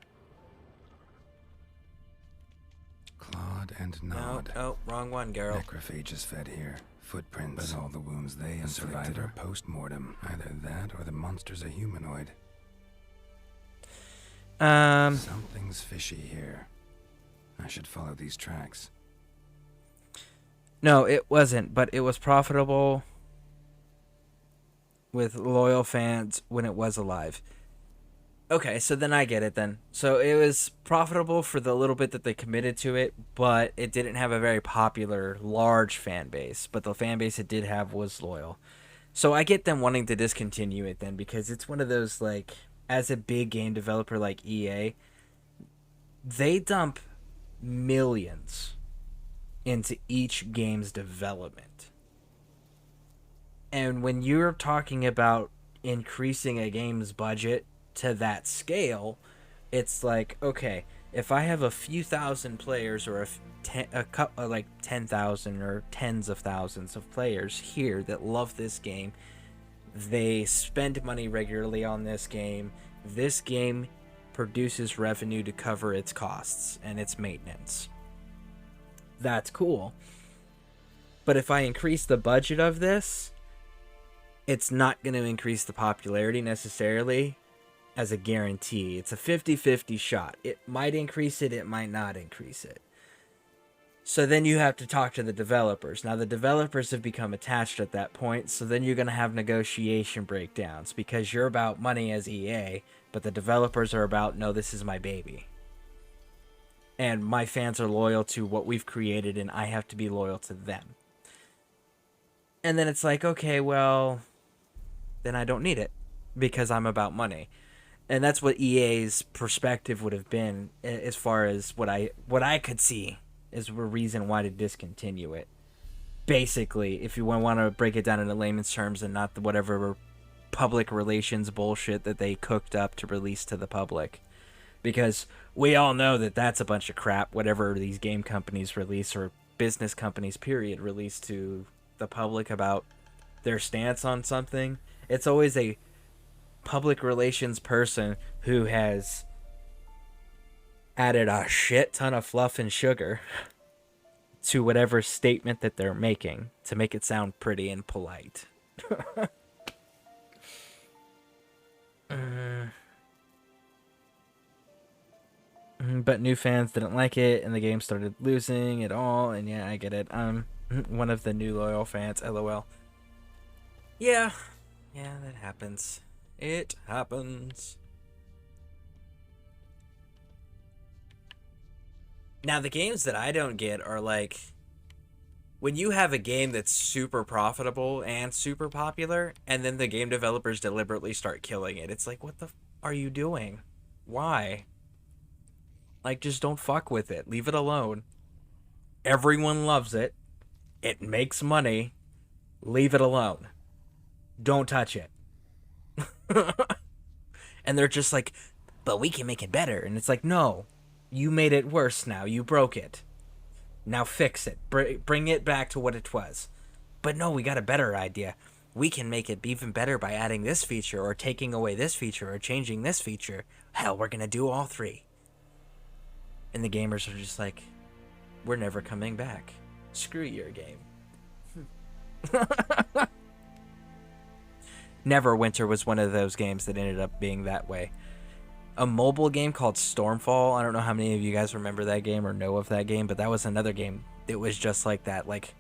Clawed and gnawed. Oh, wrong one, Geralt. Necrophages fed here. Footprints, but all the wounds they inflicted are post-mortem. Either that or the monster's a humanoid. Something's fishy here. I should follow these tracks. No, it wasn't, but it was profitable with loyal fans when it was alive. Okay, so then I get it then. So it was profitable for the little bit that they committed to it, but it didn't have a very popular, large fan base. But the fan base it did have was loyal. So I get them wanting to discontinue it then, because it's one of those, like, as a big game developer like EA, they dump millions into each game's development. And when you're talking about increasing a game's budget to that scale, it's like, okay, if I have a few thousand players or a couple, like 10,000 or tens of thousands of players here that love this game, they spend money regularly on this game produces revenue to cover its costs and its maintenance. That's cool. But if I increase the budget of this, it's not going to increase the popularity necessarily as a guarantee. It's a 50-50 shot. It might increase it, it might not increase it. So then you have to talk to the developers. Now the developers have become attached at that point, so then you're going to have negotiation breakdowns because you're about money as EA, but the developers are about, no, this is my baby. And my fans are loyal to what we've created, and I have to be loyal to them. And then it's like, okay, well, then I don't need it because I'm about money. And that's what EA's perspective would have been as far as what I could see is a reason why to discontinue it. Basically, if you want to break it down into layman's terms and not the whatever public relations bullshit that they cooked up to release to the public. Because we all know that that's a bunch of crap, whatever these game companies release or business companies, period, release to the public about their stance on something. It's always a public relations person who has added a shit ton of fluff and sugar to whatever statement that they're making to make it sound pretty and polite. But new fans didn't like it, and the game started losing it all, and yeah, I get it. I'm one of the new loyal fans, LOL. Yeah, that happens. It happens. Now, the games that I don't get are like, when you have a game that's super profitable and super popular, and then the game developers deliberately start killing it. It's like, what the are you doing? Why? Like, just don't fuck with it. Leave it alone. Everyone loves it. It makes money. Leave it alone. Don't touch it. And they're just like, but we can make it better. And it's like, no, you made it worse now. You broke it. Now fix it. Bring it back to what it was. But no, we got a better idea. We can make it even better by adding this feature or taking away this feature or changing this feature. Hell, we're going to do all three. And the gamers are just like, we're never coming back. Screw your game. Neverwinter was one of those games that ended up being that way. A mobile game called Stormfall. I don't know how many of you guys remember that game or know of that game, but that was another game. It was just like that. Like,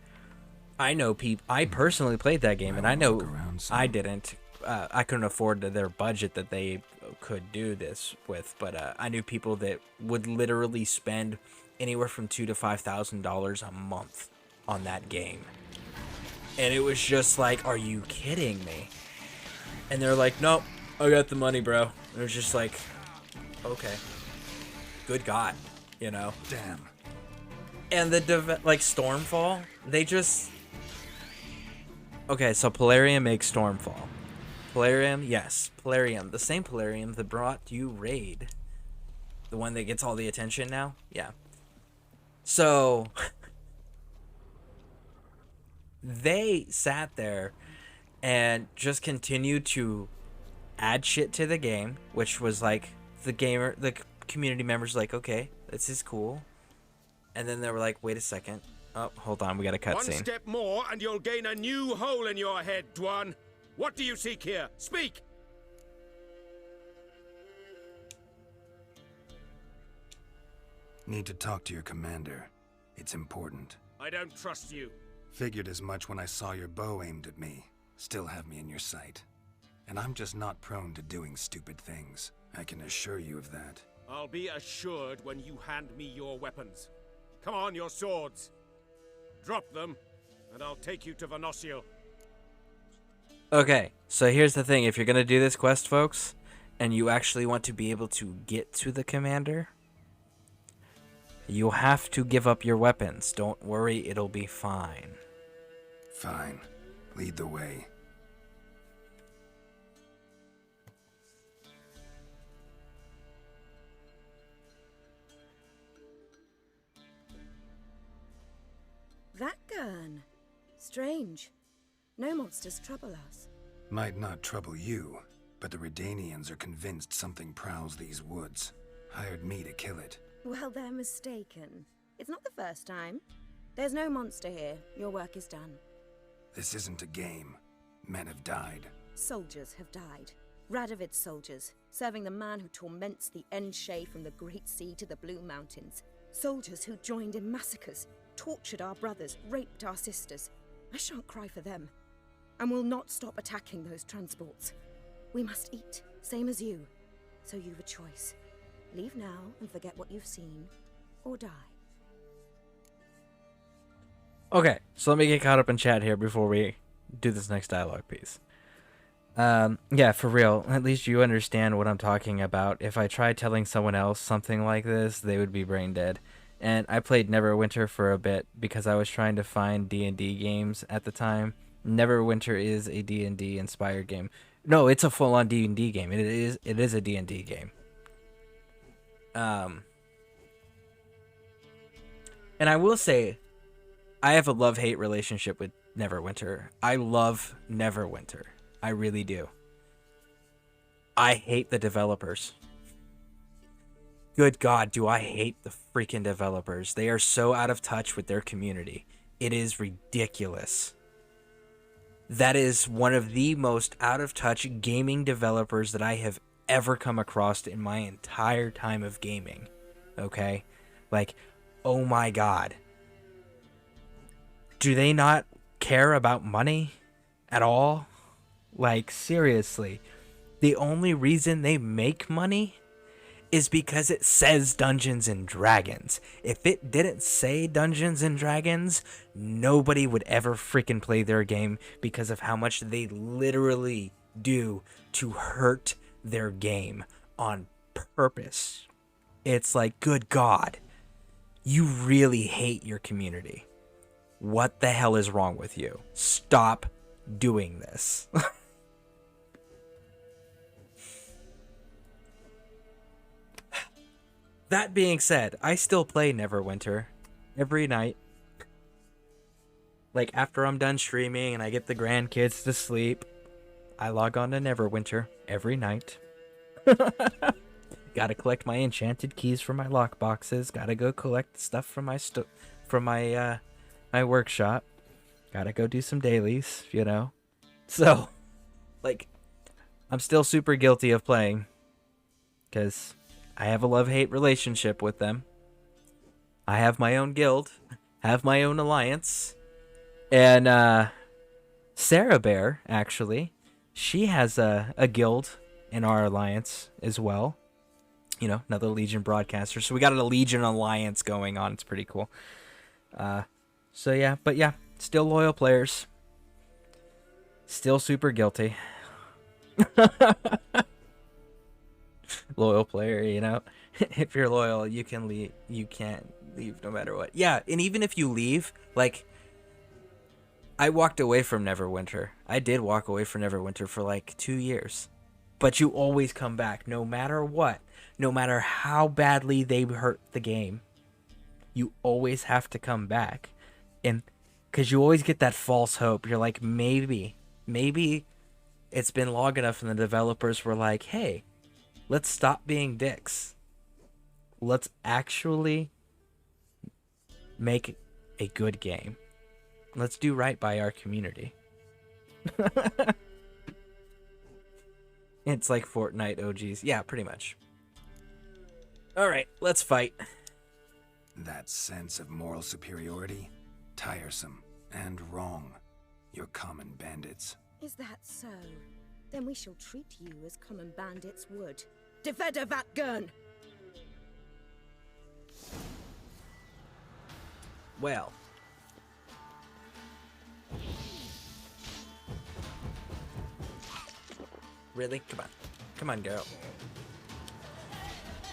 I know people. I personally played that game, and I know I didn't. I couldn't afford their budget that they could do this with, but I knew people that would literally spend anywhere from $2,000 to $5,000 a month on that game, and it was just like, are you kidding me? And they're like, nope, I got the money, bro. And it was just like, okay, good God, you know. Damn. And the like Stormfall, they just okay. So Polarium makes Stormfall. Polarium, yes, Polarium, the same Polarium that brought you Raid, the one that gets all the attention now. Yeah. So they sat there and just continued to add shit to the game, which was like the community members like, okay, this is cool. And then they were like, wait a second. Oh, hold on, we got a cutscene. One step more and you'll gain a new hole in your head, Dwan. What do you seek here? Speak! Need to talk to your commander. It's important. I don't trust you. Figured as much when I saw your bow aimed at me. Still have me in your sight. And I'm just not prone to doing stupid things. I can assure you of that. I'll be assured when you hand me your weapons. Come on, your swords. Drop them, and I'll take you to Venosio. Okay, so here's the thing. If you're going to do this quest, folks, and you actually want to be able to get to the commander, you have to give up your weapons. Don't worry, it'll be fine. Fine. Lead the way. That gun. Strange. No monsters trouble us. Might not trouble you, but the Redanians are convinced something prowls these woods. Hired me to kill it. Well, they're mistaken. It's not the first time. There's no monster here. Your work is done. This isn't a game. Men have died. Soldiers have died. Radovid's soldiers, serving the man who torments the Enshade from the Great Sea to the Blue Mountains. Soldiers who joined in massacres, tortured our brothers, raped our sisters. I shan't cry for them, and will not stop attacking those transports. We must eat, same as you. So you've a choice. Leave now and forget what you've seen, or die. Okay, so let me get caught up in chat here before we do this next dialogue piece. Yeah, for real, at least you understand what I'm talking about. If I tried telling someone else something like this, they would be brain dead. And I played Neverwinter for a bit because I was trying to find D&D games at the time. Neverwinter is a D&D inspired game. No, it's a full-on D&D game. It is a D&D game. And I will say, I have a love-hate relationship with Neverwinter. I love Neverwinter. I really do. I hate the developers. Good God, do I hate the freaking developers. They are so out of touch with their community. It is ridiculous. That is one of the most out of touch gaming developers that I have ever come across in my entire time of gaming. Okay? Like, oh my God. Do they not care about money at all? Like, seriously. The only reason they make money is because it says Dungeons and Dragons. If it didn't say Dungeons and Dragons, nobody would ever freaking play their game because of how much they literally do to hurt their game on purpose. It's like, good God, you really hate your community. What the hell is wrong with you? Stop doing this. That being said, I still play Neverwinter every night. Like, after I'm done streaming and I get the grandkids to sleep, I log on to Neverwinter every night. Gotta collect my enchanted keys for my lock boxes. Gotta go collect stuff from my my workshop. Gotta go do some dailies, you know. So, like, I'm still super guilty of playing, because I have a love-hate relationship with them. I have my own guild, have my own alliance, and Sarah Bear, actually, she has a guild in our alliance as well. You know, another Legion broadcaster. So we got a Legion alliance going on. It's pretty cool. So yeah, but yeah, still loyal players. Still super guilty. Loyal player, you know. If you're loyal, you can leave. You can't leave no matter what. Yeah, and even if you leave, like, I walked away from Neverwinter. I did walk away from Neverwinter for like 2 years. But you always come back, no matter what. No matter how badly they hurt the game. You always have to come back. And because you always get that false hope. You're like, maybe it's been long enough and the developers were like, hey, let's stop being dicks. Let's actually make a good game. Let's do right by our community. It's like Fortnite OGs. Yeah, pretty much. Alright, let's fight. That sense of moral superiority? Tiresome and wrong. You're common bandits. Is that so? Then we shall treat you as common bandits would. Defender that gun! Well. Really? Come on. Come on, girl.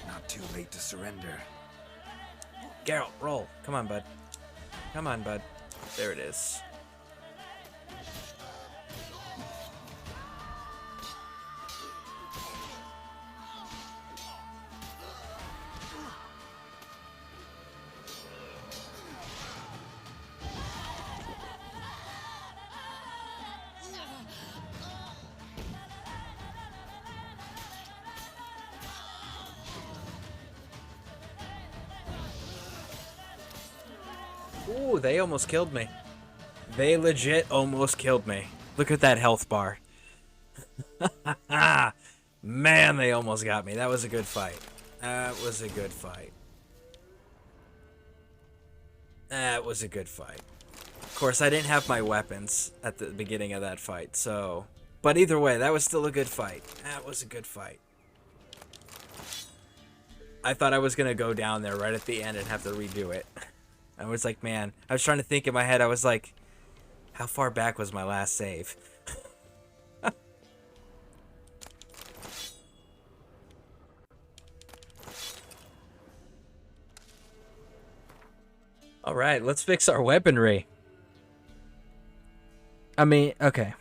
Not too late to surrender. Geralt, roll. Come on, bud. Come on, bud. There it is. Ooh, they almost killed me. They legit almost killed me. Look at that health bar. Man, they almost got me. That was a good fight. That was a good fight. That was a good fight. Of course, I didn't have my weapons at the beginning of that fight, so... But either way, that was still a good fight. That was a good fight. I thought I was going to go down there right at the end and have to redo it. I was like, man, I was trying to think in my head. I was like, how far back was my last save? All right, let's fix our weaponry. I mean, okay.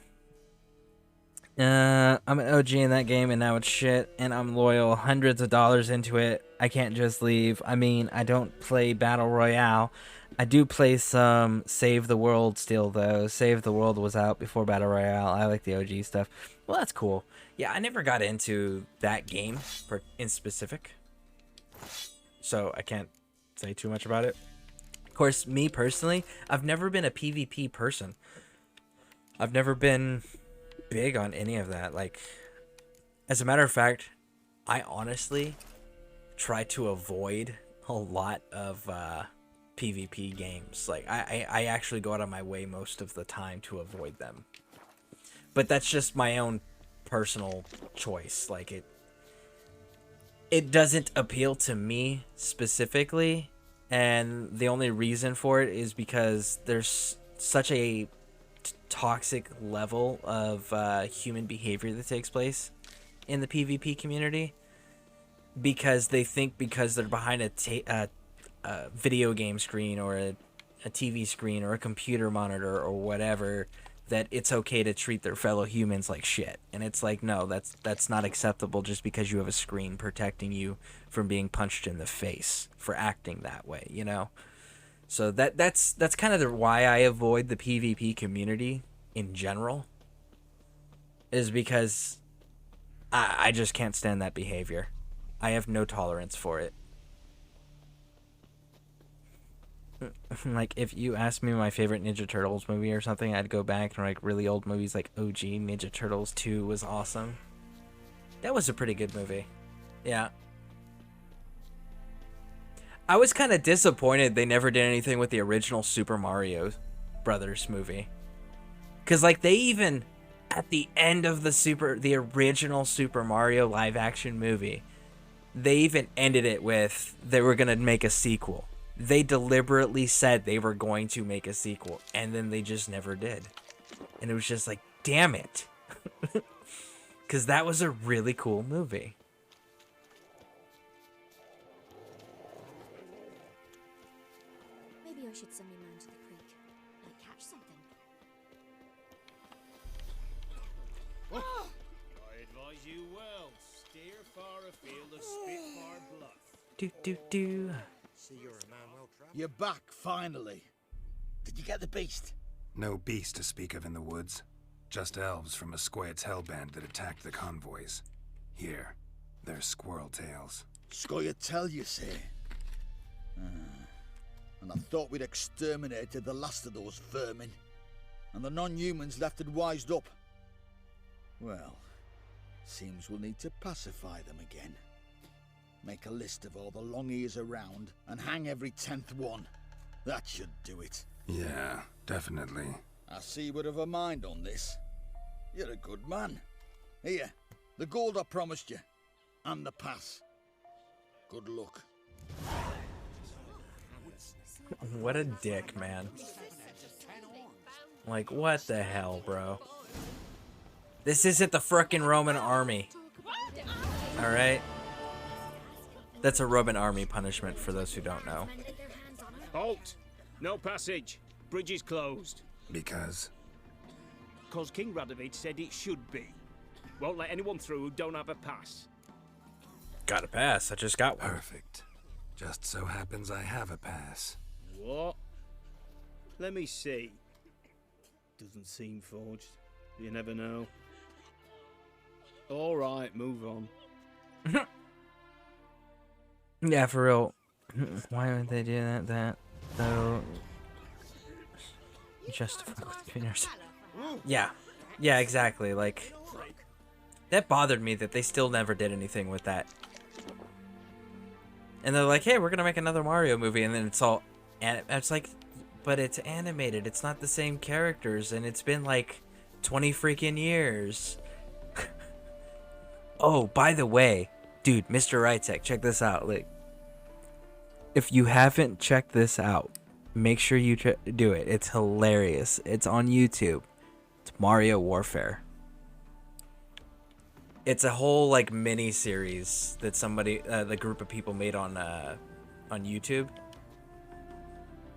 I'm an OG in that game, and now it's shit, and I'm loyal hundreds of dollars into it. I can't just leave. I mean, I don't play Battle Royale. I do play some Save the World still, though. Save the World was out before Battle Royale. I like the OG stuff. Well, that's cool. Yeah, I never got into that game in specific, so I can't say too much about it. Of course, me personally, I've never been a PvP person. I've never been big on any of that. Like, as a matter of fact, I honestly try to avoid a lot of PvP games. Like, I actually go out of my way most of the time to avoid them. But that's just my own personal choice. Like, it doesn't appeal to me specifically, and the only reason for it is because there's such a toxic level of human behavior that takes place in the PvP community, because they think because they're behind a video game screen or a TV screen or a computer monitor or whatever, that it's okay to treat their fellow humans like shit. And it's like, no, that's not acceptable just because you have a screen protecting you from being punched in the face for acting that way, you know? So that's kind of why I avoid the PvP community in general, is because I just can't stand that behavior. I have no tolerance for it. Like, if you asked me my favorite Ninja Turtles movie or something, I'd go back and like really old movies like OG Ninja Turtles 2 was awesome. That was a pretty good movie. Yeah. I was kind of disappointed they never did anything with the original Super Mario Brothers movie. Cause like they even at the end of the original Super Mario live action movie, they even ended it with they were gonna make a sequel. They deliberately said they were going to make a sequel, and then they just never did. And it was just like, damn it. Because that was a really cool movie. Maybe I should send my man to the creek. Might catch something. I advise you well. Steer far afield of Spitfire Bluff. Do. See, you're a man well traveled. You're back, finally. Did you get the beast? No beast to speak of in the woods. Just elves from a Squared's hellband that attacked the convoys. Here, they're squirrel tails. Scoia tell, you say? And I thought we'd exterminated the last of those vermin. And the non-humans left it wised up. Well, seems we'll need to pacify them again. Make a list of all the long ears around and hang every 10th one. That should do it. Yeah, definitely. I see you would have a mind on this. You're a good man. Here, the gold I promised you. And the pass. Good luck. What a dick, man. Like, what the hell, bro? This isn't the frickin' Roman army. Alright? That's a Roman army punishment for those who don't know. Halt! No passage. Bridge is closed. Because? Because King Radovid said it should be. Won't let anyone through who don't have a pass. Got a pass. I just got one. Perfect. Just so happens I have a pass. What? Let me see. Doesn't seem forged. You never know. All right, move on. Yeah, for real. Why would they do that? Though. Justify with spinners. Yeah. Yeah, exactly. Like, that bothered me that they still never did anything with that. And they're like, hey, we're gonna make another Mario movie, and then it's all... it's like, but it's animated. It's not the same characters, and it's been like 20 freaking years. Oh, by the way, dude, Mr. Rightek, check this out. Like, if you haven't checked this out, make sure you do it. It's hilarious. It's on YouTube. It's Mario Warfare. It's a whole like mini series that somebody, the group of people made on YouTube.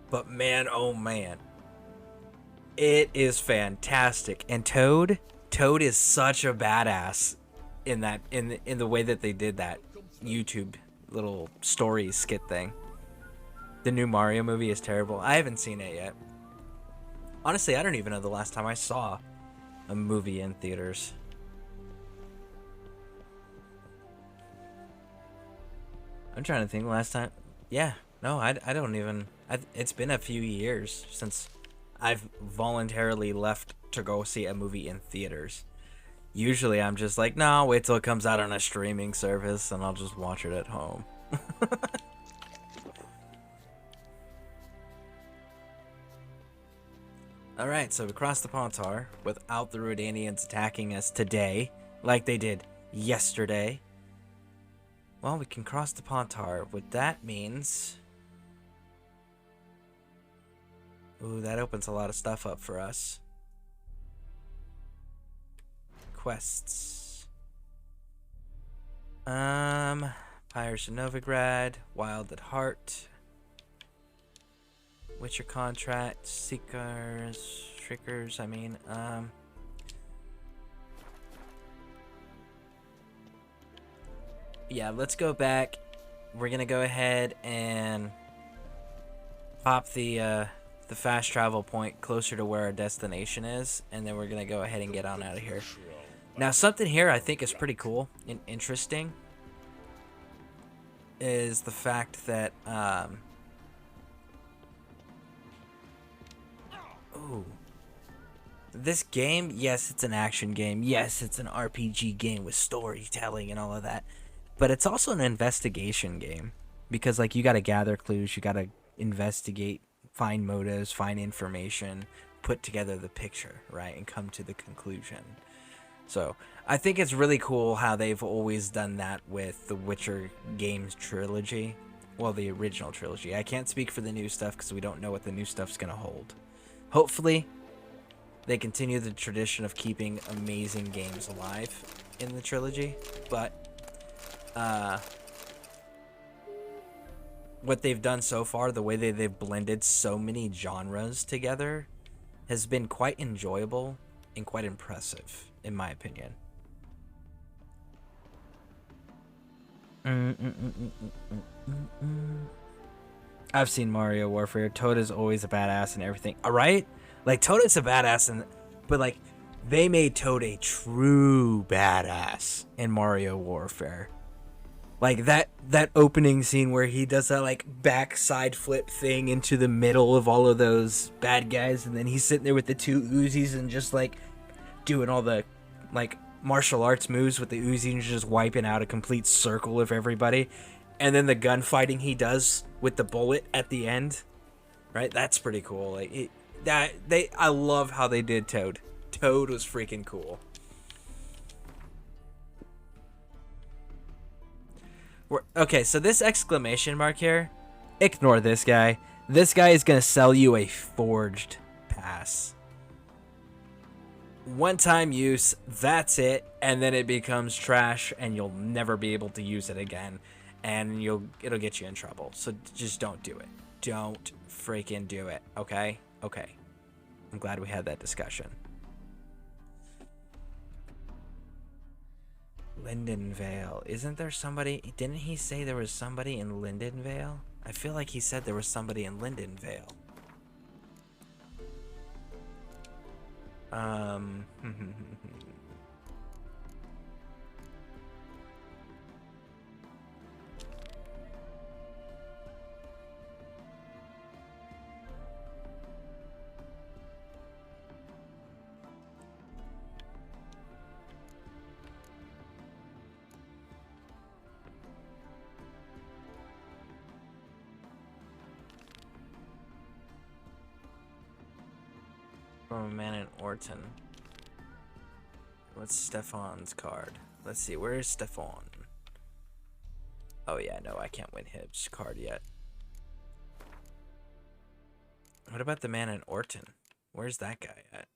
But man, oh man, it is fantastic. And Toad is such a badass in that in the way that they did that YouTube little story skit thing. The new Mario movie is terrible. I haven't seen it yet. Honestly, I don't even know the last time I saw a movie in theaters. I'm trying to think last time. Yeah, no, I don't even... it's been a few years since I've voluntarily left to go see a movie in theaters. Usually I'm just like, no, wait till it comes out on a streaming service and I'll just watch it at home. Alright, so we crossed the Pontar without the Rodanians attacking us today, like they did yesterday. Well, we can cross the Pontar. What that means... Ooh, that opens a lot of stuff up for us. Quests. Pirates of Novigrad, Wild at Heart, Witcher Contract, Shriekers, I mean, yeah, let's go back. We're gonna go ahead and pop the fast travel point closer to where our destination is, and then we're gonna go ahead and get on out of here. Now, something here I think is pretty cool and interesting is the fact that, ooh, this game, yes, it's an action game. Yes, it's an RPG game with storytelling and all of that. But it's also an investigation game. Because, like, you gotta gather clues, you gotta investigate, find motives, find information, put together the picture, right? And come to the conclusion. So, I think it's really cool how they've always done that with the Witcher games trilogy. Well, the original trilogy. I can't speak for the new stuff because we don't know what the new stuff's gonna hold. Hopefully, they continue the tradition of keeping amazing games alive in the trilogy, but what they've done so far, the way that they've blended so many genres together, has been quite enjoyable and quite impressive, in my opinion. I've seen Mario Warfare. Toad is always a badass and everything. Alright? Like, Toad is a badass, but, like, they made Toad a true badass in Mario Warfare. Like, that opening scene where he does that, like, backside flip thing into the middle of all of those bad guys, and then he's sitting there with the two Uzis and just, like, doing all the, like, martial arts moves with the Uzi and just wiping out a complete circle of everybody. And then the gunfighting he does with the bullet at the end, right? That's pretty cool. Like, I love how they did Toad. Toad was freaking cool. Okay, so this exclamation mark here, ignore this guy. This guy is going to sell you a forged pass. One-time use, that's it, and then it becomes trash, and you'll never be able to use it again, and it'll get you in trouble. So just don't do it. Don't freaking do it, okay? Okay. I'm glad we had that discussion. Lindenvale. Isn't there somebody... Didn't he say there was somebody in Lindenvale? I feel like he said there was somebody in Lindenvale. From a man in Orton. What's Stefan's card? Let's see, where is Stefan? Oh yeah, no, I can't win his card yet. What about the man in Orton? Where's that guy at?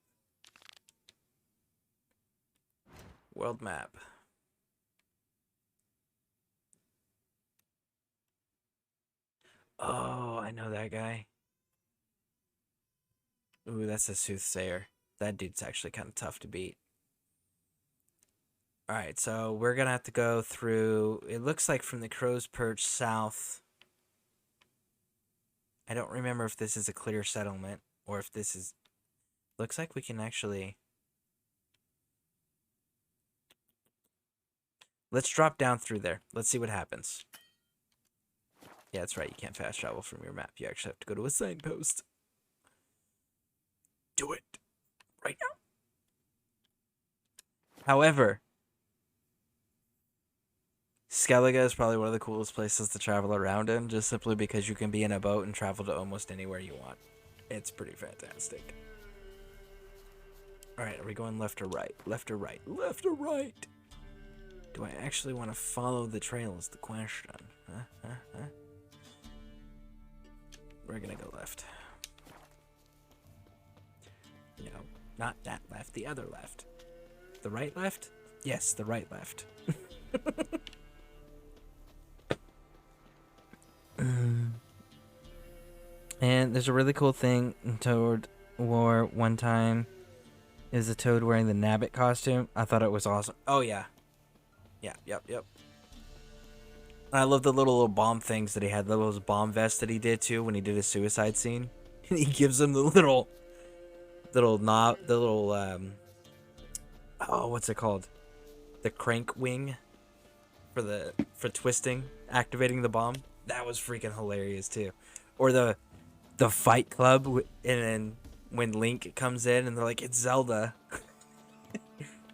World map. Oh, I know that guy. Ooh, that's a soothsayer. That dude's actually kind of tough to beat. Alright, so we're gonna have to go through... It looks like from the Crow's Perch south. I don't remember if this is a clear settlement, or if this is... Looks like we can actually... Let's drop down through there. Let's see what happens. Yeah, that's right. You can't fast travel from your map. You actually have to go to a signpost. Do it. Right now. However, Skellige is probably one of the coolest places to travel around in, just simply because you can be in a boat and travel to almost anywhere you want. It's pretty fantastic. Alright, are we going left or right? Left or right? Left or right? Do I actually want to follow the trail is the question. We're gonna go left. No, not that left, the other left. The right left? Yes, the right left. And there's a really cool thing in Toad wore one time. Is a Toad wearing the Nabbit costume. I thought it was awesome. Oh, yeah. Yep. I love the little bomb things that he had. The little bomb vest that he did, too, when he did his suicide scene. And he gives him the little knob, the little, oh, what's it called? The crank wing for twisting, activating the bomb. That was freaking hilarious, too. Or the Fight Club, and then when Link comes in and they're like, it's Zelda.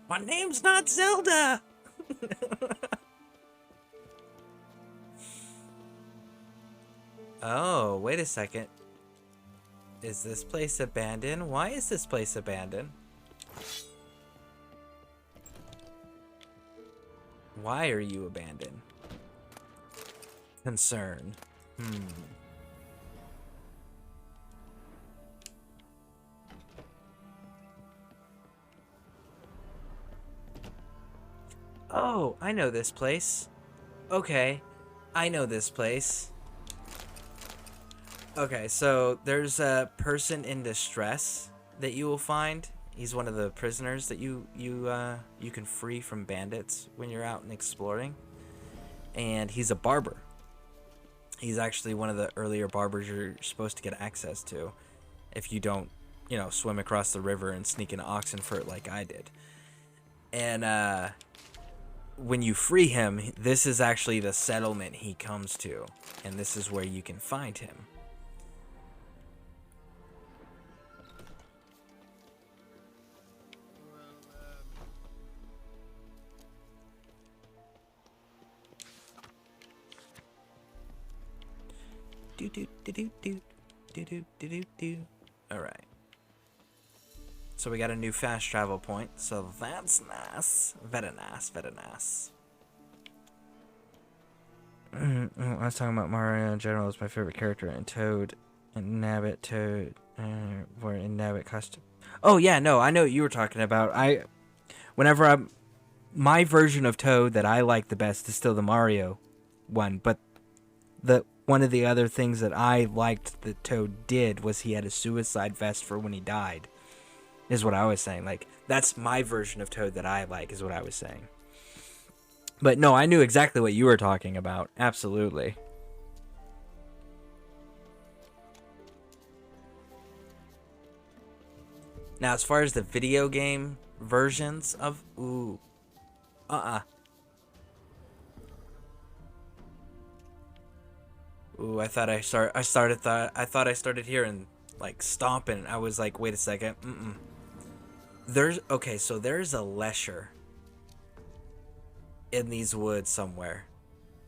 My name's not Zelda! Oh, wait a second. Is this place abandoned? Why is this place abandoned? Why are you abandoned? Concern. Oh, I know this place. Okay, I know this place. Okay, so there's a person in distress that you will find. He's one of the prisoners that you can free from bandits when you're out and exploring. And he's a barber. He's actually one of the earlier barbers you're supposed to get access to if you don't, swim across the river and sneak into Oxenfurt like I did. And when you free him, this is actually the settlement he comes to, and this is where you can find him. Alright. So we got a new fast travel point, so that's nice. Very nice. I was talking about Mario in general as my favorite character, and Toad and Nabbit. Toad were in Nabbit costume. Oh yeah, no, I know what you were talking about. My version of Toad that I like the best is still the Mario one, but one of the other things that I liked that Toad did was he had a suicide vest for when he died, is what I was saying. Like, that's my version of Toad that I like, is what I was saying. But no, I knew exactly what you were talking about. Absolutely. Now, as far as the video game versions of... Ooh. Ooh, I thought I started hearing like stomping. I was like, wait a second. There's a lesher in these woods somewhere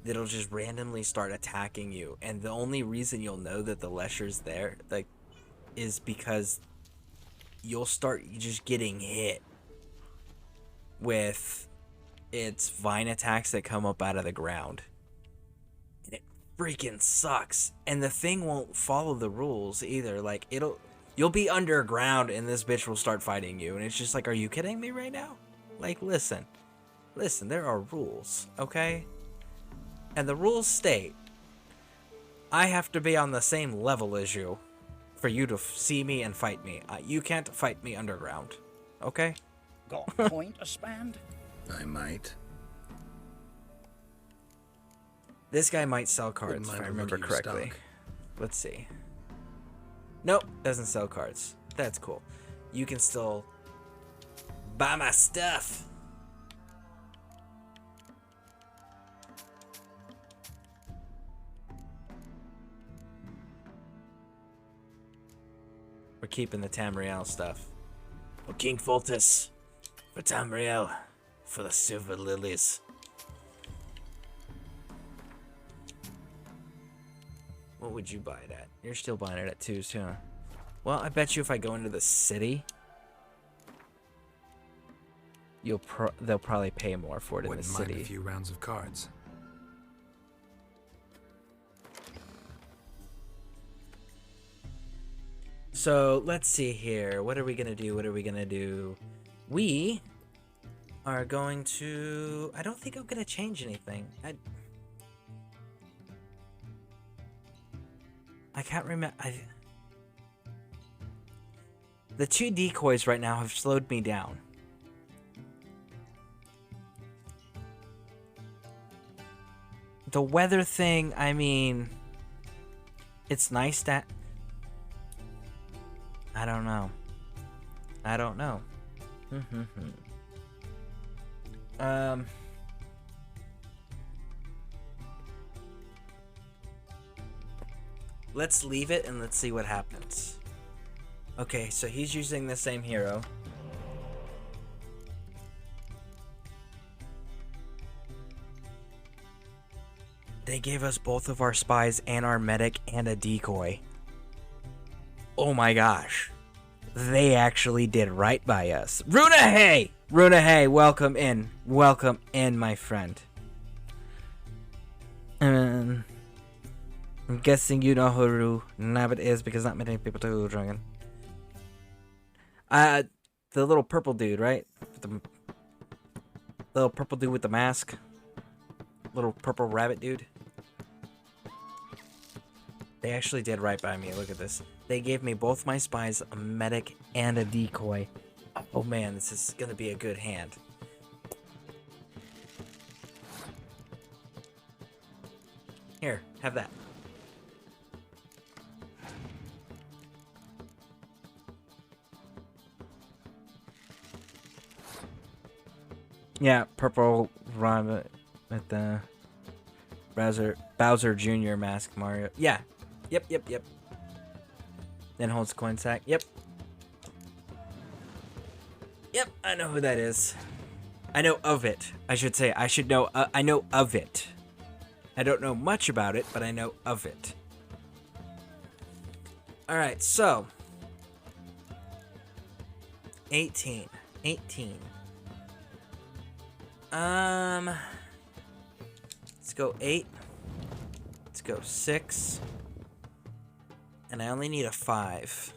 that'll just randomly start attacking you, and the only reason you'll know that the lesher's there, like, is because you'll start just getting hit with its vine attacks that come up out of the ground. Freaking sucks. And the thing won't follow the rules either. Like, you'll be underground and this bitch will start fighting you, and it's just like, are you kidding me right now? Like, listen, there are rules, okay? And the rules state I have to be on the same level as you for you to see me and fight me. You can't fight me underground, okay? Got a point to spend? I might. This guy might sell cards, if I remember correctly. Let's see. Nope, doesn't sell cards. That's cool. You can still buy my stuff. We're keeping the Tamriel stuff. Oh, King Foltest for Tamriel, for the silver lilies. What would you buy it at? You're still buying it at 2, too. Well, I bet you if I go into the city... they'll probably pay more for it in the Wouldn't mind city. a few rounds of cards. So let's see here. What are we gonna do? What are we gonna do? We are going to. I don't think I'm gonna change anything. I can't remember. The 2 decoys right now have slowed me down. The weather thing, I mean, it's nice that. I don't know. I don't know. Let's leave it and let's see what happens. Okay, so he's using the same hero. They gave us both of our spies and our medic and a decoy. Oh my gosh. They actually did right by us. Runahay! Runahay, welcome in. Welcome in, my friend. I'm guessing you know who Nabbit is because not many people do, Dragon. The little purple dude, right? The little purple dude with the mask. Little purple rabbit dude. They actually did right by me. Look at this. They gave me both my spies, a medic, and a decoy. Oh man, this is gonna be a good hand. Here, have that. Yeah, purple rabbit with the Bowser Jr. mask Mario. Yeah. Yep. Then holds coin sack. Yep, I know who that is. I know of it. I should say. I should know. I know of it. I don't know much about it, but I know of it. Alright, so. 18. Let's go 8. Let's go 6. And I only need a 5.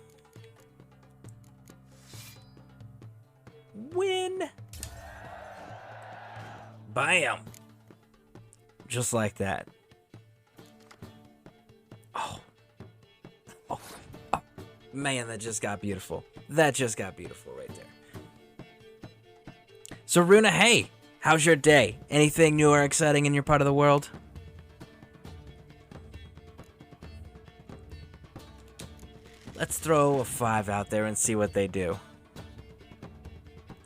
Win! Bam! Just like that. Oh. Man, that just got beautiful. That just got beautiful right there. So, Runa, hey! How's your day? Anything new or exciting in your part of the world? Let's throw a 5 out there and see what they do.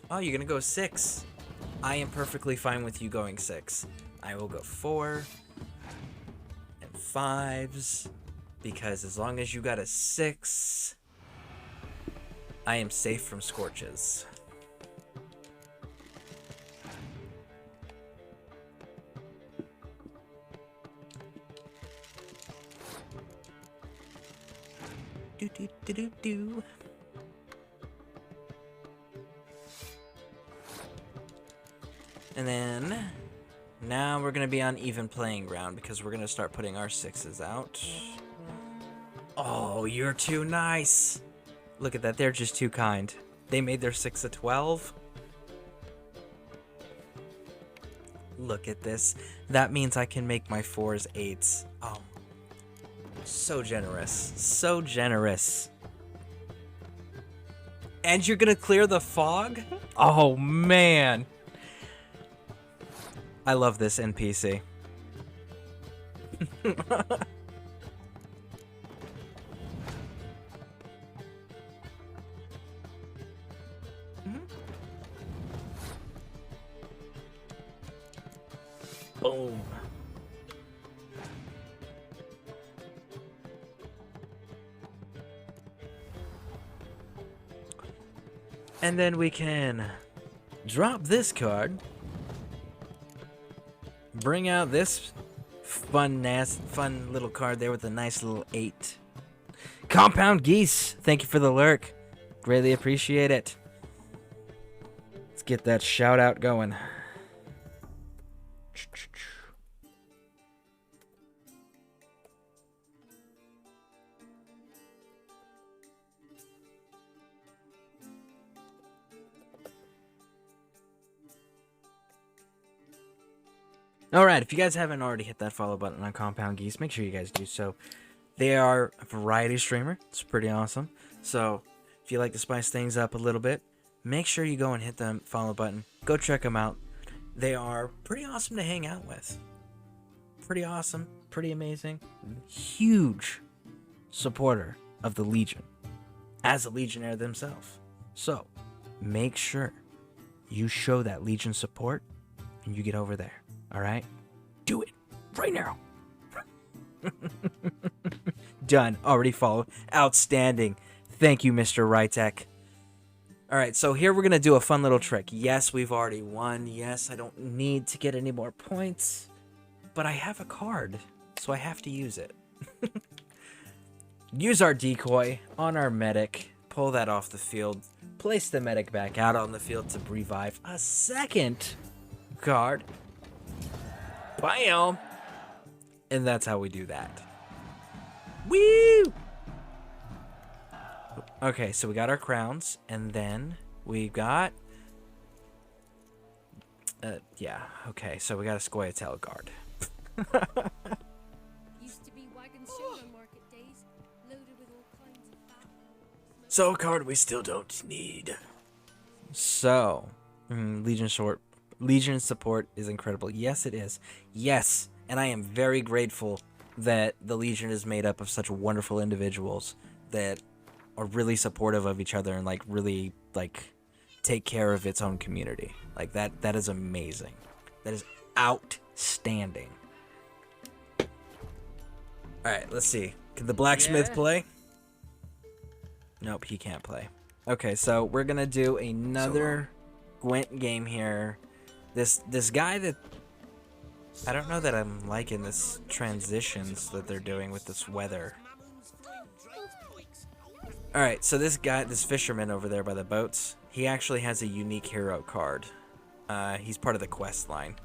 Oh, you're gonna go 6. I am perfectly fine with you going 6. I will go 4 and 5s because as long as you got a 6, I am safe from scorches. Do. And then now we're gonna be on even playing ground because we're gonna start putting our 6s out. Oh, you're too nice. Look at that, they're just too kind. They made their 6 a 12. Look at this. That means I can make my 4s 8s. Oh. So generous. So generous. And you're gonna clear the fog? Oh, man. I love this NPC. Boom. And then we can drop this card. Bring out this fun little card there with a nice little 8. Compound Geese, thank you for the lurk. Greatly appreciate it. Let's get that shout out going. Alright, if you guys haven't already hit that follow button on Compound Geese, make sure you guys do so. They are a variety streamer. It's pretty awesome. So, if you like to spice things up a little bit, make sure you go and hit the follow button. Go check them out. They are pretty awesome to hang out with. Pretty awesome. Pretty amazing. Huge supporter of the Legion. As a Legionnaire themselves. So, make sure you show that Legion support and you get over there. Alright? Do it. Right now. Done. Already followed. Outstanding. Thank you, Mr. Rytek. Alright, so here we're going to do a fun little trick. Yes, we've already won. Yes, I don't need to get any more points. But I have a card, so I have to use it. Use our decoy on our medic. Pull that off the field. Place the medic back out on the field to revive a second card. Bam! And that's how we do that. Woo! Okay, so we got our crowns, and then we got... yeah, okay, so we got a Scoia'tael guard. Used to be wagons shown on market days, loaded with all kinds of fat. So a card we still don't need. So, Legion support is incredible. Yes, it is. Yes, and I am very grateful that the Legion is made up of such wonderful individuals that are really supportive of each other and like really like take care of its own community. Like that is amazing. That is outstanding. All right, let's see. Can the blacksmith play? Nope, he can't play. Okay, so we're gonna do another Gwent game here. This guy that I don't know that I'm liking this transitions that they're doing with this weather. All right, so this guy, this fisherman over there by the boats, he actually has a unique hero card. He's part of the quest line.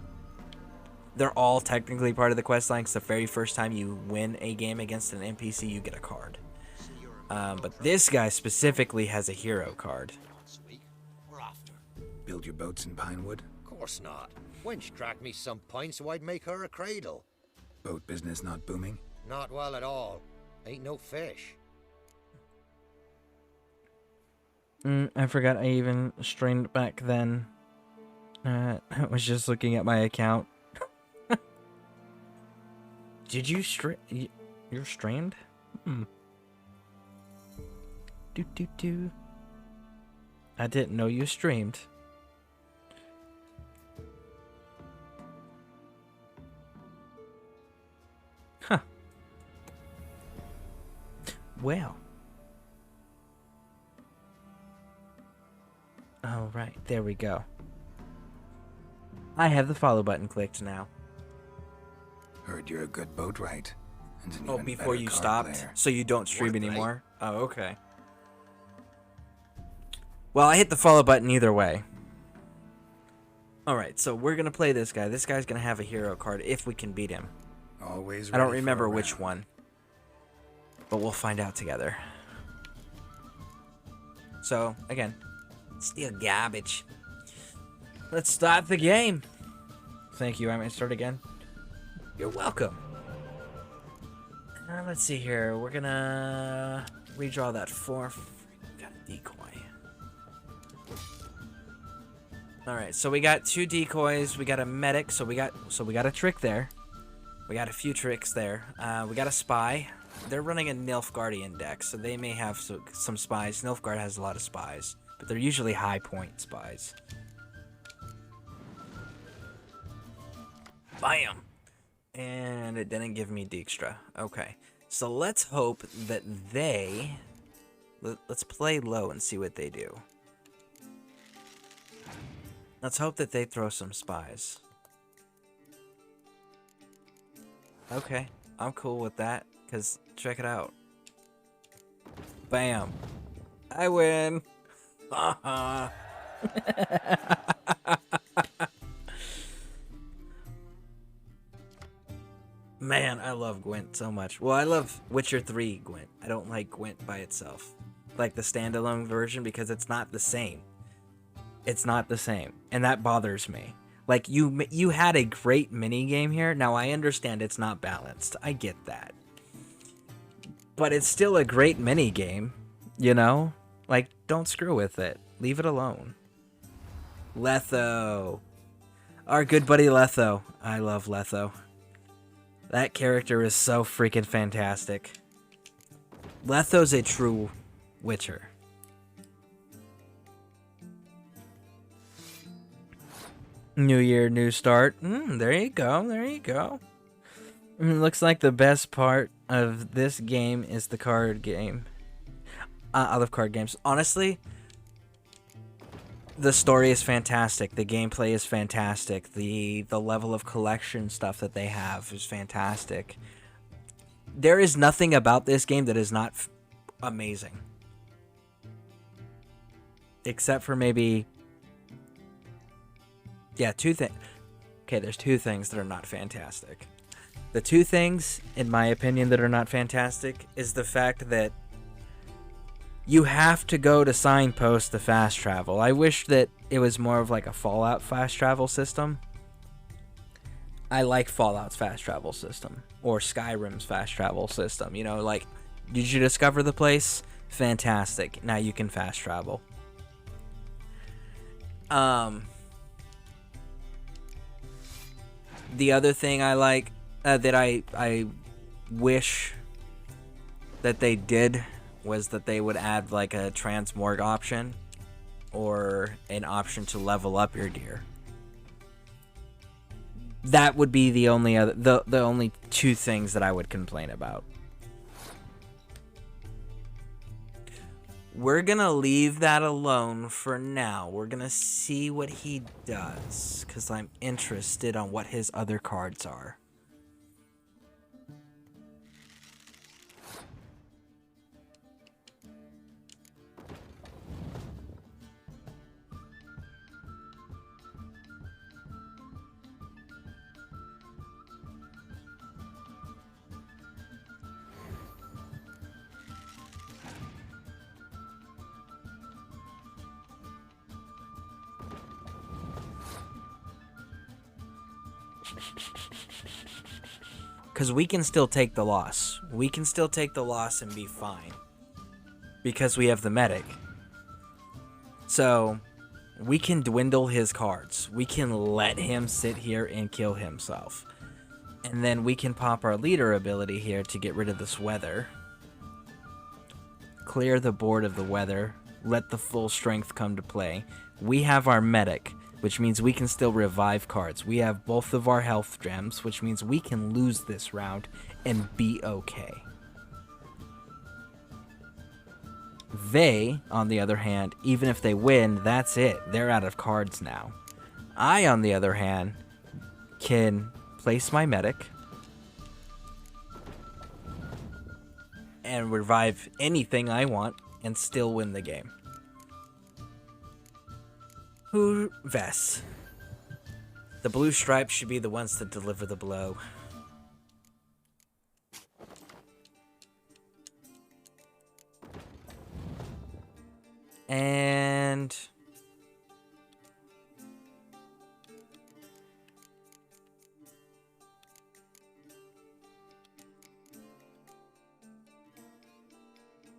They're all technically part of the quest line because the very first time you win a game against an NPC, you get a card. But this guy specifically has a hero card. Build your boats in pinewood? Of course not. Wench dragged me some pine so I'd make her a cradle. Boat business not booming? Not well at all. Ain't no fish. I forgot I even strained back then. I was just looking at my account. Did you you're strained? Do. I didn't know you streamed. Huh. Well. All right, there we go. I have the follow button clicked now. Heard you're a good boat right. Oh, before you stopped? Player. So you don't stream anymore? Oh, okay. Well, I hit the follow button either way. Alright, so we're gonna play this guy. This guy's gonna have a hero card if we can beat him. Always. I don't remember which one. But we'll find out together. So, again, still garbage. Let's start the game. Thank you. I might start again. You're welcome. Let's see here. We're gonna redraw that 4. Got a decoy. All right, so we got 2 decoys. We got a medic. So we got a trick there. We got a few tricks there. We got a spy. They're running a Nilfgaardian deck, so they may have some spies. Nilfgaard has a lot of spies, but they're usually high point spies. Bam! And it didn't give me Dijkstra. Okay. So let's hope that they... Let's play low and see what they do. Let's hope that they throw some spies. Okay. I'm cool with that, because check it out. Bam. I win. Haha. Man, I love Gwent so much. Well, I love Witcher 3 Gwent. I don't like Gwent by itself. Like the standalone version, because it's not the same. It's not the same. And that bothers me. Like, you had a great mini game here. Now, I understand it's not balanced. I get that. But it's still a great mini game, you know? Like, don't screw with it. Leave it alone. Letho. Our good buddy Letho. I love Letho. That character is so freaking fantastic. Letho's a true Witcher. New year, new start. There you go. There you go. Looks like the best part of this game is the card game. I love card games. Honestly, the story is fantastic. The gameplay is fantastic. The level of collection stuff that they have is fantastic. There is nothing about this game that is not amazing. Except for maybe... Yeah, two things. Okay, there's two things that are not fantastic. The two things, in my opinion, that are not fantastic is the fact that you have to go to signpost to fast travel. I wish that it was more of like a Fallout fast travel system. I like Fallout's fast travel system. Or Skyrim's fast travel system. You know, like, did you discover the place? Fantastic. Now you can fast travel. The other thing I like, that I wish that they did, was that they would add like a transmorg option or an option to level up your deer. That would be the only other, the only two things that I would complain about. We're gonna leave that alone for now. We're gonna see what he does, because I'm interested on what his other cards are. Because we can still take the loss. We can still take the loss and be fine. Because we have the medic. So, we can dwindle his cards. We can let him sit here and kill himself. And then we can pop our leader ability here to get rid of this weather. Clear the board of the weather. Let the full strength come to play. We have our medic, which means we can still revive cards. We have both of our health gems, which means we can lose this round and be okay. They, on the other hand, even if they win, that's it. They're out of cards now. I, on the other hand, can place my medic and revive anything I want and still win the game. Who Vess? The blue stripes should be the ones that deliver the blow. And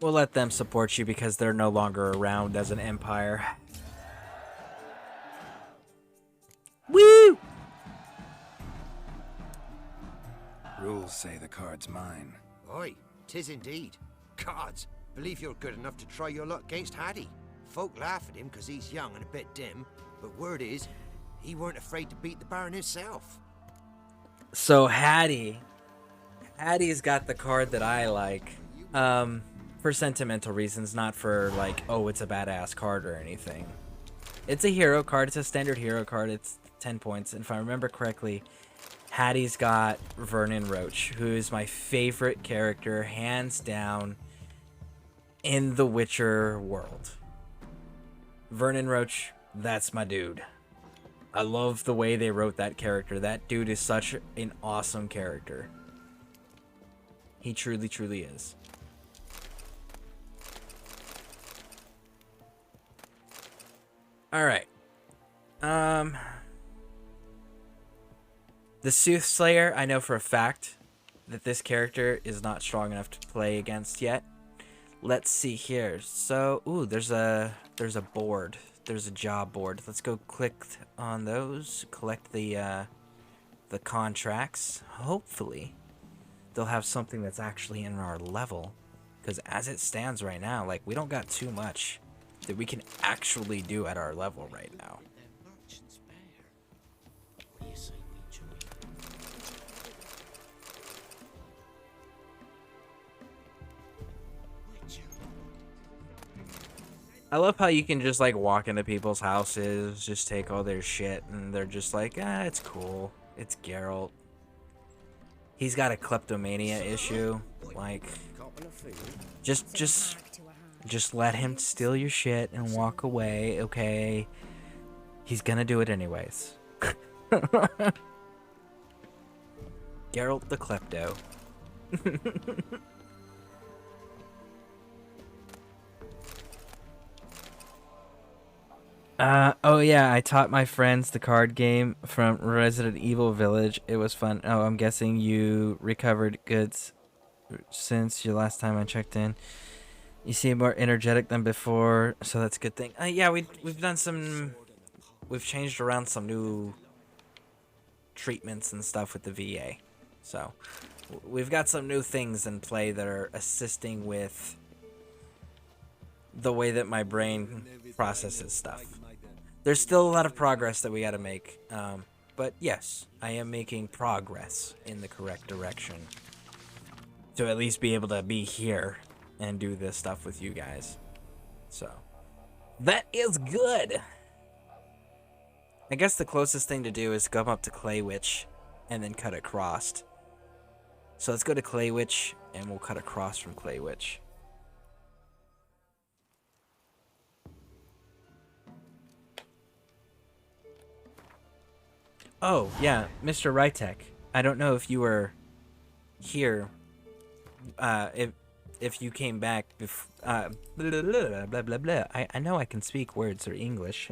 we'll let them support you because they're no longer around as an empire. Woo! Rules say the card's mine. Aye, 'tis indeed. Cards, believe you're good enough to try your luck against Hattie. Folk laugh at him because he's young and a bit dim, but word is, he weren't afraid to beat the Baron himself. So Hattie's got the card that I like, for sentimental reasons, not for like, oh, it's a badass card or anything. It's a hero card. It's a standard hero card. It's 10 points. And if I remember correctly, Hattie's got Vernon Roach, who is my favorite character, hands down, in the Witcher world. Vernon Roach That's my dude. I love the way they wrote that character. That dude is such an awesome character. He truly, truly is. Alright. The Soothsayer, I know for a fact that this character is not strong enough to play against yet. Let's see here. So, ooh, there's a board. There's a job board. Let's go click on those. Collect the contracts. Hopefully, they'll have something that's actually in our level. Because as it stands right now, like, we don't got too much that we can actually do at our level right now. I love how you can just, like, walk into people's houses, just take all their shit, and they're just like, ah, it's cool. It's Geralt. He's got a kleptomania issue. Like, just let him steal your shit and walk away, okay? He's gonna do it anyways. Geralt the Klepto. Oh yeah, I taught my friends the card game from Resident Evil Village. It was fun. Oh, I'm guessing you recovered goods since your last time I checked in. You seem more energetic than before, so that's a good thing. Yeah, we've done some... We've changed around some new treatments and stuff with the VA. So, we've got some new things in play that are assisting with the way that my brain processes stuff. There's still a lot of progress that we gotta make. But yes, I am making progress in the correct direction. To at least be able to be here and do this stuff with you guys. So, that is good. I guess the closest thing to do is come up to Clay Witch and then cut across. So let's go to Clay Witch and we'll cut across from Clay Witch. Oh, yeah, Mr. Rytek. I don't know if you were here. If you came back blah, blah, blah, blah. I know I can speak words or English.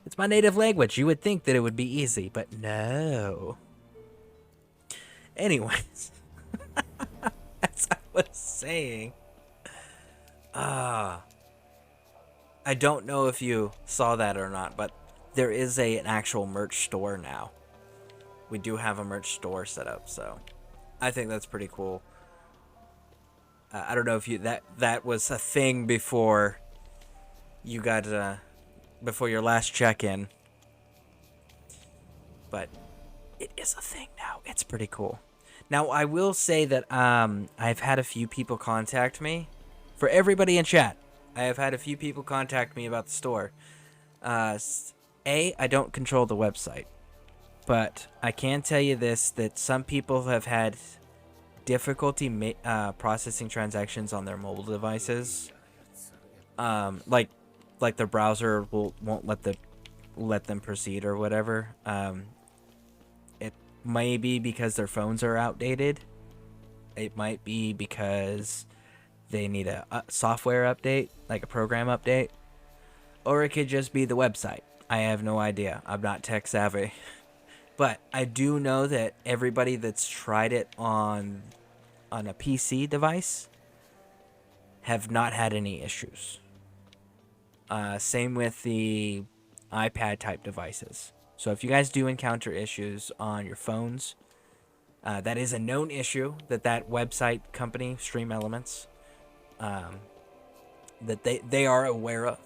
It's my native language. You would think that it would be easy, but no. Anyways. As I was saying. I don't know if you saw that or not, but there is an actual merch store now. We do have a merch store set up, so I think that's pretty cool. I don't know if you that was a thing before you got before your last check-in, but it is a thing now. It's pretty cool. Now I will say that I've had a few people contact me. For everybody in chat, I have had a few people contact me about the store. I don't control the website, but I can tell you this, that some people have had difficulty processing transactions on their mobile devices. Like their browser won't let them proceed or whatever. It may be because their phones are outdated. It might be because they need a software update, like a program update, or it could just be the website. I have no idea. I'm not tech savvy. But I do know that everybody that's tried it on a PC device have not had any issues. Same with the iPad type devices. So if you guys do encounter issues on your phones, that is a known issue that website company, Stream Elements, that they are aware of.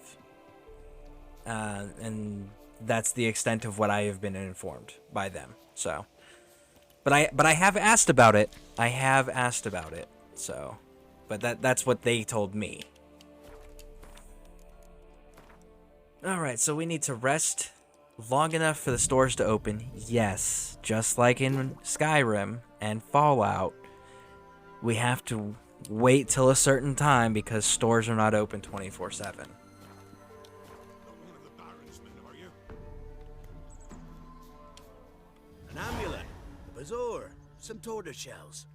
And that's the extent of what I have been informed by them. So, but I have asked about it. So, but that's what they told me. All right, so we need to rest long enough for the stores to open. Yes, just like in Skyrim and Fallout, we have to wait till a certain time because stores are not open 24/7. An amulet, a bazaar, some tortoise shells.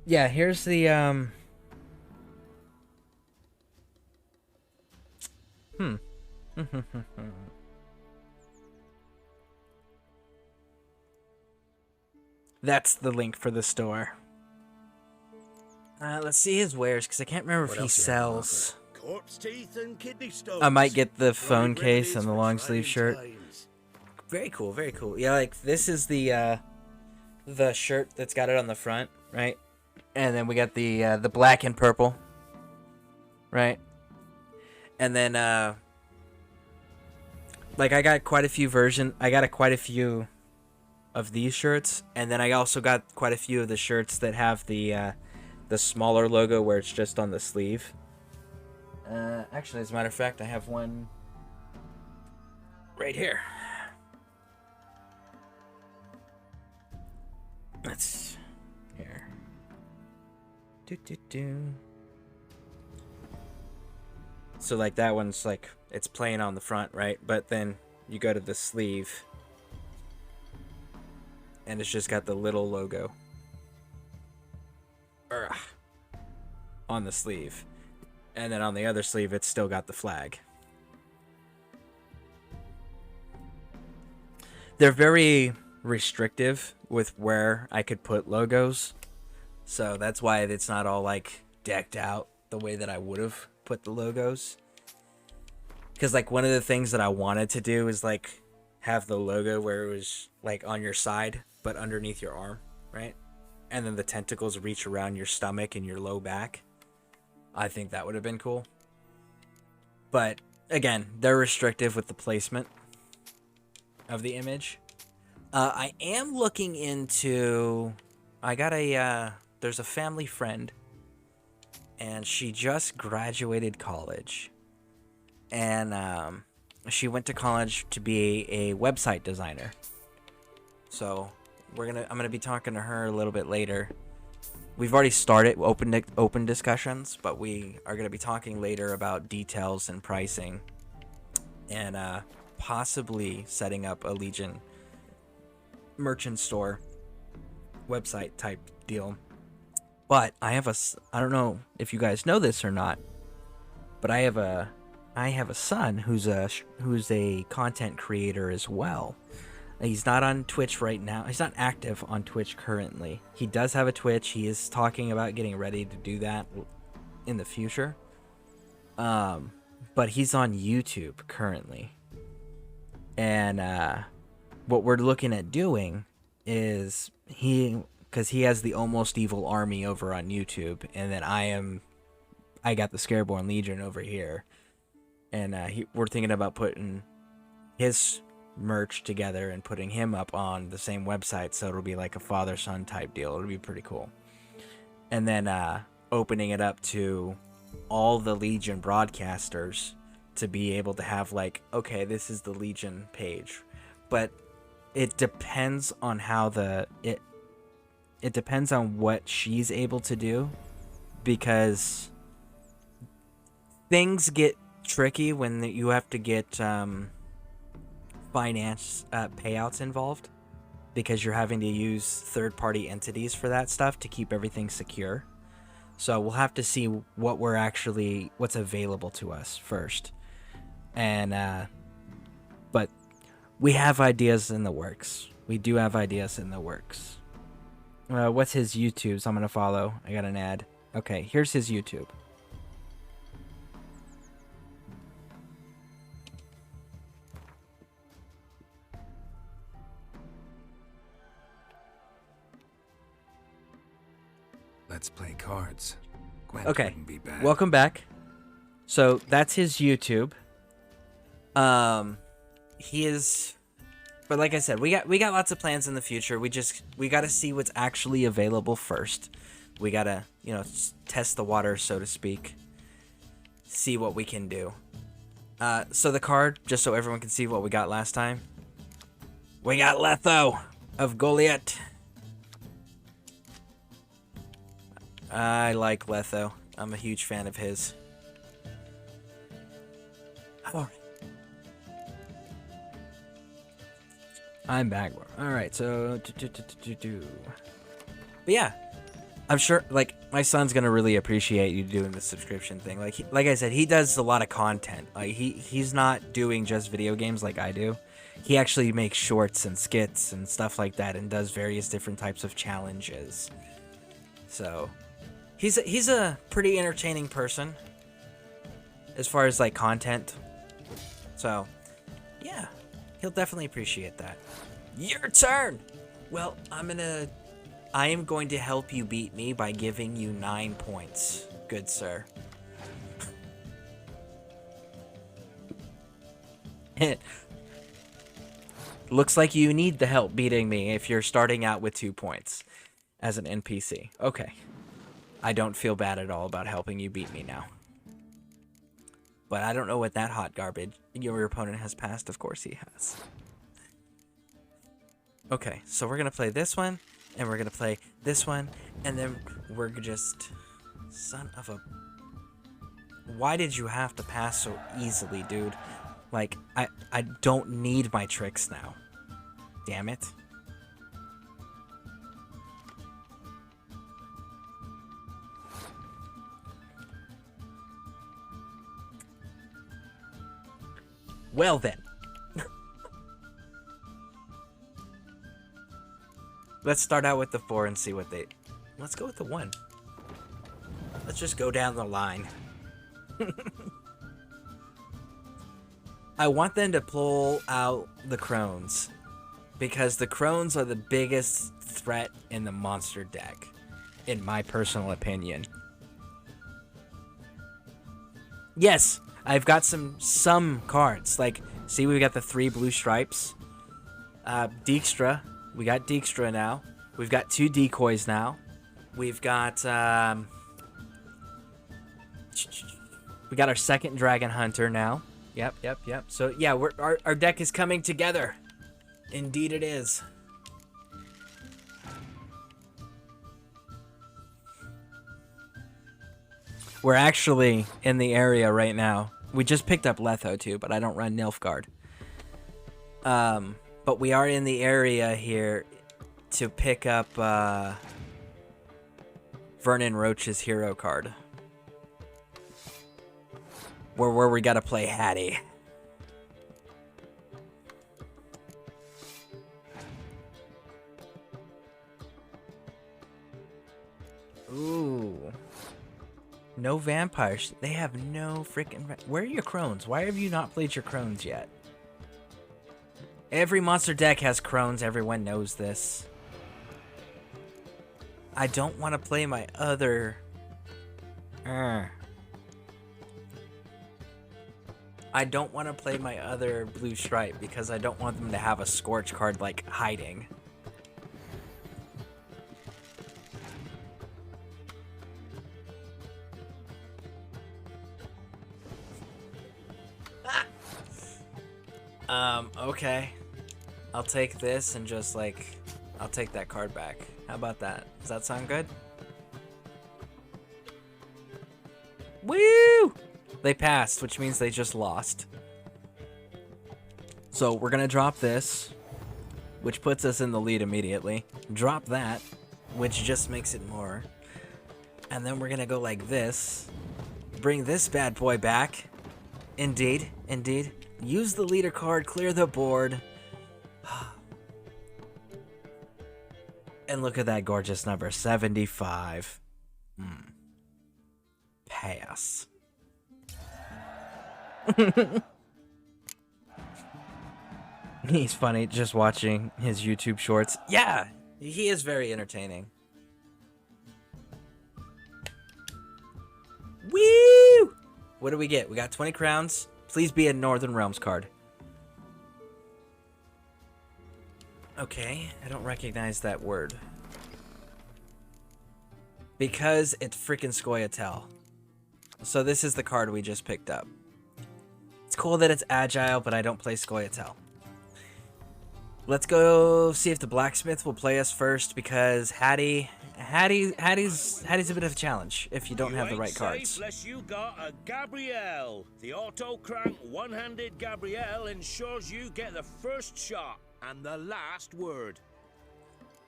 Yeah, here's the That's the link for the store. Let's see his wares, because I can't remember if he sells. Corpse teeth and kidney stones. I might get the phone Bloody case and remedies the for long sleeve shirt. trying times. Very cool, very cool. Yeah, like this is the shirt that's got it on the front, right? And then we got the black and purple, right? And then like I got quite a few quite a few of these shirts, and then I also got quite a few of the shirts that have the smaller logo where it's just on the sleeve. Actually, as a matter of fact, I have one right here. Let's here. So like that one's like it's plain on the front, right? But then you go to the sleeve and it's just got the little logo on the sleeve. And then on the other sleeve it's still got the flag. They're very restrictive with where I could put logos. So that's why it's not all like decked out the way that I would have put the logos. Because like one of the things that I wanted to do is like have the logo where it was like on your side but underneath your arm, right? And then the tentacles reach around your stomach and your low back. I think that would have been cool. But again, they're restrictive with the placement of the image. I am looking into... I got a... there's a family friend. And she just graduated college. And she went to college to be a website designer. So I'm gonna be talking to her a little bit later. We've already started open discussions, but we are gonna be talking later about details and pricing, and possibly setting up a Legion merchant store website type deal. But I don't know if you guys know this or not, but I have a son who's a content creator as well. He's not on Twitch right now. He's not active on Twitch currently. He does have a Twitch. He is talking about getting ready to do that in the future. But he's on YouTube currently. And what we're looking at doing is because he has the Almost Evil Army over on YouTube, and then I got the Scareborne Legion over here. And we're thinking about putting his merch together and putting him up on the same website, so it'll be like a father-son type deal. It'll be pretty cool. And then opening it up to all the Legion broadcasters to be able to have like, okay, this is the Legion page. But it depends on how it depends on what she's able to do, because things get tricky when you have to get finance payouts involved, because you're having to use third-party entities for that stuff to keep everything secure. So we'll have to see what's available to us first. And but we have ideas in the works. We do have ideas in the works. What's his YouTube? So I'm gonna follow. I got an ad. Okay, here's his YouTube. Let's play cards. Gwent Okay, wouldn't be bad. welcome back. So that's his YouTube. He is, but like I said, we got lots of plans in the future. We got to see what's actually available first. We gotta, test the water, so to speak. See what we can do. So the card, just so everyone can see what we got last time. We got Letho of Goliath. I like Letho. I'm a huge fan of his. I'm back. Alright, so... But yeah, I'm sure, like, my son's gonna really appreciate you doing the subscription thing. Like I said, he does a lot of content. Like, he's not doing just video games like I do. He actually makes shorts and skits and stuff like that and does various different types of challenges. So, he's a pretty entertaining person as far as, like, content. So, yeah, he'll definitely appreciate that. Your turn! Well, I am going to help you beat me by giving you 9 points, good sir. Looks like you need the help beating me if you're starting out with 2 points as an NPC. Okay. I don't feel bad at all about helping you beat me now. But I don't know what that hot garbage your opponent has passed. Of course he has. Okay, so we're going to play this one, and we're going to play this one, and then we're just... Son of a... Why did you have to pass so easily, dude? Like, I don't need my tricks now. Damn it. Well then. Let's start out with the 4 and see what they... Let's go with the 1. Let's just go down the line. I want them to pull out the crones, because the crones are the biggest threat in the monster deck, in my personal opinion. Yes, I've got some cards. Like, see, we got the 3 blue stripes. Dijkstra. We got Dijkstra now. We've got 2 decoys now. We've got, we got our second Dragon Hunter now. Yep. So, yeah, our deck is coming together. Indeed it is. We're actually in the area right now. We just picked up Letho too, but I don't run Nilfgaard. But we are in the area here to pick up Vernon Roach's hero card. Where we gotta play Hattie. Ooh. No vampires. They have no freaking... Where are your crones? Why have you not played your crones yet? Every monster deck has crones. Everyone knows this. I don't want to play my other... I don't want to play my other blue stripe because I don't want them to have a Scorch card, like, hiding. Okay. I'll take this and just, like, I'll take that card back. How about that? Does that sound good? Woo! They passed, which means they just lost. So we're gonna drop this, which puts us in the lead immediately. Drop that, which just makes it more. And then we're gonna go like this. Bring this bad boy back. Indeed. Use the leader card, clear the board. And look at that gorgeous number, 75. Pass. He's funny just watching his YouTube shorts. Yeah, he is very entertaining. Woo! What do we get? We got 20 crowns. Please be a Northern Realms card. Okay, I don't recognize that word. Because it's freaking Scoia'tael. So this is the card we just picked up. It's cool that it's agile, but I don't play Scoia'tael. Let's go see if the blacksmith will play us first, because Hattie's a bit of a challenge if you don't have the right cards. Unless you got a Gabrielle. The auto crank one-handed Gabrielle ensures you get the first shot. and the last word.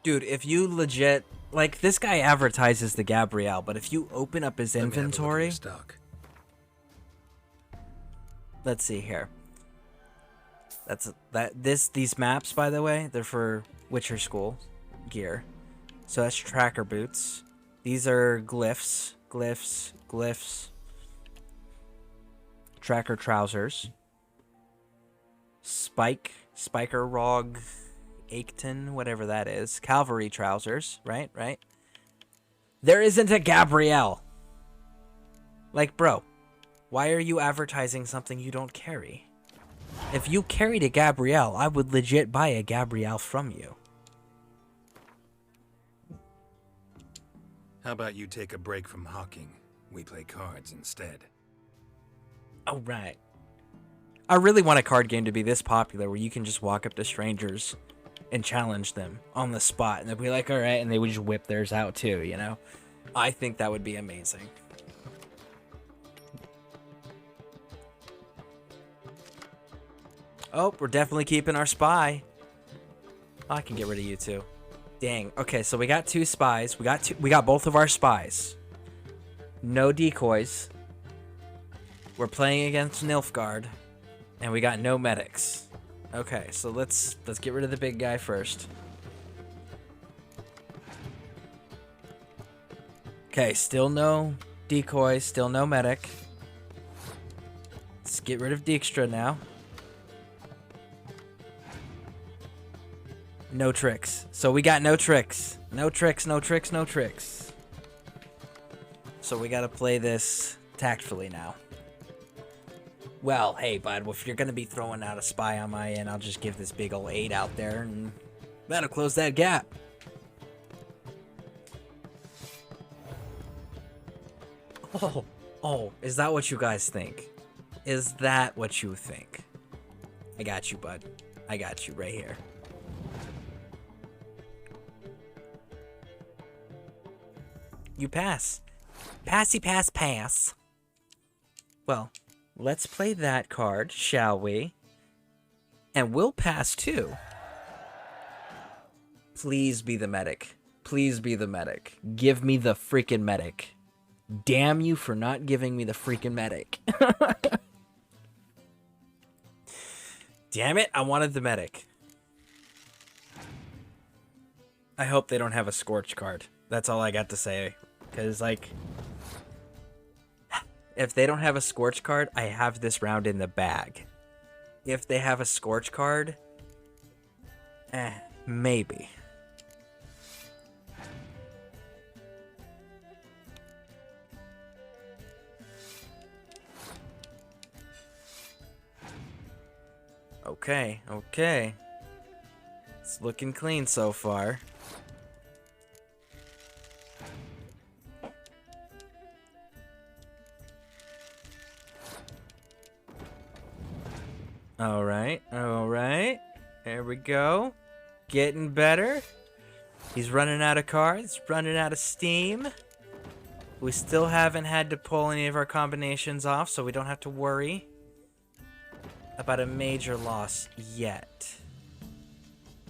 Dude, if you legit... Like, this guy advertises the Gabrielle, but if you open up his Let me have a look at inventory... your stock. Let's see here. These maps, by the way, they're for Witcher School gear. So that's tracker boots. These are glyphs. Tracker trousers. Spiker Rog Aketon, whatever that is. Cavalry trousers, right? There isn't a Gabrielle. Like, bro, why are you advertising something you don't carry? If you carried a Gabrielle, I would legit buy a Gabrielle from you. How about you take a break from hawking? We play cards instead. Oh, right. I really want a card game to be this popular where you can just walk up to strangers and challenge them on the spot. And they'll be like, all right, and they would just whip theirs out too, you know? I think that would be amazing. Oh, we're definitely keeping our spy. Oh, I can get rid of you too. Dang. Okay, so we got 2 spies. We got both of our spies. No decoys. We're playing against Nilfgaard. And we got no medics. Okay, so let's get rid of the big guy first. Okay, still no decoy, still no medic. Let's get rid of Dijkstra now. No tricks. So we got no tricks. No tricks. So we gotta play this tactfully now. Well, hey, bud, if you're gonna be throwing out a spy on my end, I'll just give this big ol' 8 out there, and that'll close that gap. Oh, is that what you guys think? Is that what you think? I got you, bud. I got you right here. You pass. Passy pass. Well, let's play that card, shall we? And we'll pass too. Please be the medic. Please be the medic. Give me the freaking medic. Damn you for not giving me the freaking medic. Damn it, I wanted the medic. I hope they don't have a Scorch card. That's all I got to say. Because, like, if they don't have a Scorch card, I have this round in the bag. If they have a Scorch card, maybe. Okay. It's looking clean so far. Alright. There we go. Getting better. He's running out of cards, running out of steam. We still haven't had to pull any of our combinations off, so we don't have to worry about a major loss yet.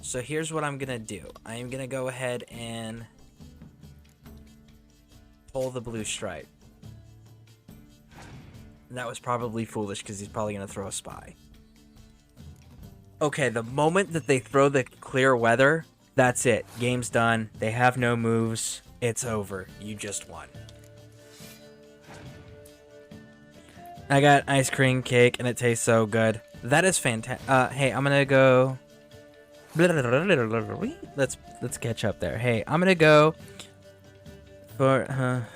So here's what I'm gonna do. I am gonna go ahead and pull the blue stripe. And that was probably foolish because he's probably gonna throw a spy. Okay, the moment that they throw the clear weather, that's it. Game's done. They have no moves. It's over. You just won. I got ice cream cake, and it tastes so good. That is fantastic. Hey, I'm gonna go... Let's catch up there. Hey, I'm gonna go for...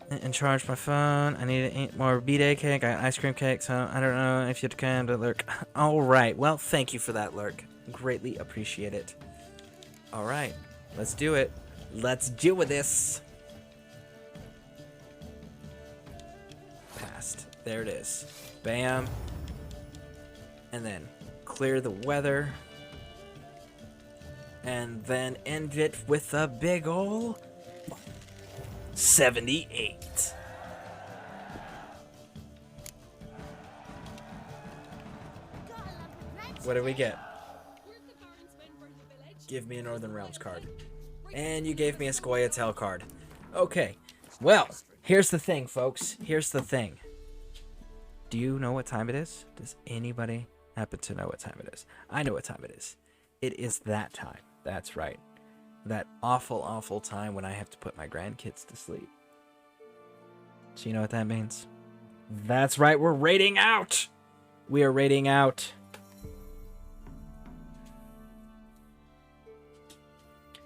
and charge my phone. I need to eat more B-Day cake. I got ice cream cake, so I don't know if you'd come to lurk. Alright, well, thank you for that, lurk. Greatly appreciate it. Alright, let's do it. Let's deal with this. Passed. There it is. Bam. And then clear the weather. And then end it with a big ol' 78. What do we get? Give me a Northern Realms card. And you gave me a Scoia'tael card. Okay. Well, here's the thing, folks. Here's the thing. Do you know what time it is? Does anybody happen to know what time it is? I know what time it is. It is that time. That's right. That awful, awful time when I have to put my grandkids to sleep. So you know what that means? That's right, we're raiding out! We are raiding out.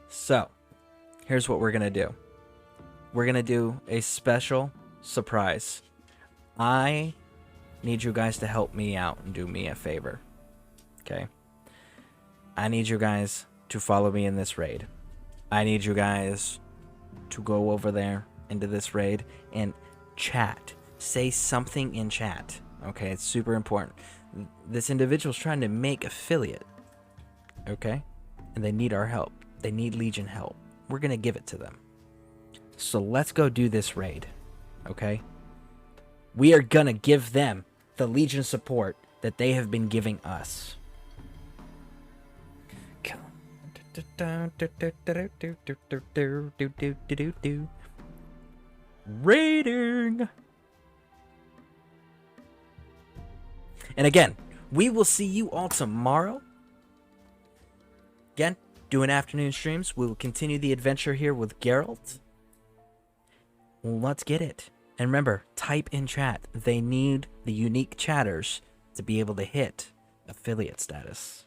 So, here's what we're going to do. We're going to do a special surprise. I need you guys to help me out and do me a favor. Okay? I need you guys to follow me in this raid. I need you guys to go over there into this raid and chat. Say something in chat. Okay? It's super important. This individual's trying to make affiliate. Okay? And they need our help. They need Legion help. We're going to give it to them. So let's go do this raid. Okay? We are going to give them the Legion support that they have been giving us. Raiding! And again, we will see you all tomorrow. Again, doing afternoon streams. We will continue the adventure here with Geralt. Let's get it. And remember, type in chat. They need the unique chatters to be able to hit affiliate status.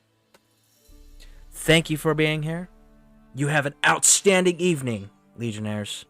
Thank you for being here. You have an outstanding evening, Legionnaires.